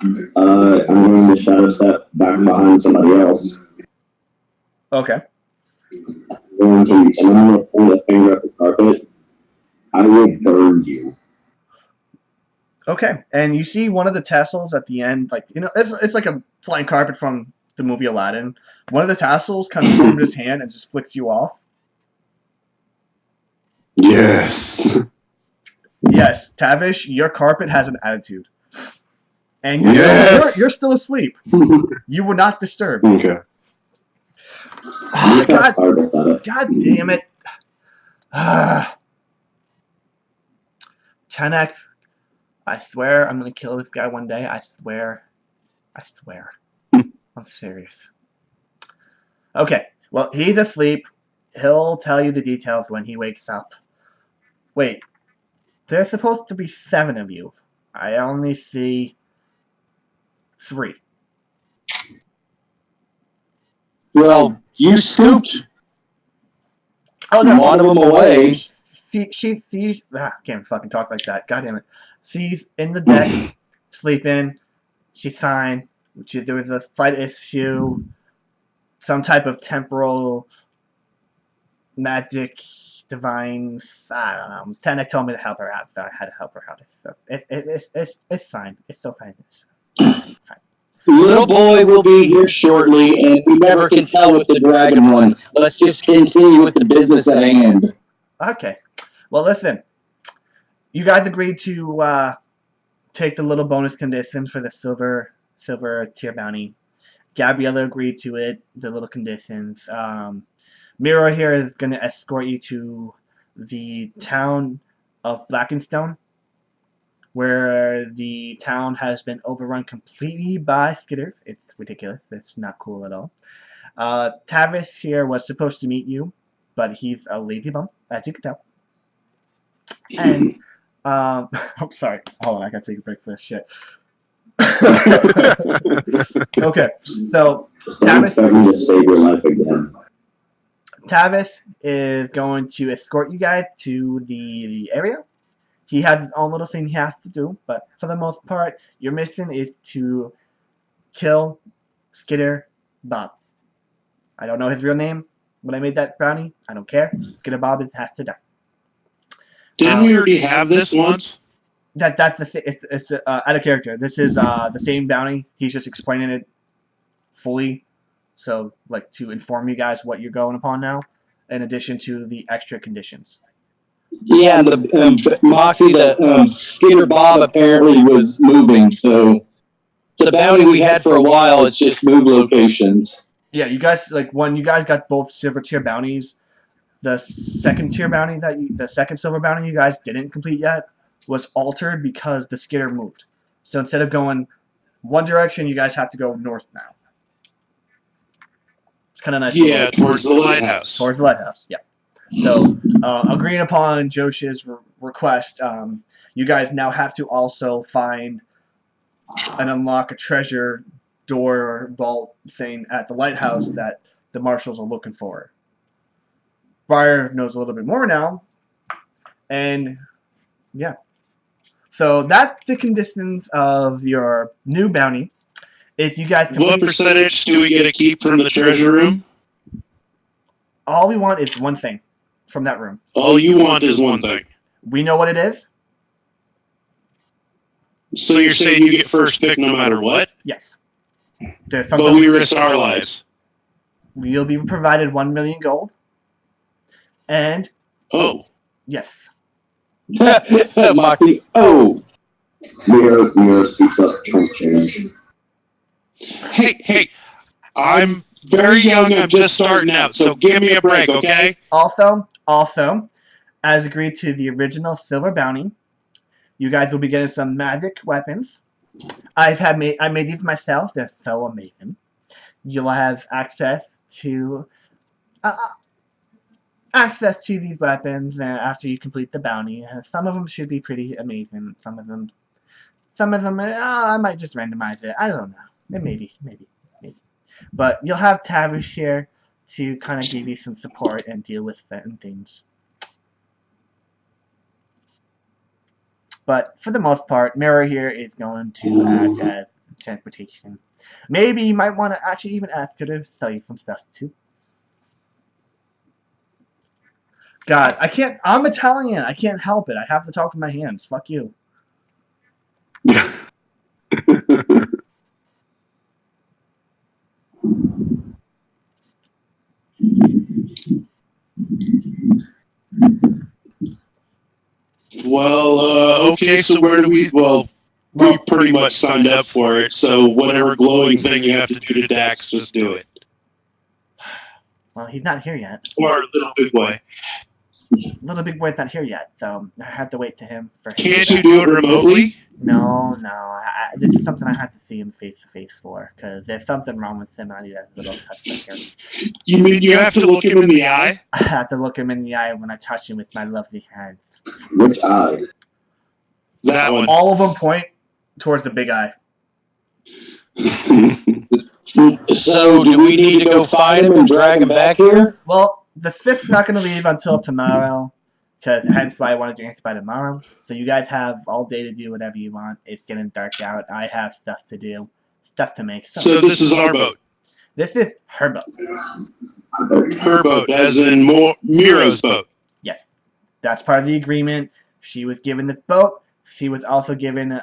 I'm going to shadow step back behind somebody else. Okay. I'm going to point a finger at the carpet. I will burn you. Okay. And you see one of the tassels at the end, like, you know, it's like a flying carpet from the movie Aladdin. One of the tassels kind of formed his hand and just flicks you off. Yes. Yes, Tavish, your carpet has an attitude. And you're still asleep. You were not disturbed. Okay. Oh, God, Sorry about that. God damn it. Tenek, I swear I'm going to kill this guy one day. I swear. I'm serious. Okay, well, he's asleep. He'll tell you the details when he wakes up. Wait, there's supposed to be 7 of you. I only see 3. Well, you scooped Oh, no. one of them away. She sees. Can't fucking talk like that. God damn it. She's in the deck, sleeping. She's fine. There was a slight issue. Some type of temporal magic, divine. I don't know. Tenek told me to help her out, so I had to help her out. It's fine. It's so fine. It's fine. Little boy will be here shortly, and we never can tell with the dragon one. Let's just continue with the business at hand. Okay. Well, listen. You guys agreed to take the little bonus conditions for the silver tier bounty. Gabriella agreed to it, the little conditions. Miro here is going to escort you to the town of Blackenstone, where the town has been overrun completely by skitters. It's ridiculous. It's not cool at all. Tavis here was supposed to meet you, but he's a lazy bum, as you can tell. And, I'm sorry. Hold on, I gotta take a break for this shit. Okay, so I'm expecting to save your life again. Tavis is going to escort you guys to the area. He has his own little thing he has to do, but for the most part, your mission is to kill Skitter Bob. I don't know his real name when I made that brownie. I don't care. Skitter Bob has to die. Didn't we already have this once? That's the thing. It's out of character. This is the same bounty. He's just explaining it fully, so like to inform you guys what you're going upon now, in addition to the extra conditions. Yeah, and the Moxie, the Skitter Bob apparently was moving, so the bounty we had for a while, it's just move locations. Yeah, you guys, like, when you guys got both silver tier bounties, the second tier bounty the second silver bounty you guys didn't complete yet was altered because the Skitter moved. So instead of going one direction, you guys have to go north now. It's kind of nice. Yeah, towards the lighthouse. Towards the lighthouse, yeah. So, agreeing upon Josh's request, you guys now have to also find and unlock a treasure door or vault thing at the lighthouse that the marshals are looking for. Briar knows a little bit more now, and yeah. So that's the conditions of your new bounty. If you guys complete, What percentage do we get to keep from the treasure room? all we want is one thing from that room. All you want is one thing. We know what it is. So you're saying you get first pick no matter what? Yes. There's But something we risk our lives. You'll be provided 1 million gold. And Oh. yes. Moxie. Oh. Miro speaks up chunk change. Hey, I'm very young, I'm just starting out, so give me a break, okay? Also, as agreed to the original silver bounty, you guys will be getting some magic weapons. I made these myself. They're so amazing. You'll have access to these weapons after you complete the bounty. Some of them should be pretty amazing. Some of them, I might just randomize it. I don't know. Maybe. But you'll have Tavish here to kind of give you some support and deal with certain things. But for the most part, Mira here is going to act as transportation. Maybe you might want to actually even ask her to sell you some stuff too. God, I can't. I'm Italian. I can't help it. I have to talk with my hands. Fuck you. Well, okay, so where do we... Well, we pretty much signed up for it, so whatever glowing thing you have to do to Dax, just do it. Well, he's not here yet. Or Little Big Boy. Little Big Boy's not here yet, so I have to wait to him for him. Can't you do it remotely? No. This is something I have to see him face to face for, because there's something wrong with him. I need a little touch with him. You mean you have to look him in the eye? I have to look him in the eye when I touch him with my lovely hands. Which eye? That one. All of them point towards the big eye. So, do we need to go find him and drag him back here? Well, the 5th's not going to leave until tomorrow, because hence why I wanted to answer by tomorrow. So you guys have all day to do whatever you want. It's getting dark out. I have stuff to do, stuff to make. So this is our boat. This is her boat. Her boat, as in Miro's boat. Yes. That's part of the agreement. She was given this boat. She was also given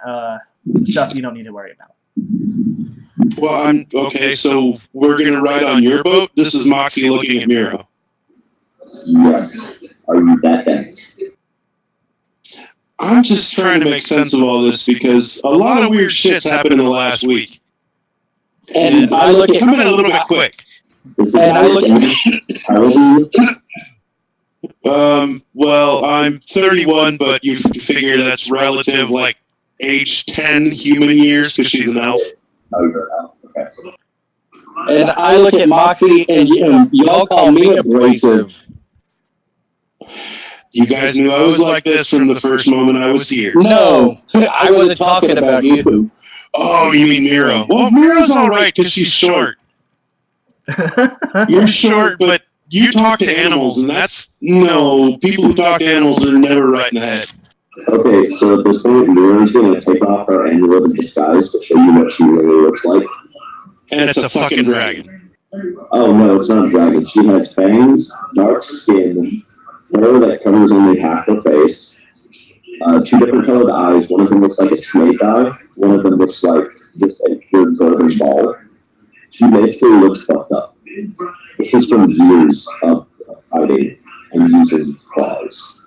stuff you don't need to worry about. Well, okay, so we're going to ride on your boat? This is Moxie looking at Miro. Yes. Are you that dense? I'm just trying to make sense of all this because a lot of weird shit's happened in the last week. And I look at coming a little bit quick. And I look at How old are you? Well, I'm 31, but you figure that's relative, like age 10 human years because she's an elf. Oh, you're an elf. Okay. and I look at Moxie and y'all call me abrasive. You guys knew I was like this from the first moment I was here. No, I wasn't talking about you. Oh, you mean Miro? Well, Miro's all right because she's short. You're short, but you talk to animals, and that's... No, people who talk to animals are never right in the head. Okay, so at this point, Mira's going to take off her amulet of disguise to show you what she really looks like. And it's a fucking dragon. Oh, no, it's not a dragon. She has fangs, dark skin, hair that covers only half her face, 2 different colored eyes. One of them looks like a snake eye. One of them looks like just a pure golden ball. She basically looks fucked up. This is from years of fighting and using claws.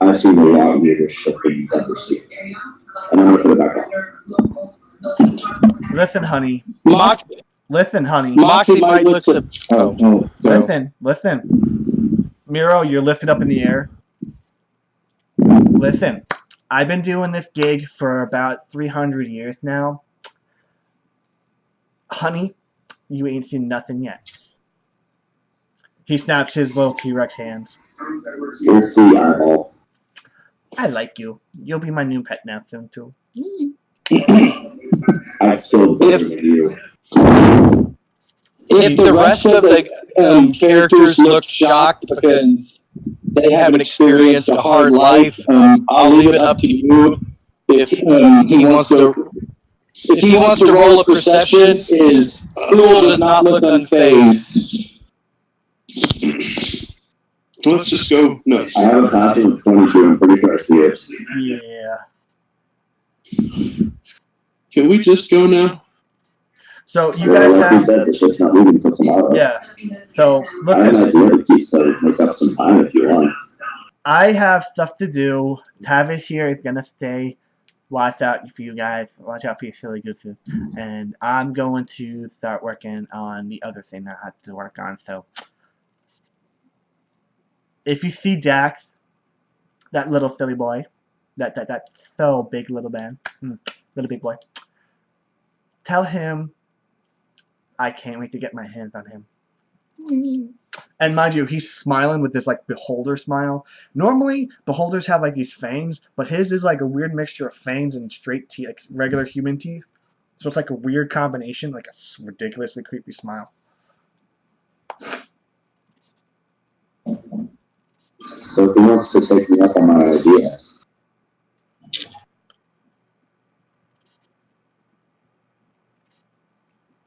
I've seen a lot of weirder shit than you've ever seen. And I'm going to put it back on. Listen, honey. Moxie Moxie might look some... Oh, no. Listen. Miro, you're lifted up in the air. Listen. I've been doing this gig for about 300 years now. Honey, you ain't seen nothing yet. He snaps his little T-Rex hands. You'll see, eyeball. I like you. You'll be my new pet now soon too. I still believe in you. If the rest of the characters look shocked because they haven't experienced a hard life, I'll leave it up to you. If he wants to roll a perception, is Thule does not look unfazed. Let's just go nuts. I have a passive of 22. I'm pretty sure I see it. Yeah. Can we just go now? So you guys Like you have. said, the ship's not leaving until tomorrow. Yeah. So look I have an at. idea to keep to make up some time if you want. I have stuff to do. Tavis here is gonna stay. Watch out for you guys. Watch out for your silly gooses. And I'm going to start working on the other thing I have to work on. So if you see Dax, that little silly boy, that so big little man, little big boy, tell him I can't wait to get my hands on him. And mind you, he's smiling with this like beholder smile. Normally, beholders have like these fangs, but his is like a weird mixture of fangs and straight teeth, like regular human teeth. So it's like a weird combination, like a ridiculously creepy smile. So if he wants to take me up on my idea,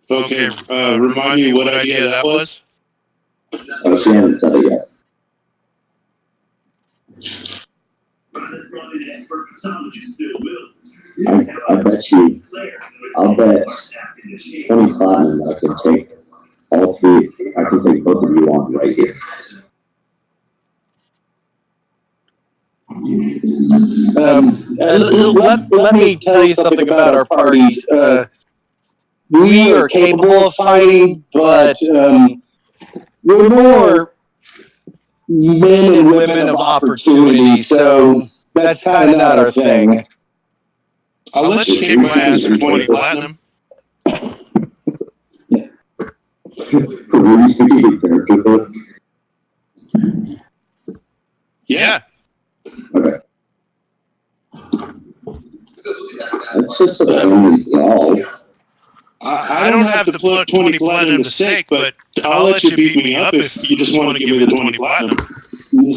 Okay, remind me what idea that was. she hasn't said it yet. I bet you, I'll bet 20 platinum that I can take all three. I can take both of you on right here. Let me tell you something about our parties. We are capable of fighting, but we're more men and women of opportunity, so that's kind of not our thing. I'll let you kick my ass for 20 platinum. Were you speaking of character book? Yeah. Okay. That's just a bonus y'all. I don't have to put 20 platinum to stake, but I'll let you beat me up if you just want to give me the 20 platinum.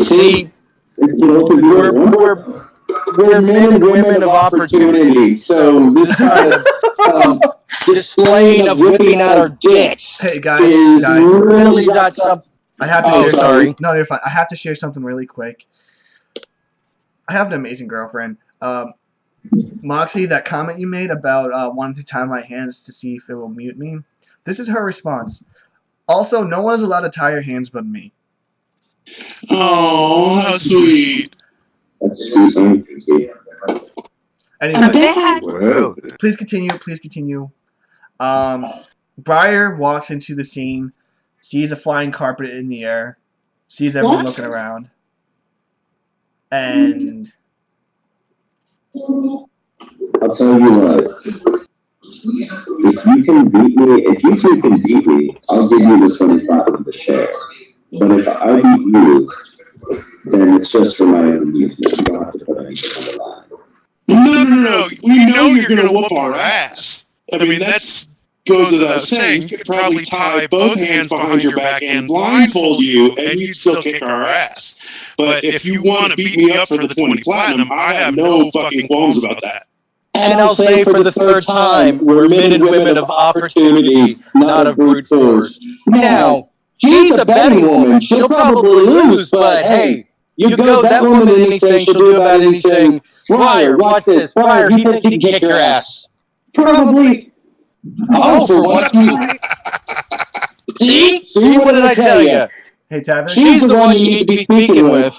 See, If both of you at once, we're men and women of opportunity, so this kind of displaying of whipping out our dicks Hey guys, is really not something. I have to Oh, share sorry. something. No, you're fine. I have to share something really quick. I have an amazing girlfriend. Moxie, that comment you made about wanting to tie my hands to see if it will mute me, this is her response. Also, no one is allowed to tie your hands but me. Oh, how sweet. that's sweet. Anyway, Well, please continue. Please continue. Briar walks into the scene, sees a flying carpet in the air, sees everyone looking around, and I'll tell you what. If you can beat me, if you two can beat me, I'll give you the 25 of the share. But if I beat you, then it's just for my own amusement. You don't have to put anything on the line. No. We know you're going to whoop our ass. I mean, that's goes without saying. You could probably tie both hands behind your back and blindfold you, and you'd still kick our ass. But if you want to beat me up for the 20 platinum, I have no fucking qualms about that. And I'll say for the third time, we're men and women of opportunity, not of brute force. Now, she's a betting woman. She'll probably lose, but hey, you go that woman anything, she'll do about anything. Briar, watch this. Briar, he thinks he can kick your ass. Probably. Oh, for what? See, what did I tell you? hey, Tavis. She's the one you need to be speaking with.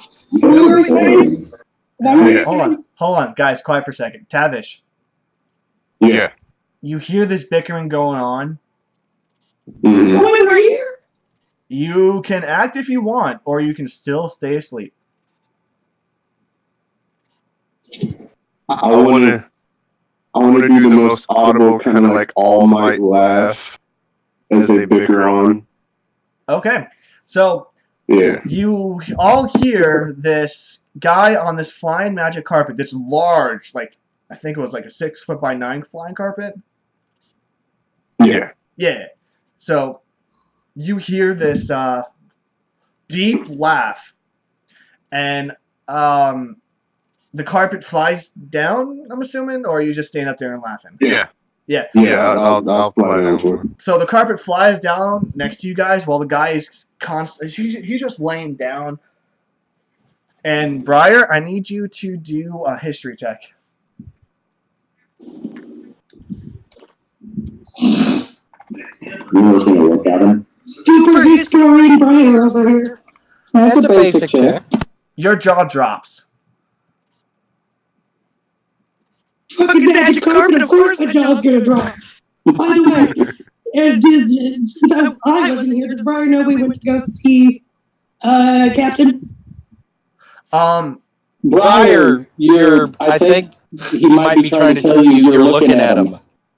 Hold on, guys, quiet for a second. Tavish, yeah. you hear this bickering going on. Mhm. Oh, wait, we're here? You can act if you want, or you can still stay asleep. I want to do the most audible kind of like all might laugh as they bicker on. Okay, so Yeah. You all hear this guy on this flying magic carpet. This large, like I think it was like a 6 foot by 9 flying carpet. Yeah. Yeah. So you hear this deep laugh, and the carpet flies down. I'm assuming, or are you just staying up there and laughing? Yeah. Yeah. Yeah, I'll fly down. So the carpet flies down next to you guys while the guy is he's just laying down. And Briar, I need you to do a history check. You know what's gonna look at him? Super historian Briar over here. That's a basic check. Your jaw drops. Fucking magic carpet, of course my jaw's gonna drop. By the way, since I wasn't here, does Briar know we went to go see Captain? Briar, I think he might be trying to tell you you're looking at him.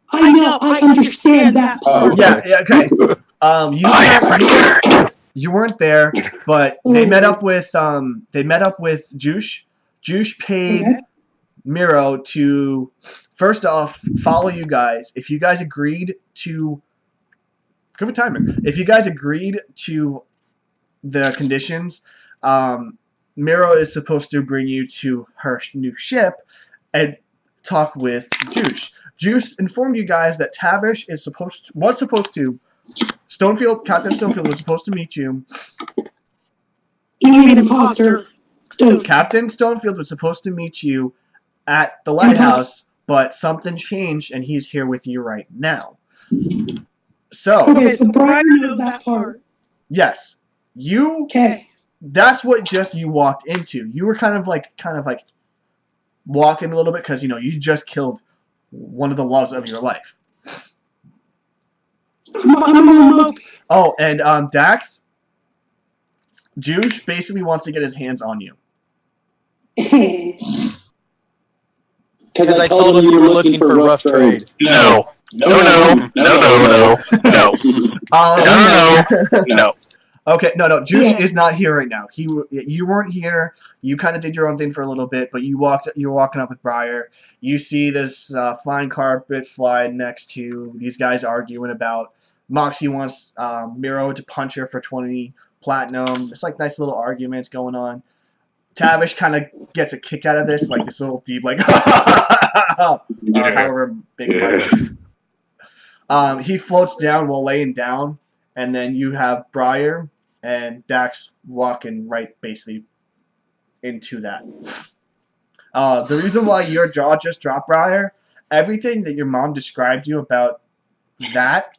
I know, I understand that part. Yeah, okay. You weren't there, but they met up with Juice. Juice paid Miro to first off follow you guys. If you guys agreed to give a timer. If you guys agreed to the conditions, Miro is supposed to bring you to her new ship and talk with Juice. Juice informed you guys that Tavish was supposed to Stonefield, Captain Stonefield was supposed to meet you. You mean imposter. Captain Stonefield was supposed to meet you at the lighthouse, but something changed and he's here with you right now. So Briar knows that part. Yes. That's what just you walked into. You were kind of like walking a little bit because you just killed one of the loves of your life. Oh, and Dax, Juice basically wants to get his hands on you. Because I told him you were looking for rough trade. No. Okay, no. Juice is not here right now. You weren't here. You kind of did your own thing for a little bit, but you're walking up with Briar. You see this flying carpet fly next to these guys arguing about. Moxie wants Miro to punch her for 20 platinum. It's like nice little arguments going on. Tavish kind of gets a kick out of this, like this little deep, like, however big. He floats down while laying down, and then you have Briar and Dax walking right basically into that. The reason why your jaw just dropped, Briar, everything that your mom described to you about that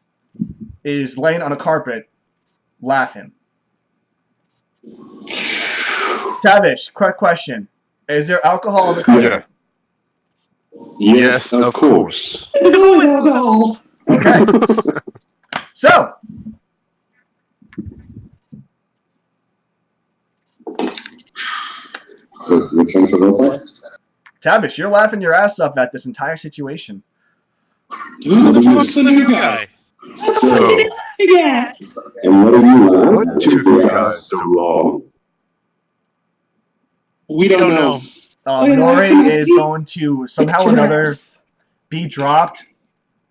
is laying on a carpet laughing. Tavish, quick question. Is there alcohol in the carpet? Yes, of course. There's always alcohol. Okay. So, Tavish, you're laughing your ass off at this entire situation. Who the fuck's the new guy? So, Yeah. And what have you what learned? took you guys so long? We don't know. Nori is going to somehow or another be dropped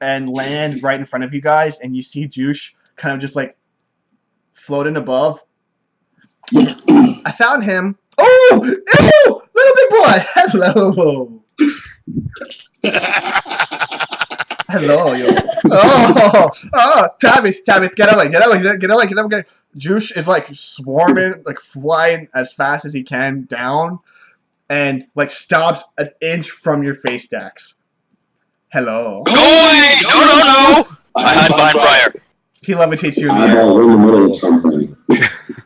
and land right in front of you guys, and you see Juice kind of just like floating above. I found him. Oh, ew, little big boy. Hello. Hello, yo. Oh, Tavis, get out. Juice is like swarming, like flying as fast as he can down, and like stops an inch from your face, Dax. Hello. Go away! No! I hide behind Briar. He levitates you in the air. Eyeball in the middle of something.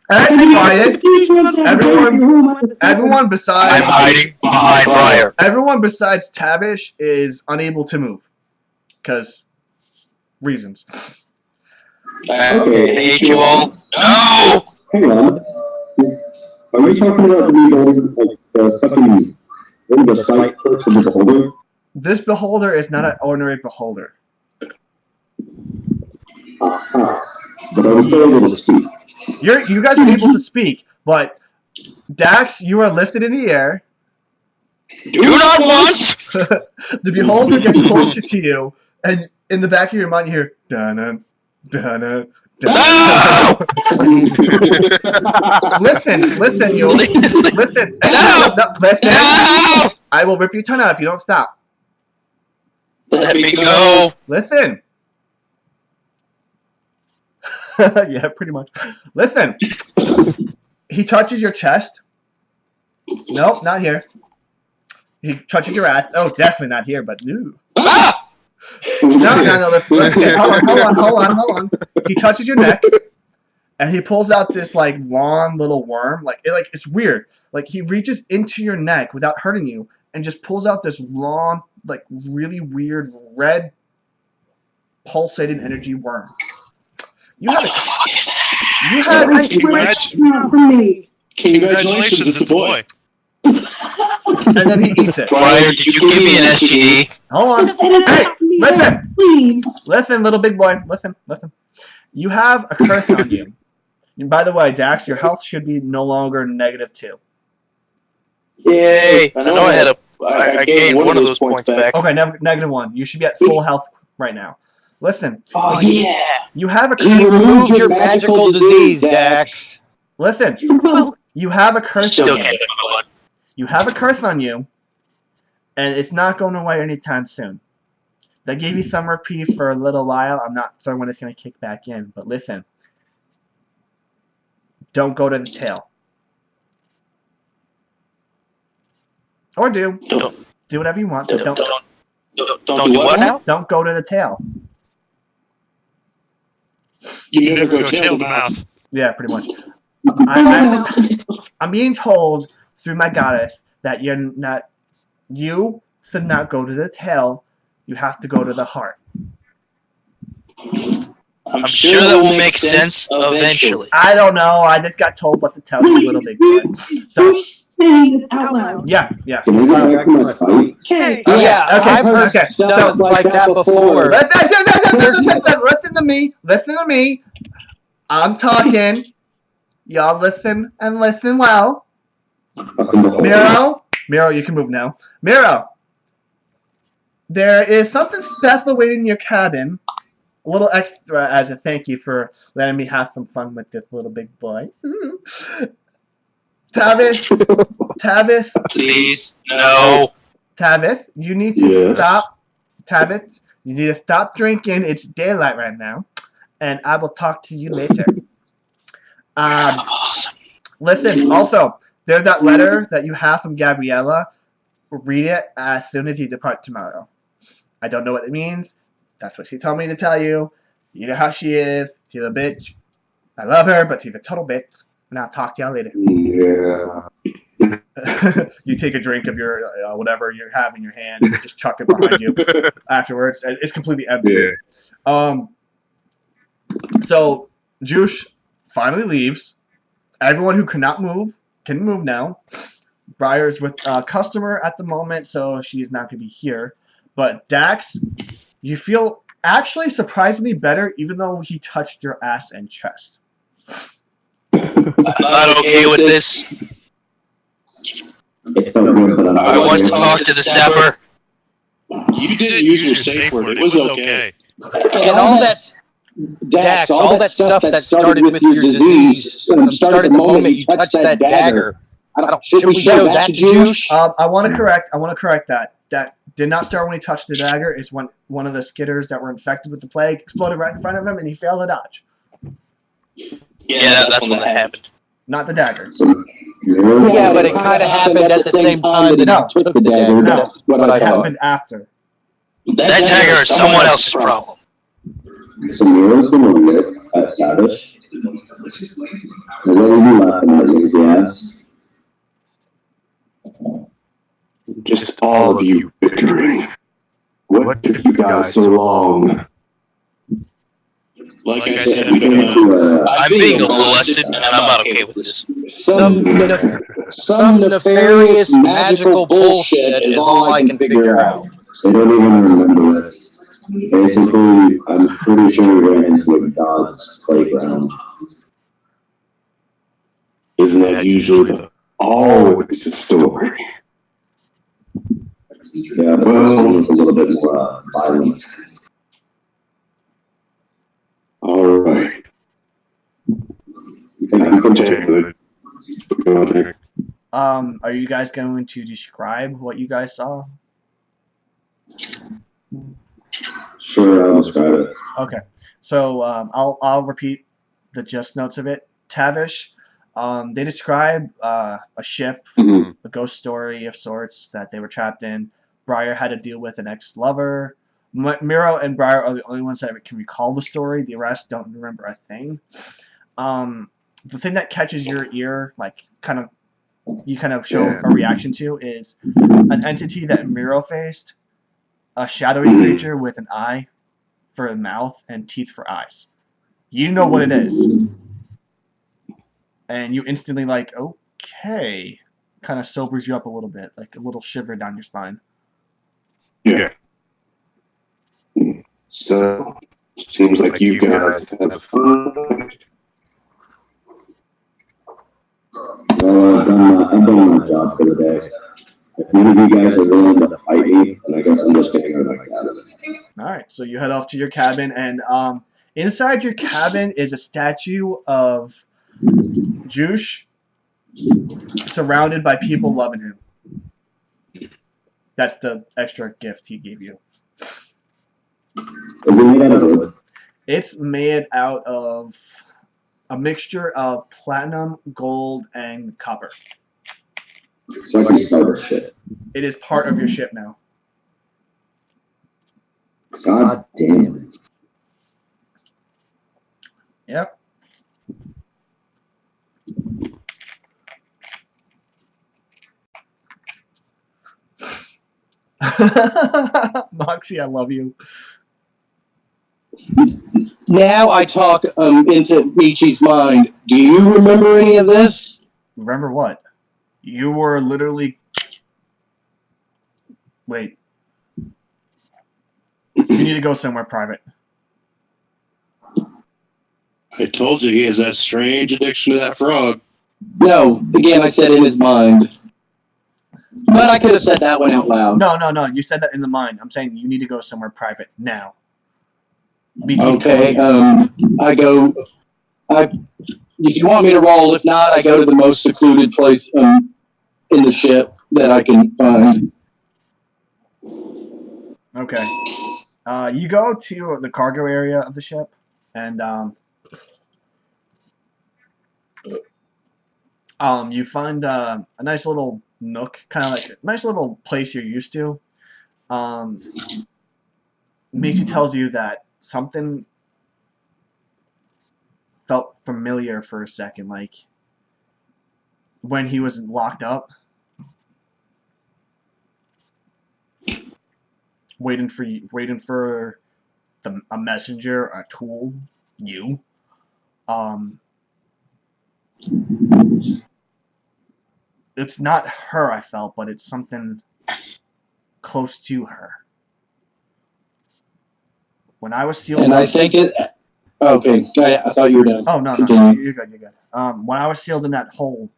And quiet. Everyone I'm besides hiding behind Briar. everyone besides Tavish is unable to move because reasons. I hate you all. No! Hang on. Are we talking about the fucking the site perks of the beholder? This beholder is not an ordinary beholder. Aha. But I was still able to speak. You guys are able to speak, but Dax, you are lifted in the air. Do not want. The beholder gets closer to you, and in the back of your mind you hear dun dun. Listen, you listen. No! Listen. No! I will rip your tongue out if you don't stop. Let me go. Listen. Yeah, pretty much. Listen. He touches your chest. Nope, not here. He touches your ass. Oh, definitely not here, but no. Ah! No. Okay, hold on. He touches your neck, and he pulls out this like long little worm. It's weird. Like he reaches into your neck without hurting you, and just pulls out this long, like really weird red, pulsating energy worm. You have it. You have I it. swear it's not for me. Congratulations, it's a boy. And then he eats it. Briar, did you give me an STD? Hold on. Hey, listen. Please. Listen, little big boy. Listen. You have a curse on you. And by the way, Dax, your health should be no longer -2. Yay! I know I had I gained one of those points back. Okay, -1. You should be at full health right now. Listen. Oh yeah! You have a You curse. removed your magical disease, Dax. Listen. You have a curse Still on you. can't. You have a curse on you, and it's not going away anytime soon. They gave you some reprieve for a little while. I'm not sure when it's going to kick back in, but listen. Don't go to the tail. Or do. Don't. Do whatever you want, but don't Don't do what now? don't go to the tail. You Never go tail to the mouth. Yeah, pretty much. No. I'm being told through my goddess that you should not go to the tail. You have to go to the heart. I'm sure that will make sense eventually. I don't know. I just got told what to tell you, little big boy. So, You're saying this out loud. yeah. Can we go back to my fight? Okay. Yeah, okay, I've heard okay. stuff like that before. Listen to me. Listen to me. I'm talking. Y'all listen and listen well. Miro, you can move now. Miro, there is something special waiting in your cabin. A little extra as a thank you for letting me have some fun with this little big boy. Tavis, Please, no. Tavis, you need to Yes. stop. Tavis, you need to stop drinking. It's daylight right now, and I will talk to you later. Awesome. Listen, also, there's that letter that you have from Gabriella. Read it as soon as you depart tomorrow. I don't know what it means. That's what she told me to tell you. You know how she is. She's a bitch. I love her, but she's a total bitch. And I'll talk to y'all later. Yeah. You take a drink of your whatever you have in your hand and just chuck it behind you afterwards. And it's completely empty. Yeah. So, Juice finally leaves. Everyone who cannot move can move now. Briar's with a customer at the moment, so she's not going to be here. But Dax, you feel actually surprisingly better, even though he touched your ass and chest. I'm not okay with this. It felt good, but I want to talk to the sapper. You didn't use your safe word. It was okay. And all that, Dax, all that stuff that started with your disease started the moment you touched that dagger. Should we show that to Juice? I want to correct that. That did not start when he touched the dagger. It's when one of the skitters that were infected with the plague exploded right in front of him, and he failed to dodge. Yeah, that's when that happened. Not the dagger. Yeah, but it kind of happened at the same time that he took the dagger. No, That's what I it thought. happened after. That dagger is someone else's problem. So Miro's gonna look at Savish. The way you laugh at his ass. Just all of you bickering. What took you guys so long? Like I said, we don't know. I'm being molested, and I'm not okay with this. Some nefarious magical bullshit is all I can figure out. They don't even remember this. Basically, I'm pretty sure we ran into a god's playground. Isn't that usually always the story? Yeah, but this one was a little bit more violent. All right. Thank you for taking it. Are you guys going to describe what you guys saw? Sure, I'll describe it. Okay, so I'll repeat the gist notes of it. Tavish, they describe a ship, Mhm. a ghost story of sorts that they were trapped in. Briar had to deal with an ex-lover. Miro and Briar are the only ones that can recall the story. The rest don't remember a thing. The thing that catches your ear, like you kind of show a reaction to, is an entity that Miro faced, a shadowy creature with an eye for a mouth and teeth for eyes. You know what it is. And you instantly like, okay. Kind of sobers you up a little bit, like a little shiver down your spine. Yeah. So, seems like you guys have fun. Well, I've done my job for the day. If none of you guys are willing to fight me, then I guess I'm just gonna go like that. Alright, so you head off to your cabin, and inside your cabin is a statue of Jush, surrounded by people loving him. That's the extra gift he gave you. Is it made out of wood? It's made out of a mixture of platinum, gold, and copper. So I can start this shit. It is part of your ship now. God damn. Yep. Moxie, I love you. Now I talk into Michi's mind. Do you remember any of this? Remember what? You were literally... Wait. You need to go somewhere private. I told you he has that strange addiction to that frog. No, again, I said in his mind. But I could have said that one out loud. No. You said that in the mind. I'm saying you need to go somewhere private now. BT's Okay, telling you. if you want me to roll, if not, I go to the most secluded place in the ship that I can find. Okay. You go to the cargo area of the ship, and you find a nice little nook, kind of like a nice little place you're used to. Michi tells you that something felt familiar for a second, like when he was locked up, waiting for a messenger, a tool, you. It's not her, I felt, but it's something close to her. When I was sealed And up, I think it... Okay, I thought you were done. Oh, no, Continue. you're good, you're good. When I was sealed in that hole,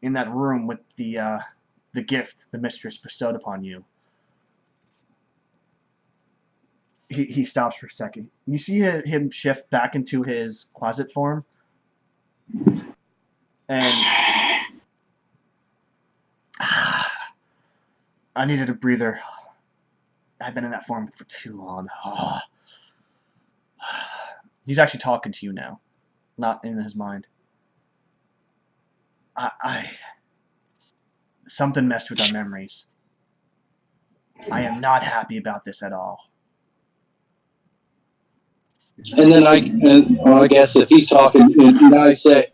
in that room with the gift the mistress bestowed upon you, he stops for a second. You see him shift back into his closet form, and I needed a breather. I've been in that form for too long. He's actually talking to you now, not in his mind. Something messed with our memories. I am not happy about this at all. And then I guess if he's talking, and I say,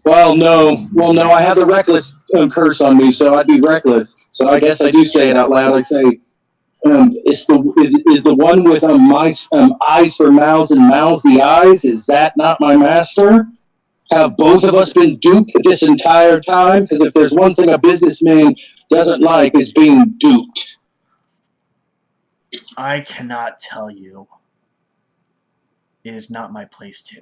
well, no, I have the reckless curse on me, so I'd be reckless. So I guess I do say it out loud. I say, is the one with eyes for mouths and mouths the eyes? Is that not my master? Have both of us been duped this entire time? Because if there's one thing a businessman doesn't like, is being duped. I cannot tell you. It is not my place to.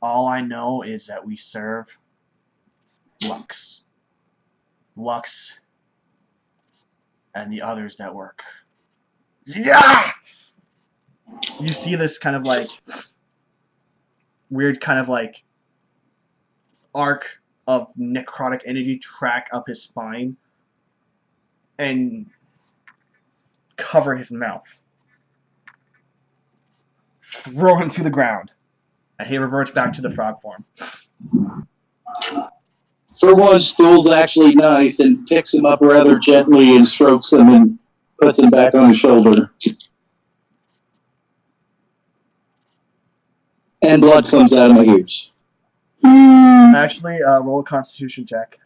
All I know is that we serve Lux. Lux and the others that work. Yeah! You see this kind of like weird kind of like arc of necrotic energy track up his spine and cover his mouth. Throw him to the ground. And he reverts back to the frog form. For once, Thul's actually nice and picks him up rather gently and strokes him and puts him back on his shoulder. And blood comes out of my ears. Actually, roll a constitution check.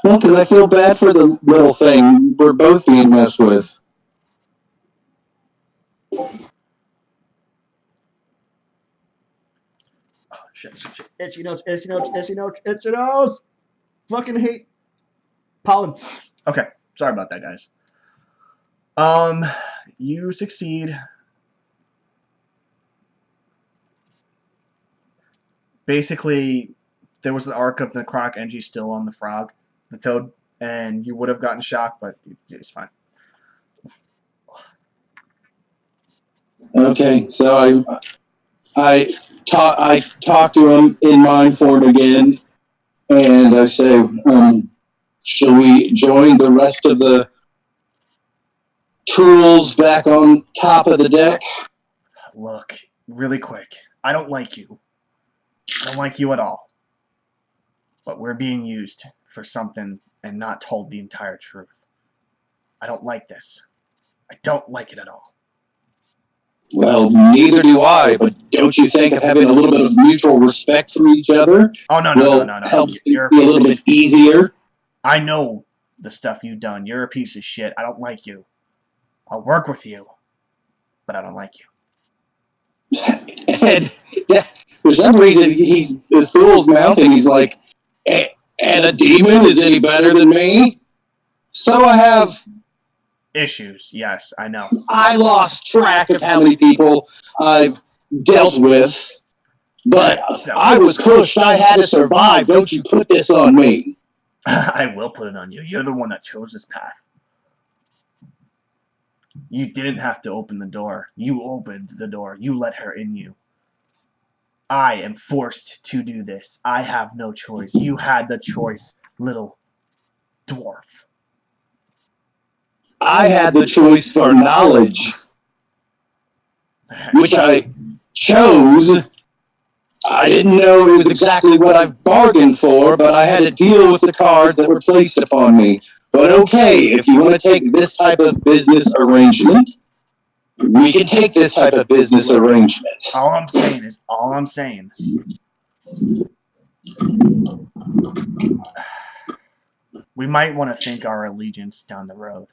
Well, because I feel bad for the little thing we're both being messed with. Oh, shit. Itchy nose. Fucking hate pollen. Okay, sorry about that, guys. You succeed. Basically, there was an arc of the necrotic energy still on the frog, the toad, and you would have gotten shocked, but it's fine. Okay, so I talk to him in mind form again, and I say, shall we join the rest of the tools back on top of the deck? Look, really quick. I don't like you. I don't like you at all. But we're being used for something and not told the entire truth. I don't like this. I don't like it at all. Well, neither do I, but don't you think having a little bit of mutual respect for each other will help it be a little bit easier? I know the stuff you've done. You're a piece of shit. I don't like you. I'll work with you, but I don't like you. And yeah, for some reason, he's the fool's mouth, and he's like, and a demon is any better than me? So I have issues. Yes, I know. I lost track of how many people I've dealt with, but I was pushed. I had to survive. Don't you put this on me. I will put it on you. You're the one that chose this path. You didn't have to open the door. You opened the door. You let her in you. I am forced to do this. I have no choice. You had the choice, little dwarf. I had the choice for knowledge, which I chose. I didn't know it was exactly what I bargained for, but I had to deal with the cards that were placed upon me. But okay, if you want to take this type of business arrangement, we can take this type of business arrangement. All I'm saying is, we might want to think our allegiance down the road.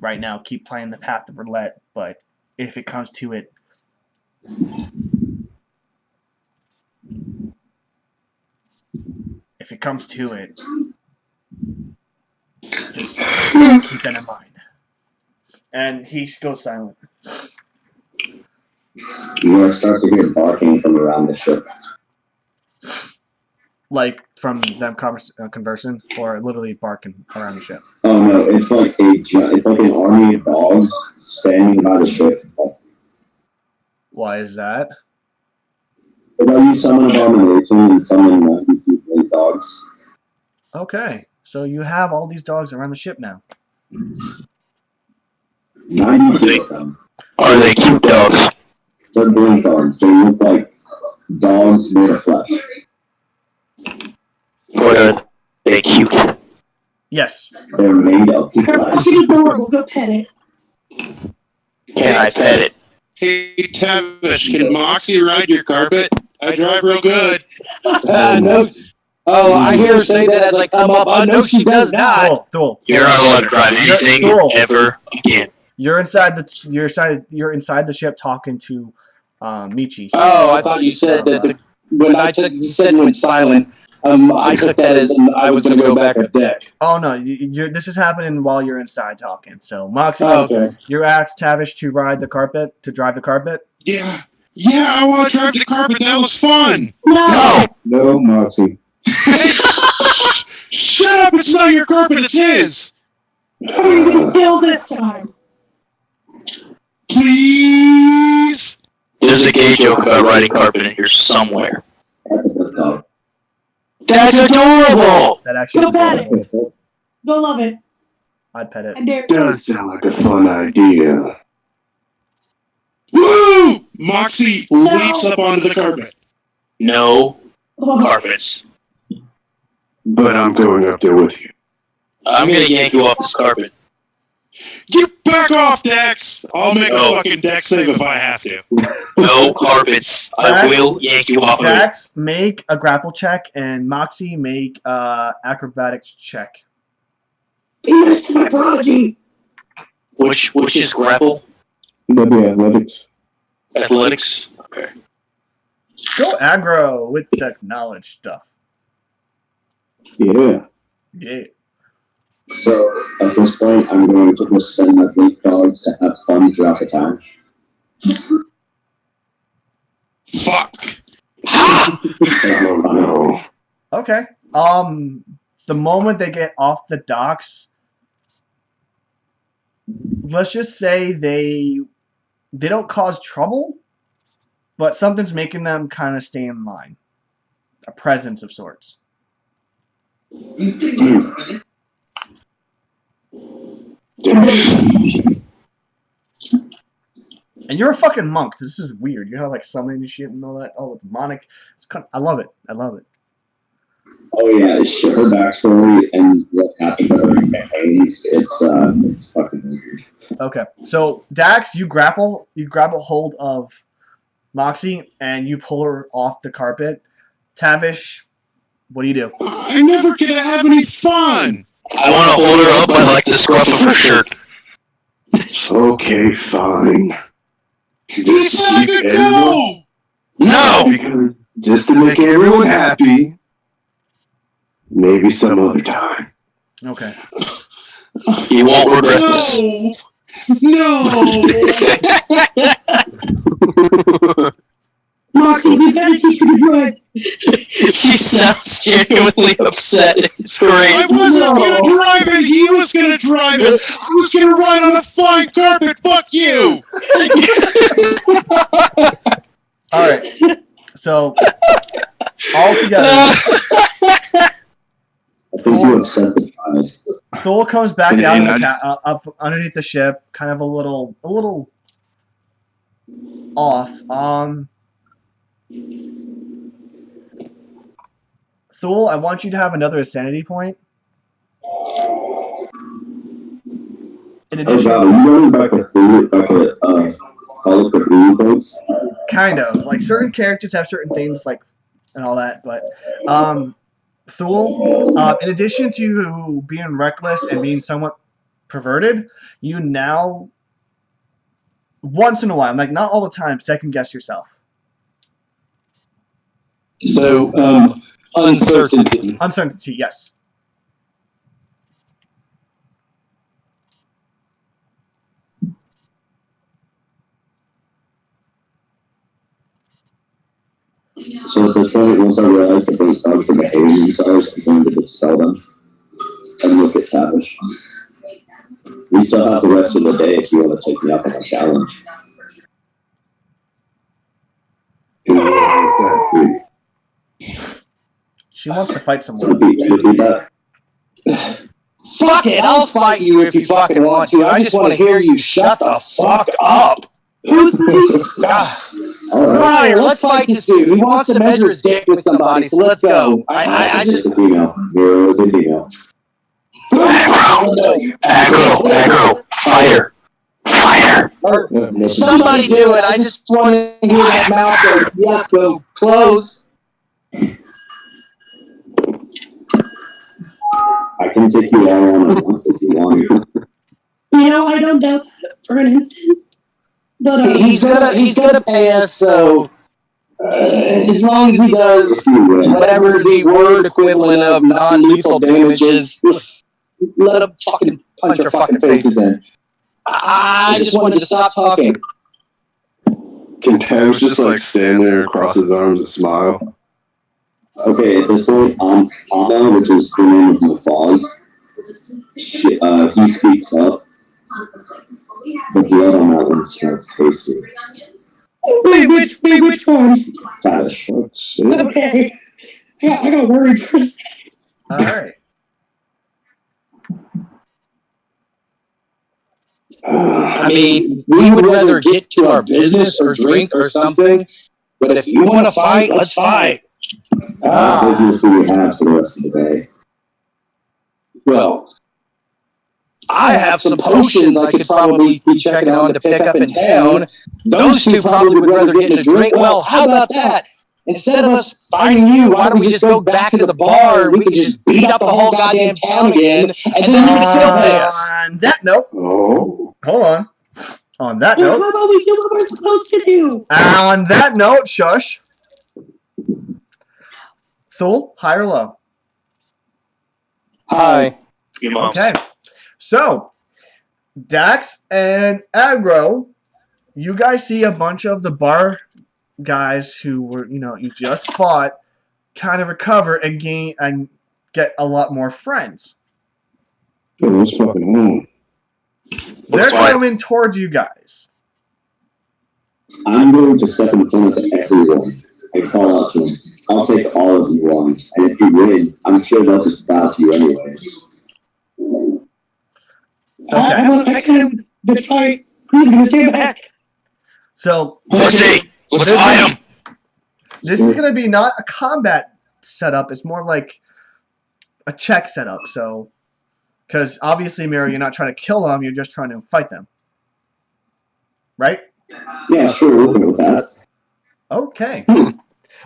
Right now, keep playing the path of roulette, but if it comes to it, just keep that in mind. And he goes silent. You want to start to hear barking from around the ship. Like from them conversing, or literally barking around the ship? Oh no, it's like an army of dogs standing by the ship. Why is that? You summon abomination and summon these dogs. Okay, so you have all these dogs around the ship now. 92 of them. Are they cute dogs? They're blue dogs. They look like dogs made of flesh. What are they cute? Yes. They're made of flesh. Adorable. Go pet it. Can I pet it? Hey, Tavish, can Moxie ride your carpet? I drive real good. No. Oh, I hear her say that as I come up. Oh, no, she does not. Thul. You're not allowed to drive anything ever again. You're inside the ship talking to Michi. Oh, I thought you said that you said went silent. I took that as I was going to go back up deck. Oh no, this is happening while you're inside talking. So Moxie, okay. You asked Tavish to drive the carpet. Yeah. Yeah, I want to drive the carpet. That looks fun. No. No, Moxie. Shut up! It's not your carpet. It's his. Who are you gonna kill this time? Please. There's a gay joke about riding carpet in here somewhere. That's a good thought. That's adorable! That actually. Go pet it. Go love it. I'd pet it. I dare. Does sound like a fun idea. Woo! Moxie No. leaps up onto the carpet. No Oh, carpets. But I'm going up there with you. I'm gonna yank you off this carpet. Get back off, Dex! I'll make No. a fucking Dex save if I have to. No carpets. I Dax? will yank you off of it. Dax, make a grapple check, and Moxie, make acrobatics check. Phoenix to my prodigy. Which is grapple? That'd be athletics. Athletics? Okay. Go aggro with the knowledge stuff. Yeah. Yeah. So at this point, I'm going to just send my big dogs to have fun throughout the town. Fuck. Oh no. Okay. The moment they get off the docks, let's just say they don't cause trouble, but something's making them kind of stay in line. A presence of sorts. And you're a fucking monk. This is weird. You have like summoning shit and all that. Oh, demonic. It's kind of, I love it. I love it. Oh yeah, her backstory and what happened to her in campaigns, it's fucking weird. Okay. So Dax, you grab a hold of Moxie and you pull her off the carpet. Tavish, what do you do? I never get to have any fun. I want to hold her up by like the scruff of her shirt. Okay, fine. He said I could everyone- go. No! Because just to make everyone happy, maybe some other time. Okay. You won't regret this. No. Moxie, we've got to teach you to drive. She sounds genuinely upset. It's great. I wasn't gonna drive it. He was gonna drive it. I was gonna ride on a flying carpet. Fuck you. All right. So all together, I think you upset the child. Thor comes back And out of I the up underneath the ship, kind of a little off. Thul, I want you to have another sanity point. In Oh addition, god, are you running back a food, like a Call of Cthulhu points? kind of like certain characters have certain things like and all that, but Thul, in addition to being reckless and being somewhat perverted, you now once in a while, like not all the time, second guess yourself. So, uncertainty. Uncertainty, yes. So at this point, once I realize that those dogs are behaving themselves, I'm going to dispel them and look at Tavish. We still have the rest of the day if you want to take me up on a challenge. She wants to fight So someone. repeat that. Fuck it, I'll fight you if you fucking want to. I just want to hear you shut the fuck up. Who's me? Ah, Alright. Ryan, let's fight this dude. He wants to measure his dick with somebody, so let's go. I It's just... a female. You're a female. Aggro. Fire. Somebody do it. I just want to hear that mouth go, yeah, go close. I can take you all on at once if you want. You know, I don't doubt that for an instant. But He's gonna pay us, so as long as he does If you win. whatever the word equivalent of non-lethal damage is, let him fucking punch our fucking faces in. I just wanted to stop talking. Can Thames just like stand there, cross his arms, and smile? Okay, at this point, Amma, which is the name of my boss, he speaks up. The blood on that one smells tasty. Wait, which one? Tavish. Oh, shit. Okay. I got worried for a second. All right. I mean, we would rather get to our business or drink or something, but if you want to fight, let's fight. What business do we have for the rest of the day? Well, I have some potions I could probably be checking on to pick up in town. Those two probably would rather get in a drink. Well, how about that? Instead of us fighting you, why don't we just go back to the bar and we can just beat up the whole goddamn town again, and then you can still pay us. On that note, Oh. hold on. On that Well, note, how about we do what we're supposed to do? on that note, shush. Thule, high or low? Hi. Okay. So, Dax and Agro, you guys see a bunch of the bar guys who were, you just fought, kind of recover and gain and get a lot more friends. Oh, that's fucking home. They're coming towards you guys. I'm going to step in front of everyone and call out to them. I'll take all of you on, and if you win, I'm sure they'll just bow to you anyways. I kind of defy who's going to stay back. So, Let's see. Let's fight him. this is going to be not a combat setup. It's more of like a check setup. So, because obviously, Miro, you're not trying to kill them. You're just trying to fight them. Right? Yeah, sure, we'll go with that. Okay.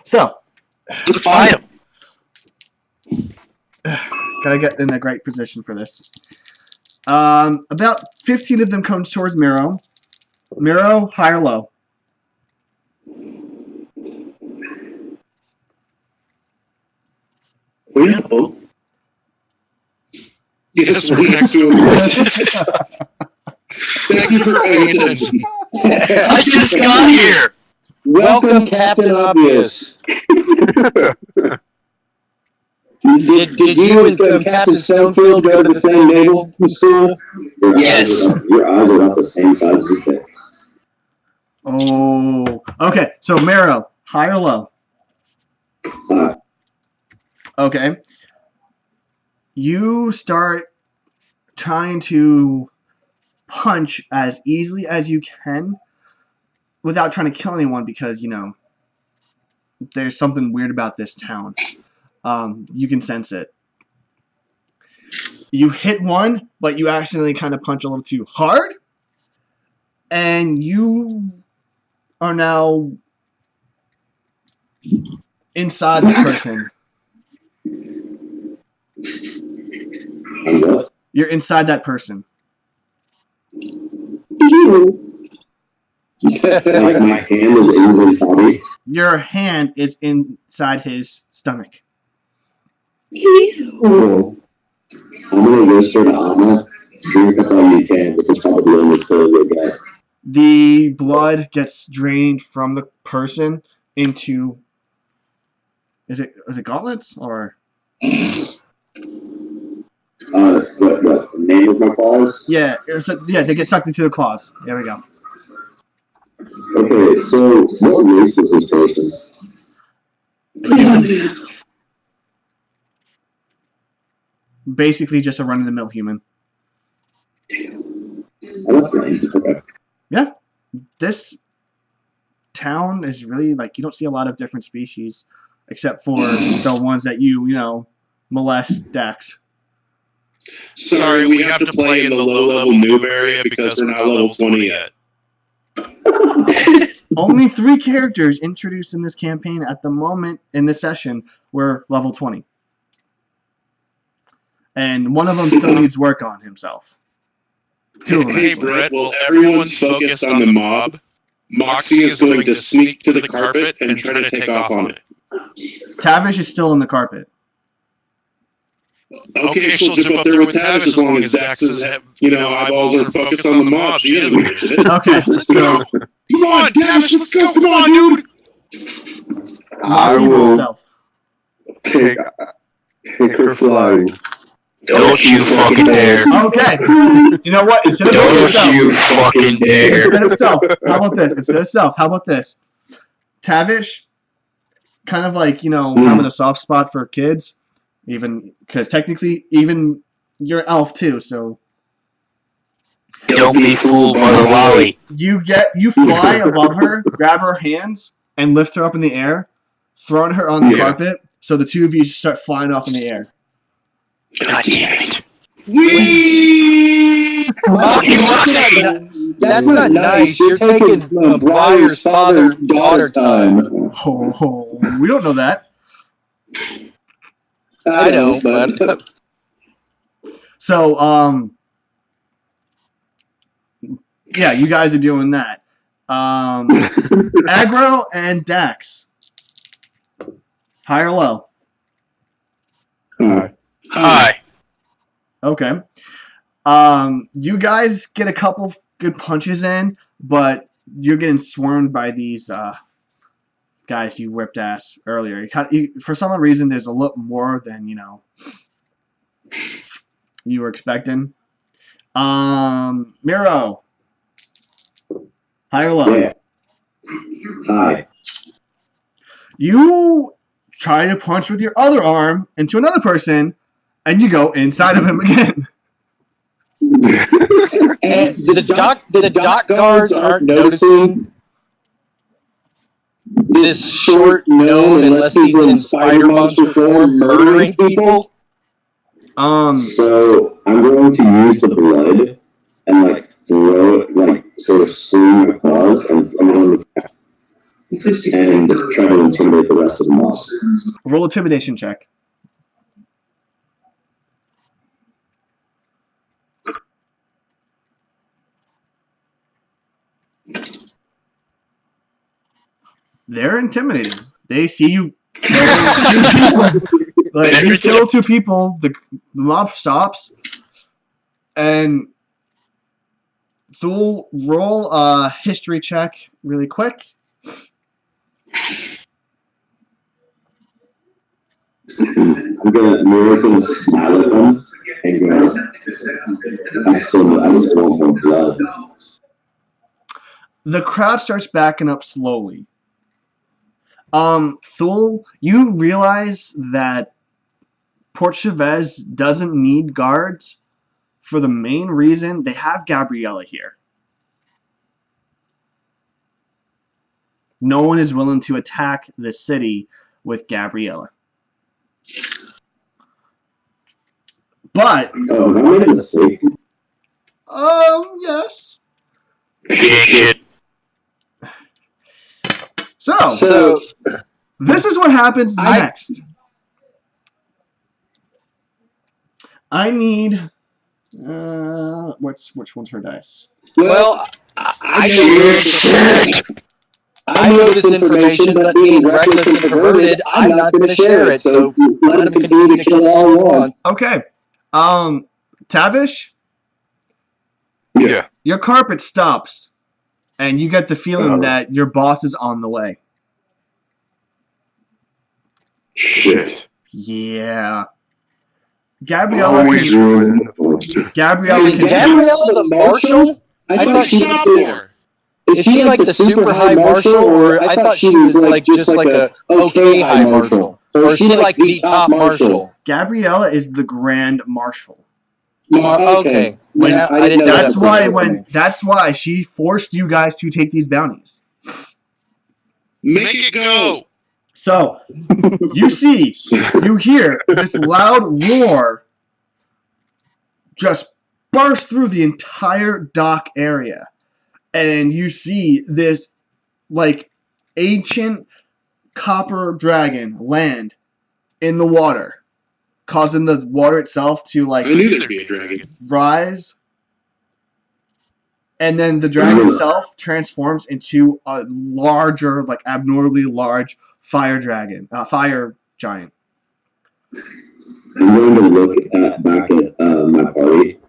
So, Let's fight him. gotta get in a great position for this. About 15 of them come towards Miro. Miro, high or low? No. Yes, we're next to him. Thank you for paying attention. I just got here. Welcome, Captain Obvious. Did you and Captain Stonefield go to the same naval school? Your eyes are not the same size as you think. Oh. Okay, so Miro, high or low? Okay. You start trying to punch as easily as you can without trying to kill anyone because, there's something weird about this town. You can sense it. You hit one, but you accidentally kind of punch a little too hard, and you are now inside the person. And what? You're inside that person. Like my hand is in his body. Your hand is inside his stomach. Oh. I'm gonna whisper to Amma, drink up all you can, this is probably the only pill you'll get. The blood gets drained from the person into. Is it gauntlets or? What, the name of my claws? Yeah, they get sucked into the claws. There we go. Okay, so what race is this person? Basically, just a run-of-the-mill human. Oh, that's nice. Okay. Yeah, this town is really you don't see a lot of different species, except for the ones that you molest, Dax. Sorry, we have to play in the low-level noob area because we're not level 20 yet. Only 3 characters introduced in this campaign at the moment in this session were level 20. And one of them still needs work on himself. 2 of them, Hey, actually. Brett, while everyone's focused on the mob, Moxie is going to sneak to the carpet and try to take off on it. Tavish is still in the carpet. Okay, she'll jump up there with Tavish as long as Dax's, eyeballs are focused on the mob. She doesn't give a shit. Okay, so Come on, Davis, let's go. Come on, dude. I Moxie, roll will stealth. pick her flying. Don't you fucking dare. Okay. You know what? Instead of Don't stealth, you fucking dare. instead of stealth, how about this? Instead of stealth, how about this? Tavish, kind of like, having a soft spot for kids, even because technically, even you're an elf too, so Don't be fooled by the lolly. you fly above her, grab her hands, and lift her up in the air, throwing her on the carpet, so the two of you start flying off in the air. God damn it. Whee! That's not nice. You're taking Briar's father-daughter time. Oh, we don't know that. I know, but So, yeah, you guys are doing that. Aggro and Dax. High or low? Hi. Okay. You guys get a couple good punches in, but you're getting swarmed by these guys you whipped ass earlier. For some reason, there's a lot more than you were expecting. Miro. High or low? Yeah. Hi. You try to punch with your other arm into another person, and you go inside of him again. and the dock guards aren't noticing this short gnome unless he's in spider monster form murdering people. So I'm going to use the blood and throw it sort of swing my claws and throw it on the cat and try to intimidate the rest of the mob. Roll intimidation check. They're intimidating. They see you kill 2 people. If you kill 2 people, the mob stops. And Thule, roll a history check really quick. I'm gonna smile at them and go, I still want more blood. The crowd starts backing up slowly. Thule, you realize that Port Chavez doesn't need guards for the main reason they have Gabriella here. No one is willing to attack the city with Gabriella. But, Oh, have I made a mistake? yes. Shit. So this is what happens next. I need, which one's her dice? Well, I know this information, but being reckless and perverted, I'm not going to share it. So let him continue to kill all he wants. Okay. Tavish, Yeah. your carpet stops, and you get the feeling that your boss is on the way. Shit. Yeah. Gabriella Always can, ruining the poster. Gabriella Is can, Gabriella the marshal? I thought she Stop was for. Is she like the super high marshal, or I thought she was just like a okay high marshal, or is she like the top marshal? Gabriella is the grand marshal. Okay, When- I didn't know That's that. that's why she forced you guys to take these bounties. Make it go. So, you hear this loud roar just burst through the entire dock area. And you see this, ancient copper dragon land in the water, causing the water itself to, I knew there'd be a dragon. rise. And then the dragon itself transforms into a larger, abnormally large fire giant. I'm going to look back at my party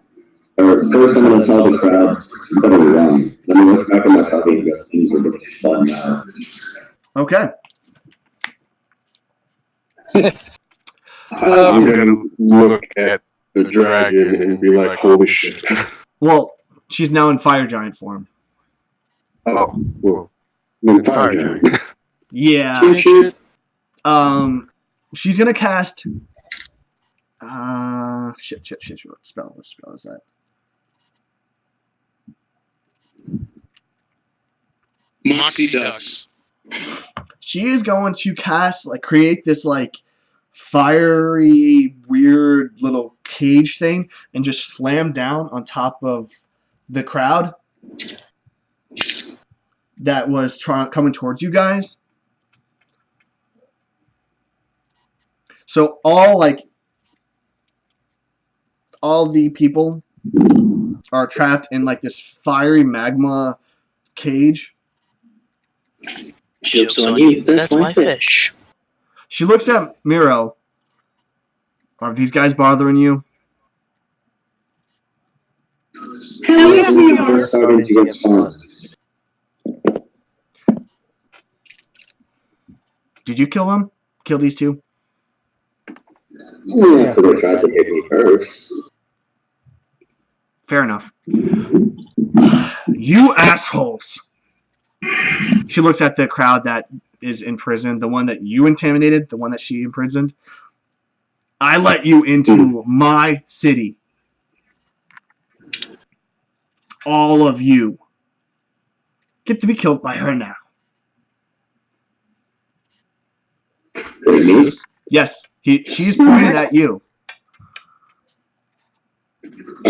Or first, I'm gonna tell the crowd you better run. Then I look back at my puppy and go, things are looking fun now. Okay. I'm gonna look at the dragon and be like, holy shit. Well, she's now in fire giant form. Oh, well. Then fire giant. Yeah. She's gonna cast. Shit. What spell is that? Moxie ducks. She is going to cast, create this, fiery, weird little cage thing and just slam down on top of the crowd that was coming towards you guys. So all the people are trapped in this fiery magma cage. Joke's on you. That's my fish. She looks at Miro. Are these guys bothering you? Hell yes, we are. We're starting to get fun. Did you kill them? Kill these two? Yeah, they tried to hit me first. Fair enough. You assholes! She looks at the crowd that is in prison, the one that you intimidated, the one that she imprisoned. I let you into my city. All of you get to be killed by her now. Me? Yes, she's pointed at you.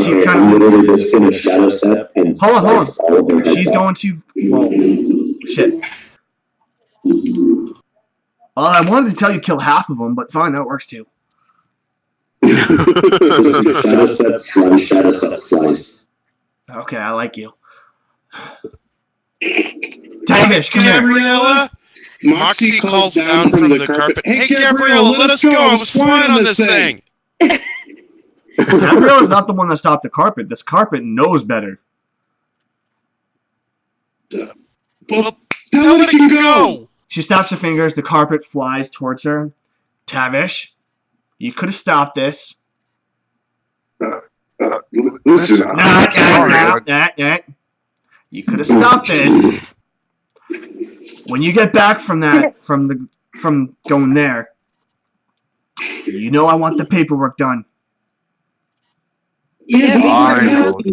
She Okay, kind I'm of. literally just gonna shadow step and Hold on. slice all of their heads She's off. going to. Well, shit. I wanted to tell you kill half of them, but fine, that works too. Just shadow step, slice, shadow step, slice. Okay, I like you. Tavish, come here. Gabriella? Moxie calls down from the carpet. Hey, Gabriella, let us go. I was flying on this thing. Gabrielle is not the one that stopped the carpet. This carpet knows better. Well, tell it can go. She snaps her fingers. The carpet flies towards her. Tavish, you could have stopped this. Listen, You could have stopped this. When you get back from going there, you know I want the paperwork done. Yeah, I will do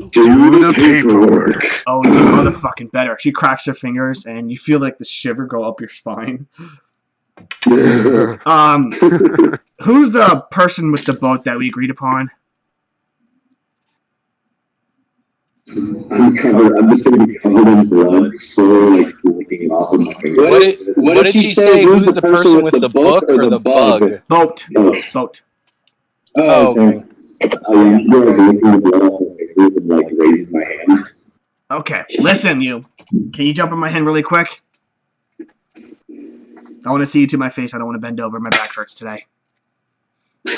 the paperwork. Oh, you motherfucking better. She cracks her fingers, and you feel like the shiver go up your spine. Who's the person with the boat that we agreed upon? I'm just gonna be covered in blood, slowly licking off of my fingers. What did she say? Who's the person with the book or the bug? Boat. Oh. Boat. Oh, okay. I'm licking the blood off my fingers and raising my hand. Okay, listen, you. Can you jump in my hand really quick? I want to see you to my face. I don't want to bend over. My back hurts today. I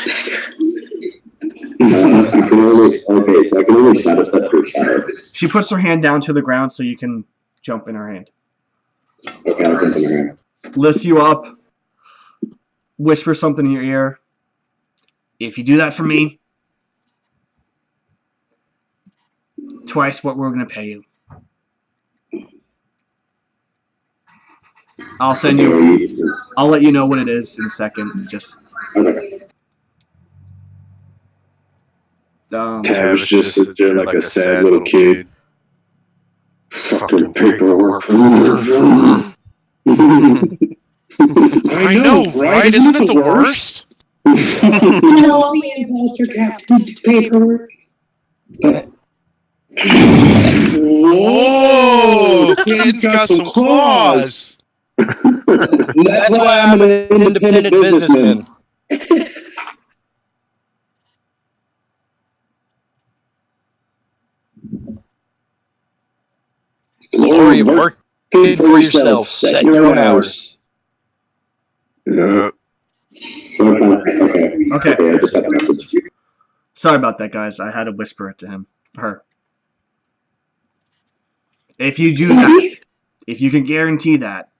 can only shadow step through shadow. She puts her hand down to the ground so you can jump in her hand. Okay, I'll jump in her hand. Lifts you up. Whispers something in your ear. If you do that for me, twice what we're going to pay you. I'll let you know what it is in a second. Just Okay. Tavish just sits there like a sad little kid. Fucking paperwork. I know, right? Isn't it the worst? No, only imposter captain's paperwork. Whoa! Kid's got some claws. That's why I'm an independent businessman. Glory of working for yourself. Set your own hours. Yeah. Okay. Okay. I just got a message. Sorry about that, guys. I had to whisper it to him. her. If you do that, if you can guarantee that,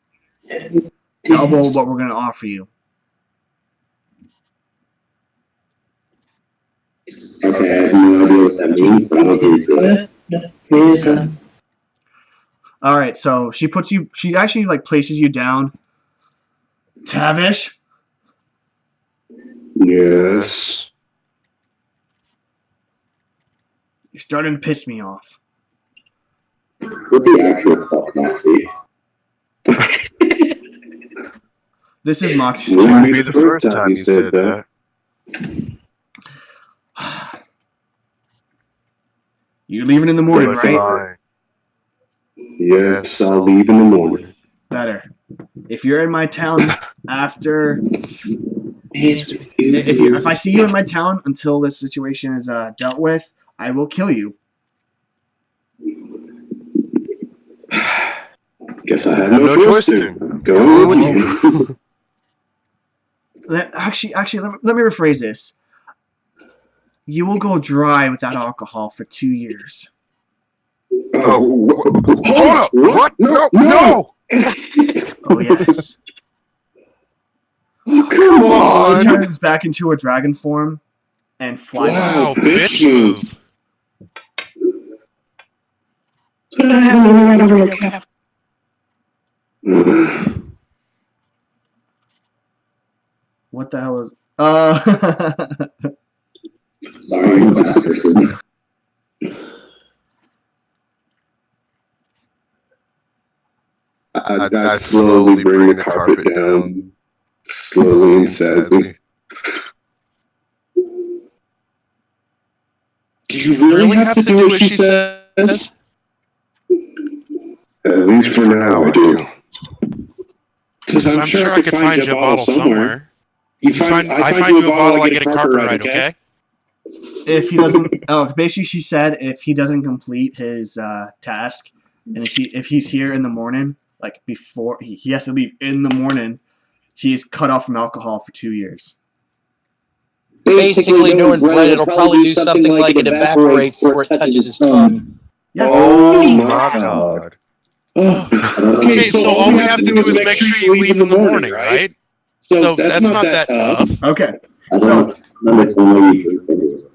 double what we're going to offer you. Okay, I have no idea what that means, but I'm okay with it. All right, so she actually like places you down. Tavish, Yes. you're starting to piss me off. What the actual fuck, Moxie? This is Moxie. Wouldn't be the first time you said that. You're leaving in the morning, But right? fine. Yes, I'll leave in the morning. Better. If you're in my town after, if I see you in my town until this situation is dealt with, I will kill you. Guess I have No no choice choice to. to. Go with you. Actually, let me rephrase this. You will go dry without alcohol for 2 years. Oh, hold up! What? No! Oh yes. Come on. She turns back into a dragon form and flies Wow, off. bitch move. But I have another right over your cap. What the hell is? Sorry, you bastard. I slowly bring the carpet down, slowly and sadly. Do you really have to do what she says? At least for now, I do. Because I'm sure I could find you a bottle somewhere. I find you a bottle, I get a carpet ride, okay? If he doesn't, basically she said if he doesn't complete his task, and if he's here in the morning, like before he has to leave in the morning, he's cut off from alcohol for 2 years. Basically, knowing Brett, it'll probably do something like it evaporates before it touches his tongue. Yes. Oh My my God. Okay, so all we have to do is make sure you leave in the morning, right? So that's not that tough. Okay. I So don't know you.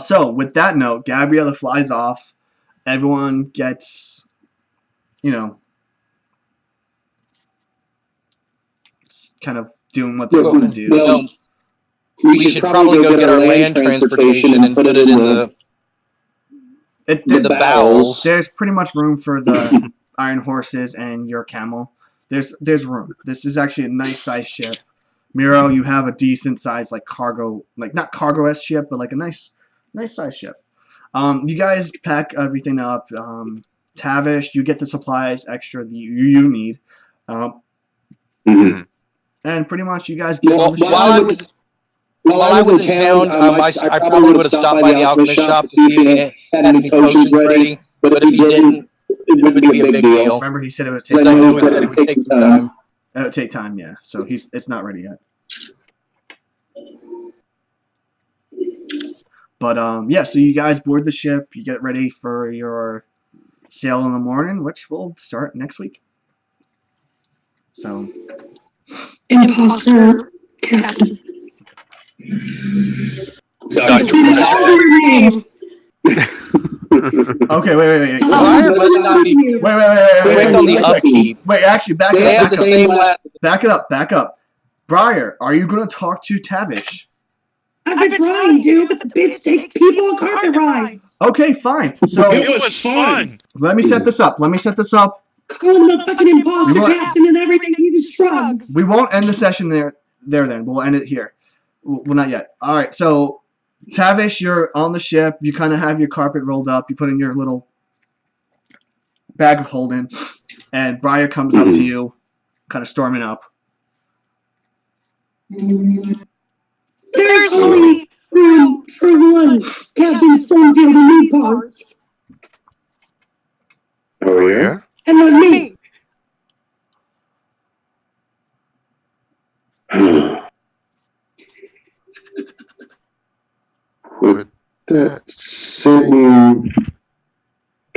so with that note, Gabriella flies off. Everyone gets, kind of doing what they want to do. No, we should probably go get our land transportation and put it in the bowels. There's pretty much room for the iron horses and your camel. There's room. This is actually a nice size ship. Miro, you have a decent size cargo, not cargo-esque ship, but a nice size ship. You guys pack everything up. Tavish, you get the supplies extra that you need. And pretty much you guys get Well, while I was in town, I probably would have stopped by the alchemist shop to see if he had any potions ready. But if he didn't, it would be a big deal. Remember, he said it would Because take I time. knew it said it would take some time. It would take time, yeah. So it's not ready yet. But yeah, so you guys board the ship, you get ready for your sail in the morning, which will start next week. So Imposter Captain. okay, wait. So, Briar must not be quick on the upkeep. Wait, actually, back They have the same last. Back up. Briar, are you going to talk to Tavish? I've been trying to, but the bitch takes people on carpet rides. Okay, fine. So It was fun. let me set this up. Call him a fucking imposter captain and everything. He just shrugs. We won't end the session there then. We'll end it here. Well, not yet. All right, so Tavish, you're on the ship. You kind of have your carpet rolled up. You put in your little bag of holding, and Briar comes up to you, kind of storming up. There's only room for one Captain Stormfield and me parts. Oh, yeah? And not me.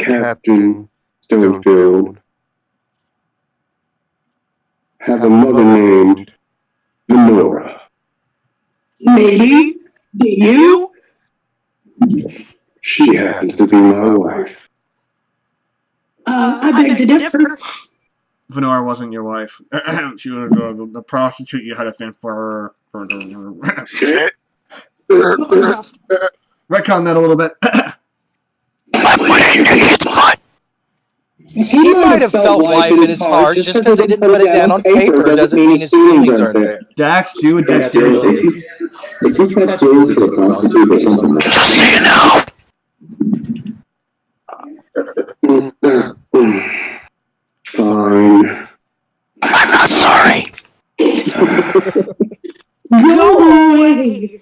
Captain Stonefield have a mother named Lenora. Maybe. Do you? She happens to be my wife. I beg to differ. Venora wasn't your wife. She was the prostitute you had a thing for. Retcon that a little bit. He might have felt life in his heart just because they didn't put it down on paper doesn't mean his feelings aren't there. Dax, do a dexterity save. If you catch Jules as a prostitute or something like that. Fine. I'm not sorry. Go away!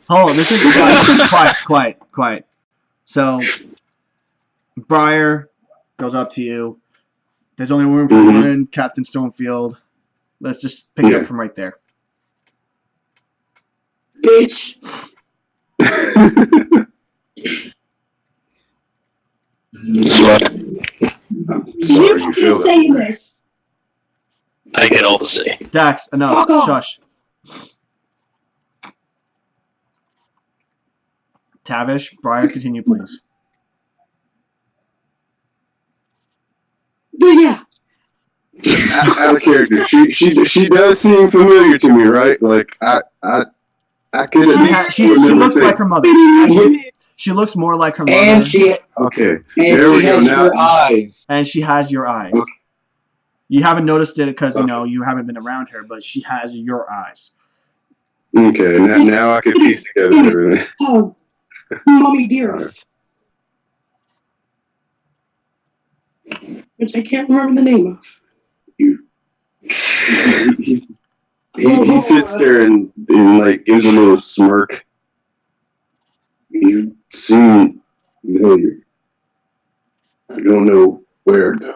Oh, this is quiet. So, Briar goes up to you. There's only room for one Captain Stonefield. Let's just pick it up from right there. Bitch. You can't say this. I get all the say. Dax, enough. Fuck off. Shush. Tavish, Briar, continue, please. But yeah. Out of character. She does seem familiar to me, right? Like I could. She looks like her mother. She looks more like her mother. And she Okay. and There we she go. has Now your eyes. And she has your eyes. You haven't noticed it because you haven't been around her, but she has your eyes. Okay. Now I can piece together everything. Oh, mommy dearest. Which I can't remember the name of. He sits there and like gives a little smirk. You seem familiar. I don't know where though.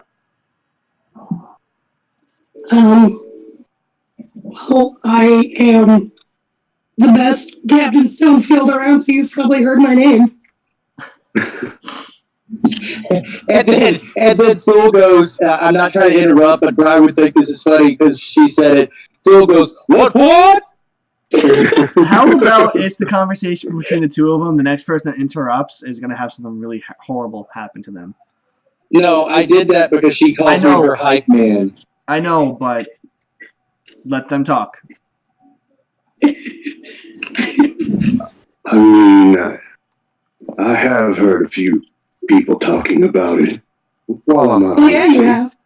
Well, I am the best Captain Stonefield around, so you've probably heard my name. And then Thule goes, I'm not trying to interrupt, but Brian would think this is funny because she said it. Thule goes, what? How about it's the conversation between the two of them? The next person that interrupts is going to have something really horrible happen to them. No, I did that because she calls me her hype man. I know, but let them talk. I mean, I have heard a few people talking about it while I'm out. Oh, yeah, you have.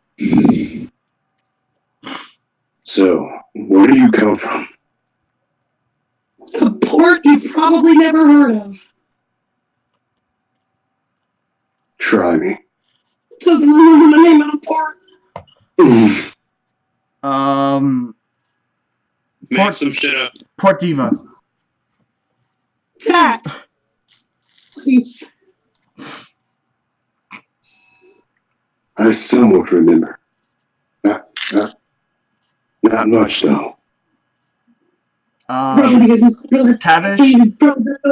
So, where do you come from? A port you've probably never heard of. Try me. Doesn't remember the name of the port. Make some shit up. Port Diva. That. Please. I somewhat remember. Not much though.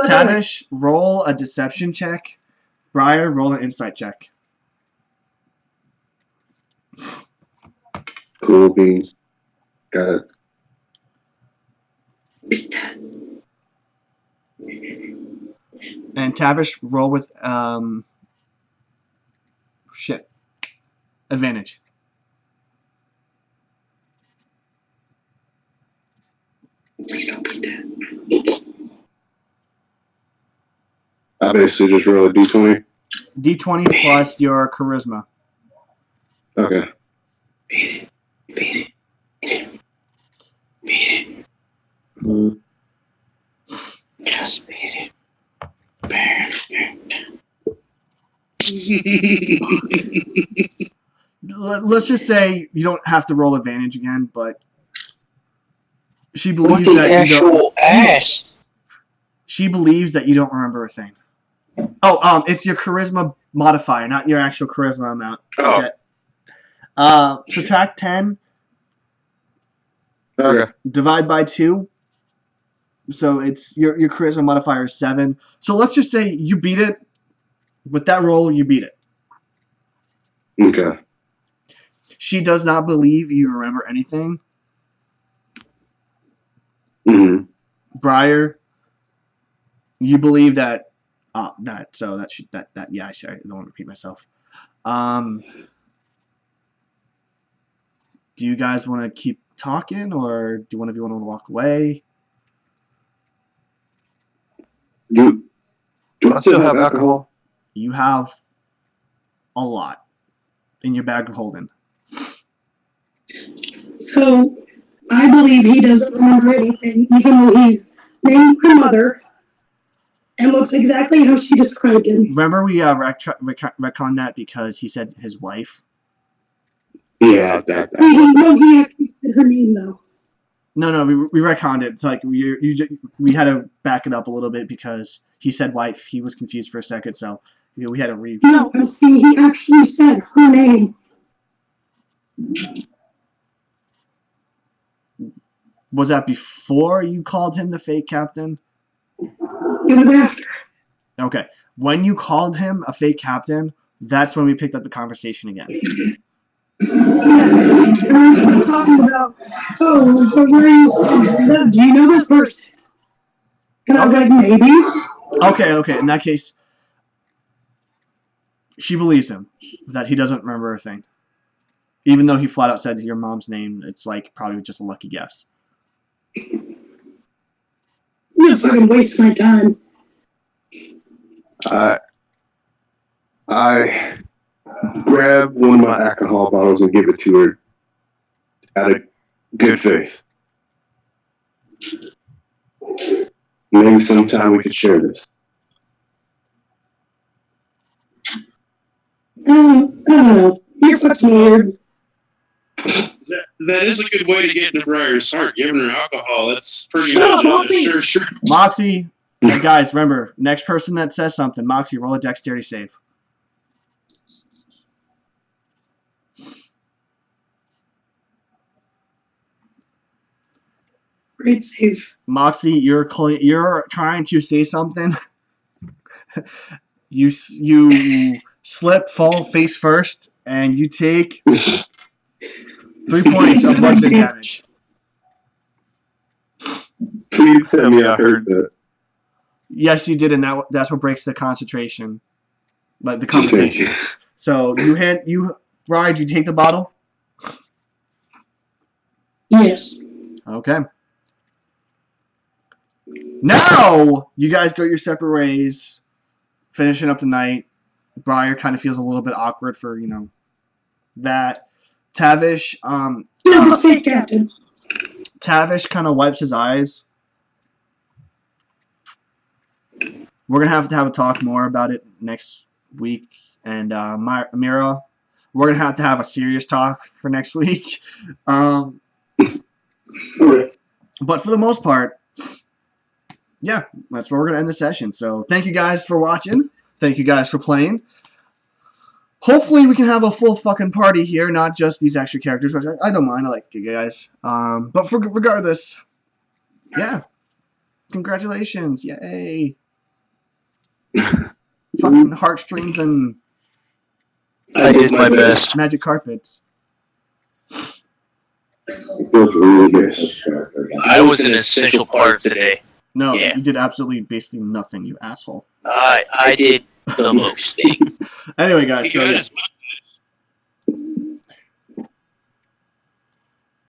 Tavish, roll a deception check. Briar, roll an insight check. Cool beans. Got it. And Tavish, roll with advantage. Please don't beat that. I basically just roll a d20. D20 plus your charisma. Okay. Beat it. Just beat it. Let's just say you don't have to roll advantage again, but she believes that you don't. Ass. She believes that you don't remember a thing. Oh, it's your charisma modifier, not your actual charisma amount. Oh. Okay. Subtract 10. Okay. Divide by 2. So it's your charisma modifier is 7. So let's just say you beat it, with that roll, you beat it. Okay. She does not believe you remember anything. Mm-hmm. Briar, you believe that. I don't want to repeat myself. Do you guys want to keep talking, or do one of you want to walk away? Do I still have alcohol? You have a lot in your bag of holding. So, I believe he doesn't remember anything, even though he's named my mother and looks exactly how she described him. Remember we retconned that because he said his wife? Yeah, He actually said her name, though. No, we retconned it. It's like we had to back it up a little bit because he said wife. He was confused for a second, so we had to read. No, I'm saying he actually said her name. Was that before you called him the fake captain? It was after. Okay. When you called him a fake captain, that's when we picked up the conversation again. Yes. And we were talking about, but where do you know this person? And I was like, maybe. Okay. In that case, she believes him that he doesn't remember a thing. Even though he flat out said your mom's name, it's like probably just a lucky guess. I'm gonna fucking waste my time. I grab one of my alcohol bottles and give it to her out of good faith. Maybe sometime we could share this. I don't know. You're fucking weird. That is a good way to get into Briar's heart, giving her alcohol. That's pretty Shut much up, it. Sure. Moxie, hey guys, remember, next person that says something, Moxie, roll a dexterity save. Great save. Moxie, you're trying to say something. You slip, fall face first, and you take 3 points of bludgeoning damage. Please tell me I heard that. Yes, you did, and that's what breaks the concentration, like the conversation. So Ride, you take the bottle? Yes. Okay. Now you guys go your separate ways, finishing up the night. Briar kind of feels a little bit awkward for that. Tavish, You're the fake captain. Tavish kind of wipes his eyes. We're gonna have to have a talk more about it next week, and Mira, we're gonna have to have a serious talk for next week. But for the most part, yeah, that's where we're gonna end the session. So thank you guys for watching. Thank you guys for playing. Hopefully we can have a full fucking party here, not just these extra characters, which I don't mind. I like you guys. But regardless, yeah. Congratulations. Yay. Fucking heartstrings and I did my best. magic carpets. It feels really good. I was an essential part today. No, Yeah. you did absolutely basically nothing, you asshole. I did the most thing. Anyway, guys, He so got yeah. his